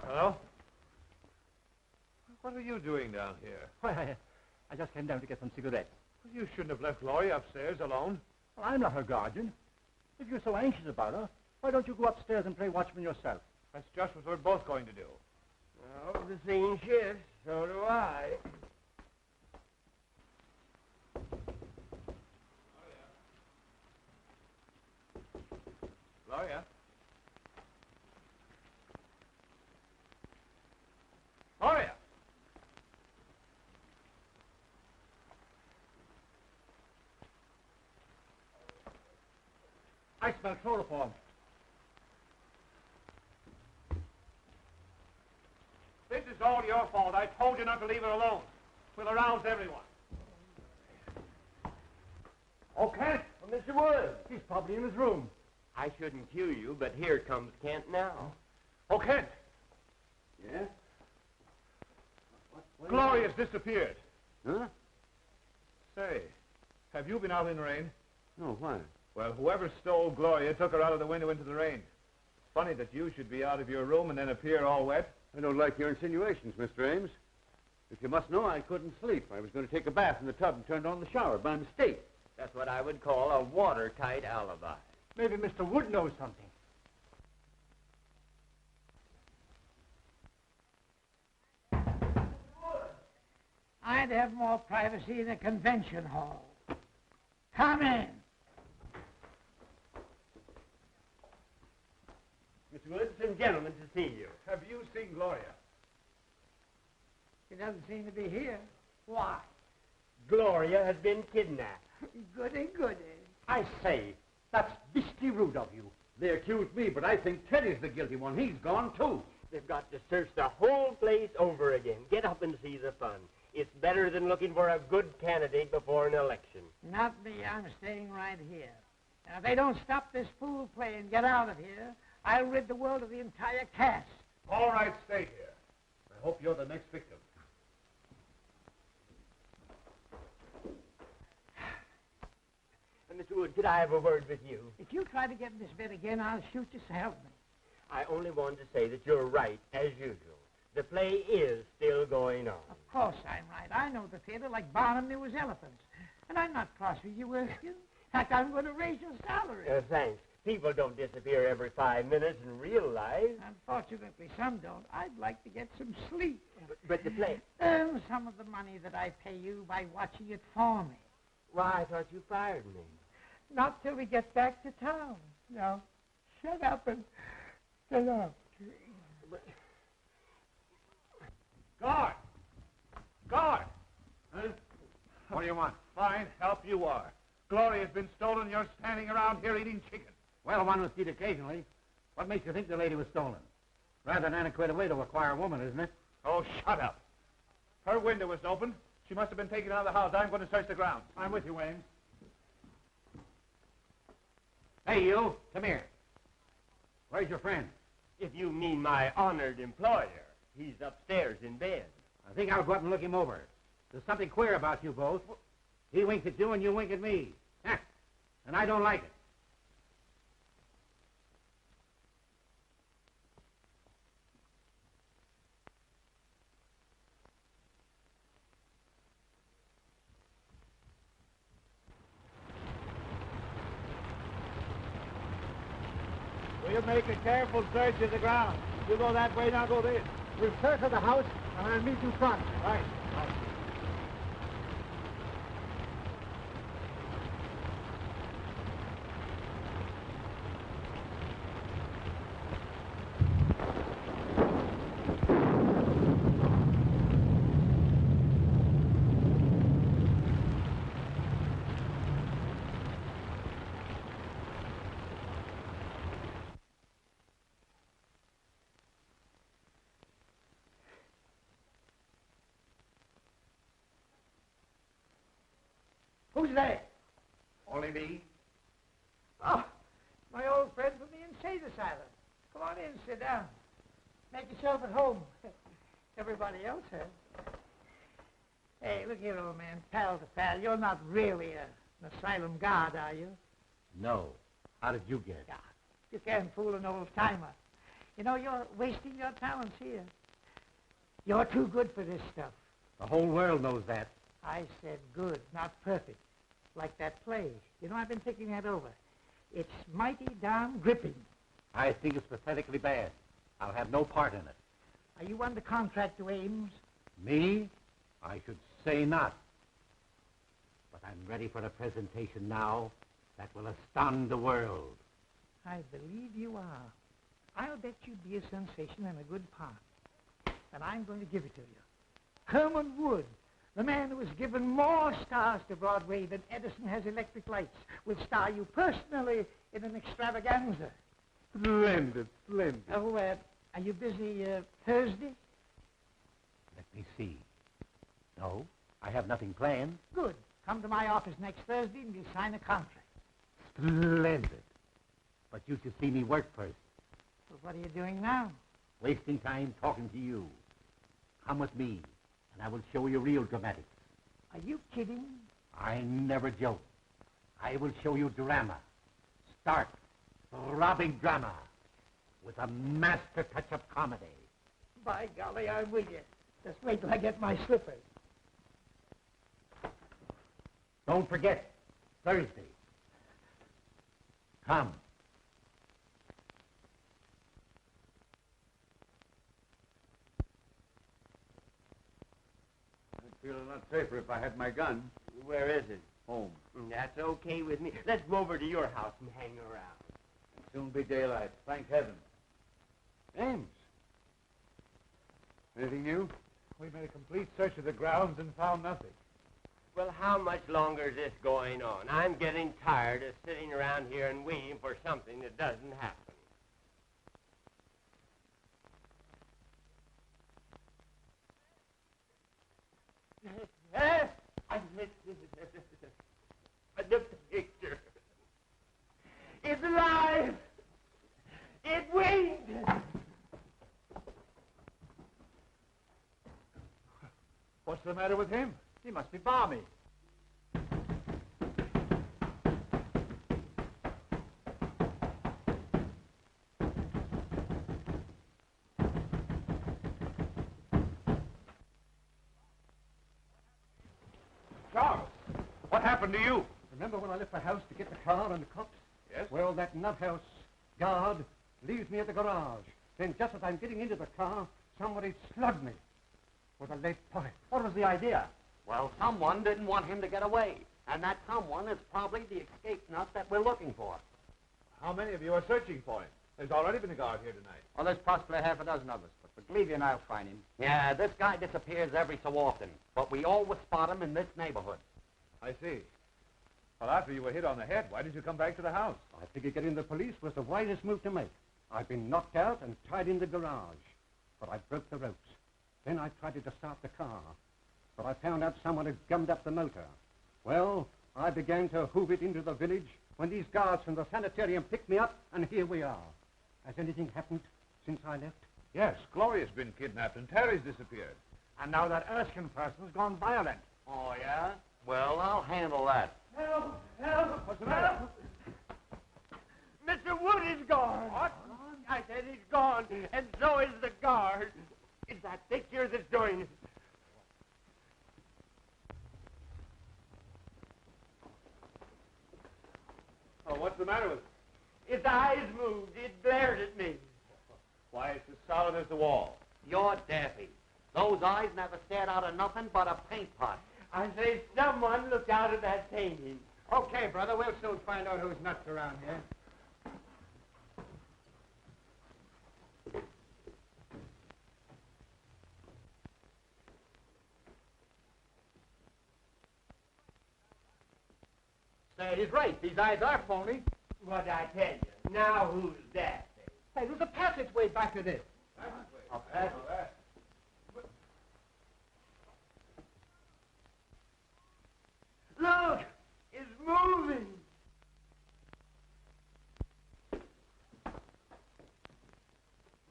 Hello? What are you doing down here? Why, I just came down to get some cigarettes. Well, you shouldn't have left Gloria upstairs alone. Well, I'm not her guardian. If you're so anxious about her, why don't you go upstairs and play watchman yourself? That's just what we're both going to do. Well, the scene shifts. So do I. Gloria? Gloria! I smell chloroform. This is all your fault. I told you not to leave her alone. We'll arouse everyone. Oh, Kent! Well, Mr. Woods. He's probably in his room. I shouldn't cue you, but here comes Kent now. Oh, Kent! Yeah? Gloria's disappeared. Huh? Say, have you been out in the rain? No, why? Well, whoever stole Gloria took her out of the window into the rain. Funny that you should be out of your room and then appear all wet. I don't like your insinuations, Mr. Ames. If you must know, I couldn't sleep. I was going to take a bath in the tub and turned on the shower by mistake. That's what I would call a watertight alibi. Maybe Mr. Wood knows something. I'd have more privacy in a convention hall. Come in. Miss Woods and gentlemen to see you. Have you seen Gloria? She doesn't seem to be here. Why? Gloria has been kidnapped. Goody, goody. I say, that's beastly rude of you. They accuse me, but I think Teddy's the guilty one. He's gone, too. They've got to search the whole place over again. Get up and see the fun. It's better than looking for a good candidate before an election. Not me. I'm staying right here. And if they don't stop this fool play and get out of here, I'll rid the world of the entire cast. All right, stay here. I hope you're the next victim. Mr. Wood, could I have a word with you? If you try to get in this bed again, I'll shoot you, so help me. I only wanted to say that you're right, as usual. The play is still going on. Of course I'm right. I know the theater like Barnum knew his elephants. And I'm not cross with you, Erskine. In fact, I'm going to raise your salary. Thanks. People don't disappear every 5 minutes in real life. Unfortunately, some don't. I'd like to get some sleep. But the play... Earn some of the money that I pay you by watching it for me. Why, I thought you fired me. Not till we get back to town. Now, shut up and get up. Guard! Guard! Huh? What do you want? Fine, help you are. Gloria's been stolen. You're standing around here eating chicken. Well, one was eat occasionally. What makes you think the lady was stolen? Rather an antiquated way to acquire a woman, isn't it? Oh, shut up. Her window was open. She must have been taken out of the house. I'm going to search the grounds. I'm with you, Ames. Hey, you. Come here. Where's your friend? If you mean my honored employer, he's upstairs in bed. I think I'll go up and look him over. There's something queer about you both. He winks at you and you wink at me. And I don't like it. We'll make a careful search of the ground. You go that way, and I'll go this. We'll search the house, and I'll meet you front. Right. Who's there? Only me. Oh, my old friend from the insane asylum. Come on in, sit down. Make yourself at home. Everybody else has. Hey, look here, old man, pal to pal. You're not really an asylum guard, are you? No. How did you get it? Yeah, you can't fool an old-timer. You know, you're wasting your talents here. You're too good for this stuff. The whole world knows that. I said good, not perfect. Like that play. You know, I've been thinking that over. It's mighty darn gripping. I think it's pathetically bad. I'll have no part in it. Are you under contract to Ames? Me? I should say not. But I'm ready for a presentation now that will astound the world. I believe you are. I'll bet you'd be a sensation and a good part. And I'm going to give it to you. Herman Wood, the man who has given more stars to Broadway than Edison has electric lights, will star you personally in an extravaganza. Splendid, splendid. Oh, are you busy Thursday? Let me see. No, I have nothing planned. Good. Come to my office next Thursday and we'll sign a contract. Splendid. But you should see me work first. Well, what are you doing now? Wasting time talking to you. Come with me, and I will show you real dramatics. Are you kidding? I never joke. I will show you drama. Stark, throbbing drama, with a master touch of comedy. By golly, I'm with you. Just wait till I get my slippers. Don't forget, Thursday. Come. feel a lot safer if I had my gun. Where is it? Home. That's okay with me. Let's go over to your house and hang around. It'll soon be daylight. Thank heaven. James. Anything new? We made a complete search of the grounds and found nothing. Well, how much longer is this going on? I'm getting tired of sitting around here and waiting for something that doesn't happen. The picture. It's alive. It winked. What's the matter with him? He must be balmy. Charles, what happened to you? Remember when I left the house to get the car and the cops? Yes? Well, that nuthouse guard leaves me at the garage. Then just as I'm getting into the car, somebody slugged me with a lead pipe. What was the idea? Well, someone didn't want him to get away. And that someone is probably the escape nut that we're looking for. How many of you are searching for him? There's already been a guard here tonight. Well, there's possibly half a dozen of us, but believe you and I'll find him. Yeah, this guy disappears every so often, but we always spot him in this neighborhood. I see. Well, after you were hit on the head, why did you come back to the house? I figured getting the police was the wisest move to make. I've been knocked out and tied in the garage, but I broke the ropes. Then I tried to start the car, but I found out someone had gummed up the motor. Well, I began to hoof it into the village when these guards from the sanitarium picked me up, and here we are. Has anything happened since I left? Yes, Gloria's been kidnapped and Terry's disappeared. And now that Erskine person's gone violent. Oh, yeah? Well, I'll handle that. Help! Help! What's the matter? Mr. Wood is gone. What? I said he's gone, and so is the guard. It's that picture that's doing it. Oh, what's the matter with it? Its eyes moved. It glared at me. Why, it's as solid as the wall. You're daffy. Those eyes never stared out of nothing but a paint pot. I say someone looked out of that painting. Okay, brother, we'll soon find out who's nuts around here. Say, he's right. These eyes are phony. What'd I tell you? Now who's that? Hey, there's a passageway back to this. A passage? Look! It's moving!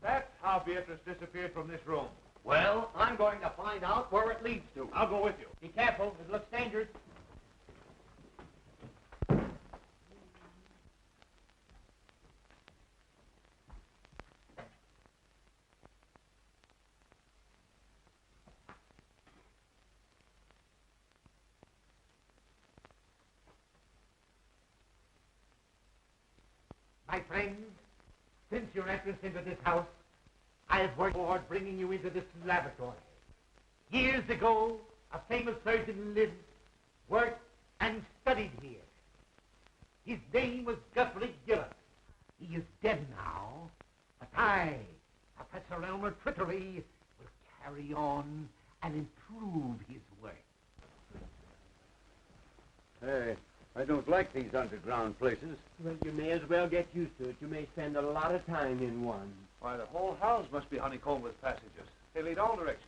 That's how Beatrice disappeared from this room. Well, I'm going to find out where it leads to. I'll go with you. Be careful. It looks dangerous. My friends, since your entrance into this house, I have worked toward bringing you into this laboratory. Years ago, a famous surgeon lived, worked, and studied here. His name was Guthrie Gillett. He is dead now, but I, Professor Elmer Trickery, will carry on and improve his work. Hey, I don't like these underground places. Well, you may as well get used to it. You may spend a lot of time in one. Why, the whole house must be honeycombed with passages. They lead all directions.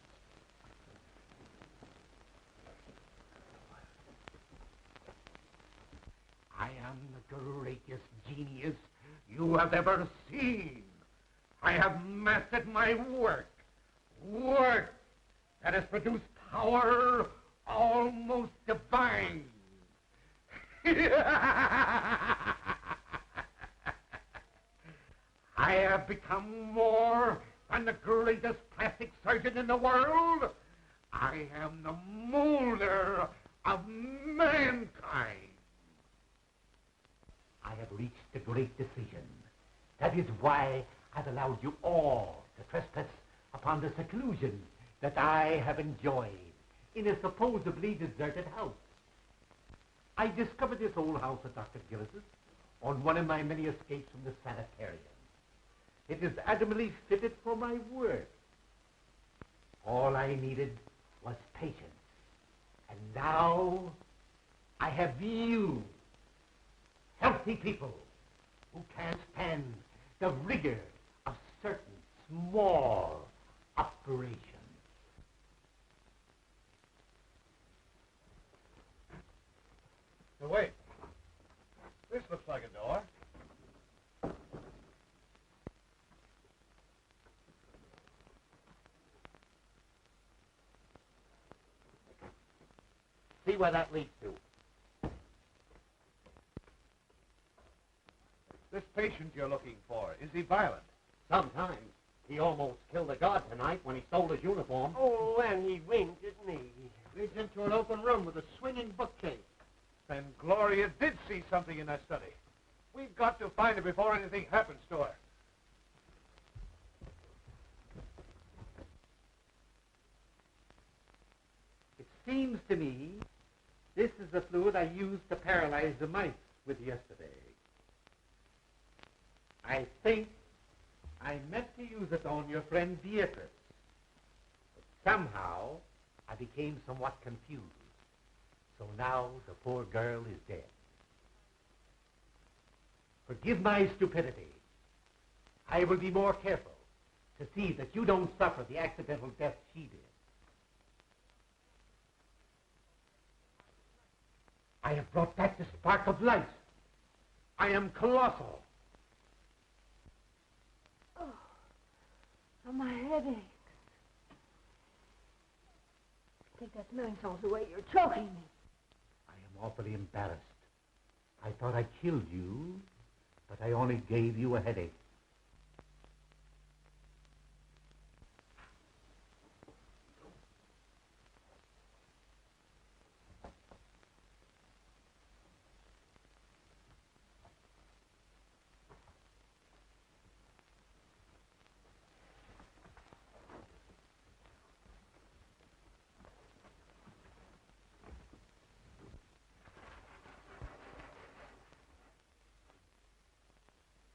I am the greatest genius you have ever seen. I have mastered my work. Work that has produced power almost divine. I have become more than the greatest plastic surgeon in the world. I am the molder of mankind. I have reached a great decision. That is why I've allowed you all to trespass upon the seclusion that I have enjoyed. in a supposedly deserted house. I discovered this old house of Dr. Gillis's on one of my many escapes from the sanitarium. It is admirably fitted for my work. All I needed was patience. And now I have you, healthy people, who can't stand the rigor of certain small operations. Now, wait. This looks like a door. See where that leads to. This patient you're looking for, is he violent? Sometimes. He almost killed a guard tonight when he stole his uniform. Oh, and he winked at me. Leads into an open room with a swinging bookcase. Then Gloria did see something in that study. We've got to find her before anything happens to her. It seems to me this is the fluid I used to paralyze the mice with yesterday. I think I meant to use it on your friend Beatrice. But somehow I became somewhat confused. So now the poor girl is dead. Forgive my stupidity. I will be more careful to see that you don't suffer the accidental death she did. I have brought back the spark of life. I am colossal. Oh, my head aches. I think that's menthol's the way you're choking me. I am awfully embarrassed. I thought I killed you, but I only gave you a headache.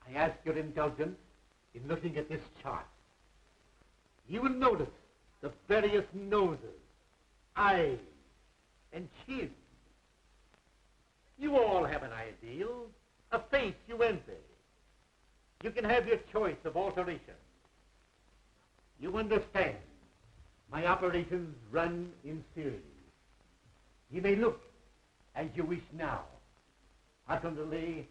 I ask your indulgence in looking at this chart. You will notice the various noses, eyes, and chins. You all have an ideal, a face you envy. You can have your choice of alteration. You understand, my operations run in series. You may look as you wish now. Ultimately,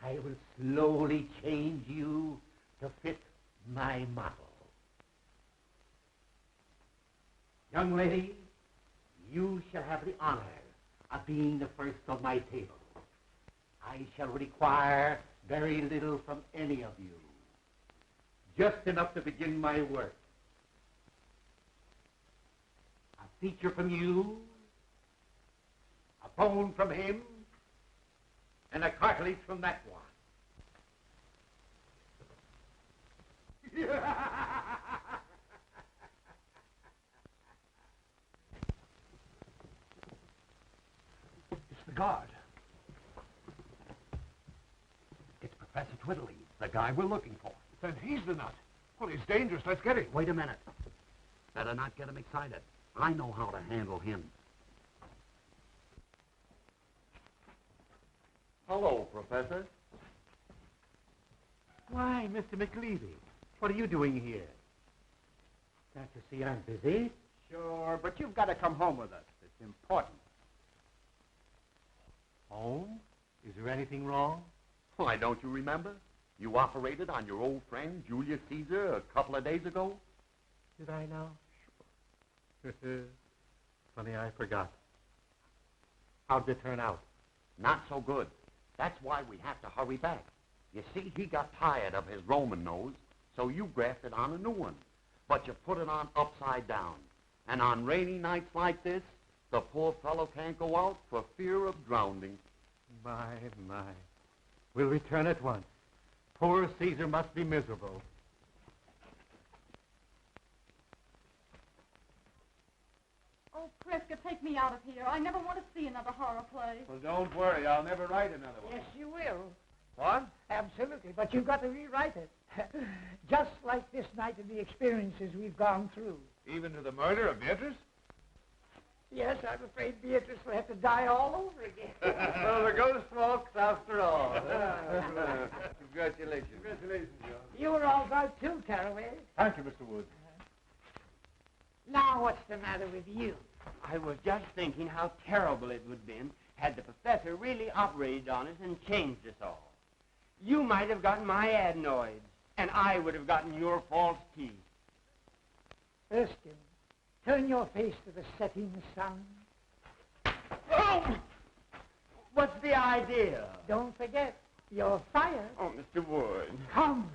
I will slowly change you to fit my model. Young lady, you shall have the honor of being the first of my table. I shall require very little from any of you. Just enough to begin my work. A feature from you, a bone from him, and a cartilage from that one. It's the guard. It's Professor Twiddly, the guy we're looking for. Then he's the nut. Well, he's dangerous. Let's get him. Wait a minute. Better not get him excited. I know how to handle him. Hello, Professor. Why, Mr. McLeavy, what are you doing here? Can't you see I'm busy? Sure, but you've got to come home with us. It's important. Home? Is there anything wrong? Why, don't you remember? You operated on your old friend, Julius Caesar, a couple of days ago? Did I now? Sure. Funny, I forgot. How'd it turn out? Not so good. That's why we have to hurry back. You see, he got tired of his Roman nose, so you grafted on a new one. But you put it on upside down. And on rainy nights like this, the poor fellow can't go out for fear of drowning. My. We'll return at once. Poor Caesar must be miserable. Oh, Kreska, take me out of here. I never want to see another horror play. Well, don't worry. I'll never write another one. Yes, you will. What? Absolutely, but you've got to rewrite it. Just like this night and the experiences we've gone through. Even to the murder of Beatrice? Yes, I'm afraid Beatrice will have to die all over again. Well, the ghost walks after all. Congratulations. Congratulations, John. You were all right, too, Caraway. Thank you, Mr. Wood. Now, what's the matter with you? I was just thinking how terrible it would have been had the professor really operated on us and changed us all. You might have gotten my adenoids, and I would have gotten your false teeth. Erskine, turn your face to the setting sun. Oh! What's the idea? Don't forget, you're fired. Oh, Mr. Wood. Come.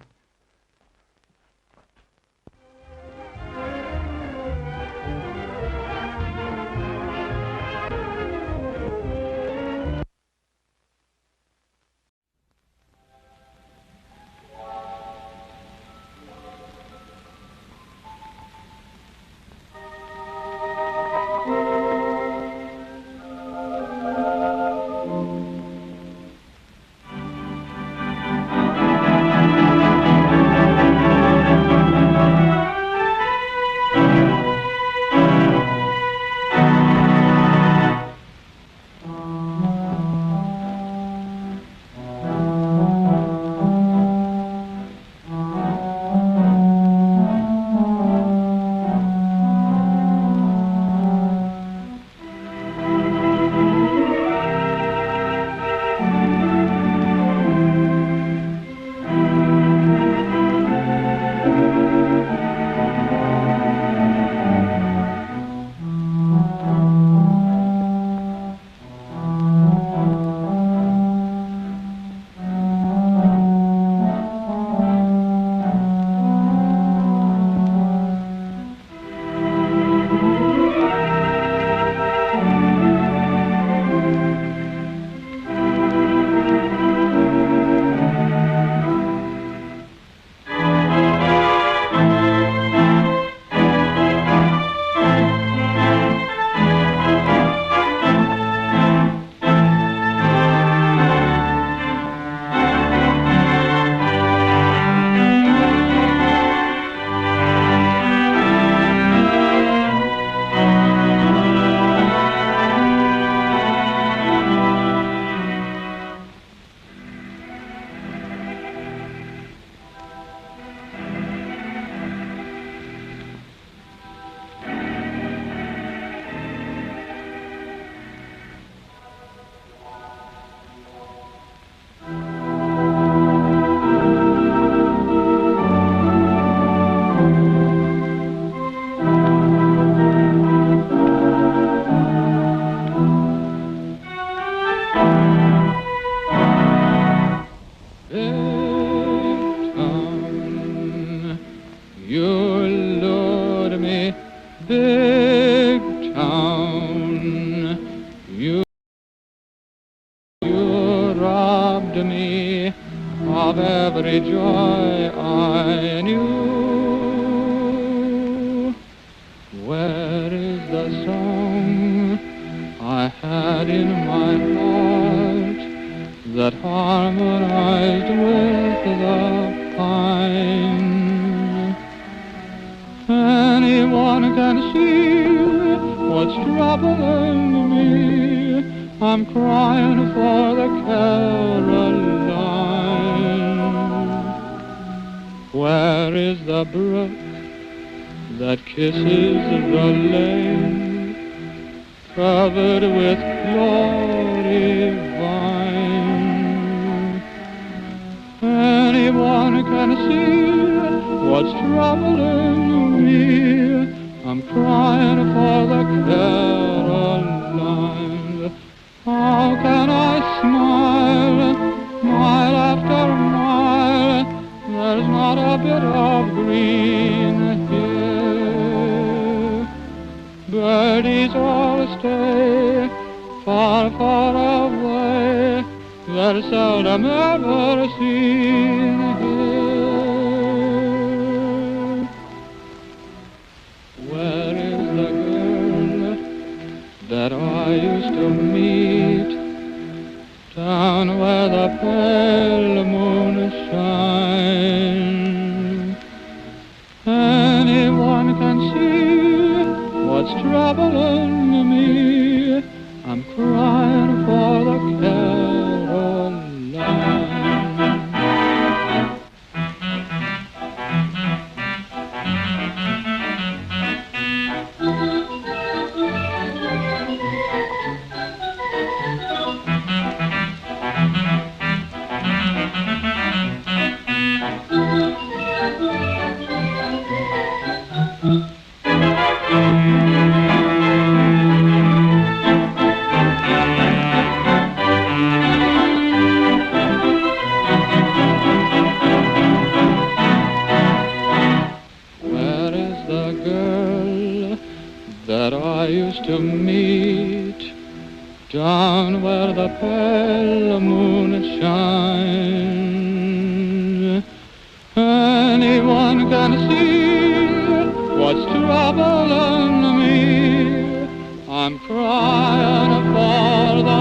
of every joy I knew. Where is the song I had in my heart that harmonized with the pine? Anyone can see what's troubling me. I'm crying for the Caroline. Where is the brook that kisses the lane, covered with glory vine? Anyone can see what's troubling me. I'm crying for the Caroline. How can I smile, mile after mile? There's not a bit of green here. Birdies all stay far, far away. They're seldom ever seen here. Where is the girl anyone can see what's troubling me. I'm crying for the Caroline. Where is the girl that I used to meet down where the pale moon shines? Anyone can see what's troubling me. I'm crying for the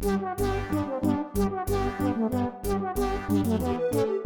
Thank you.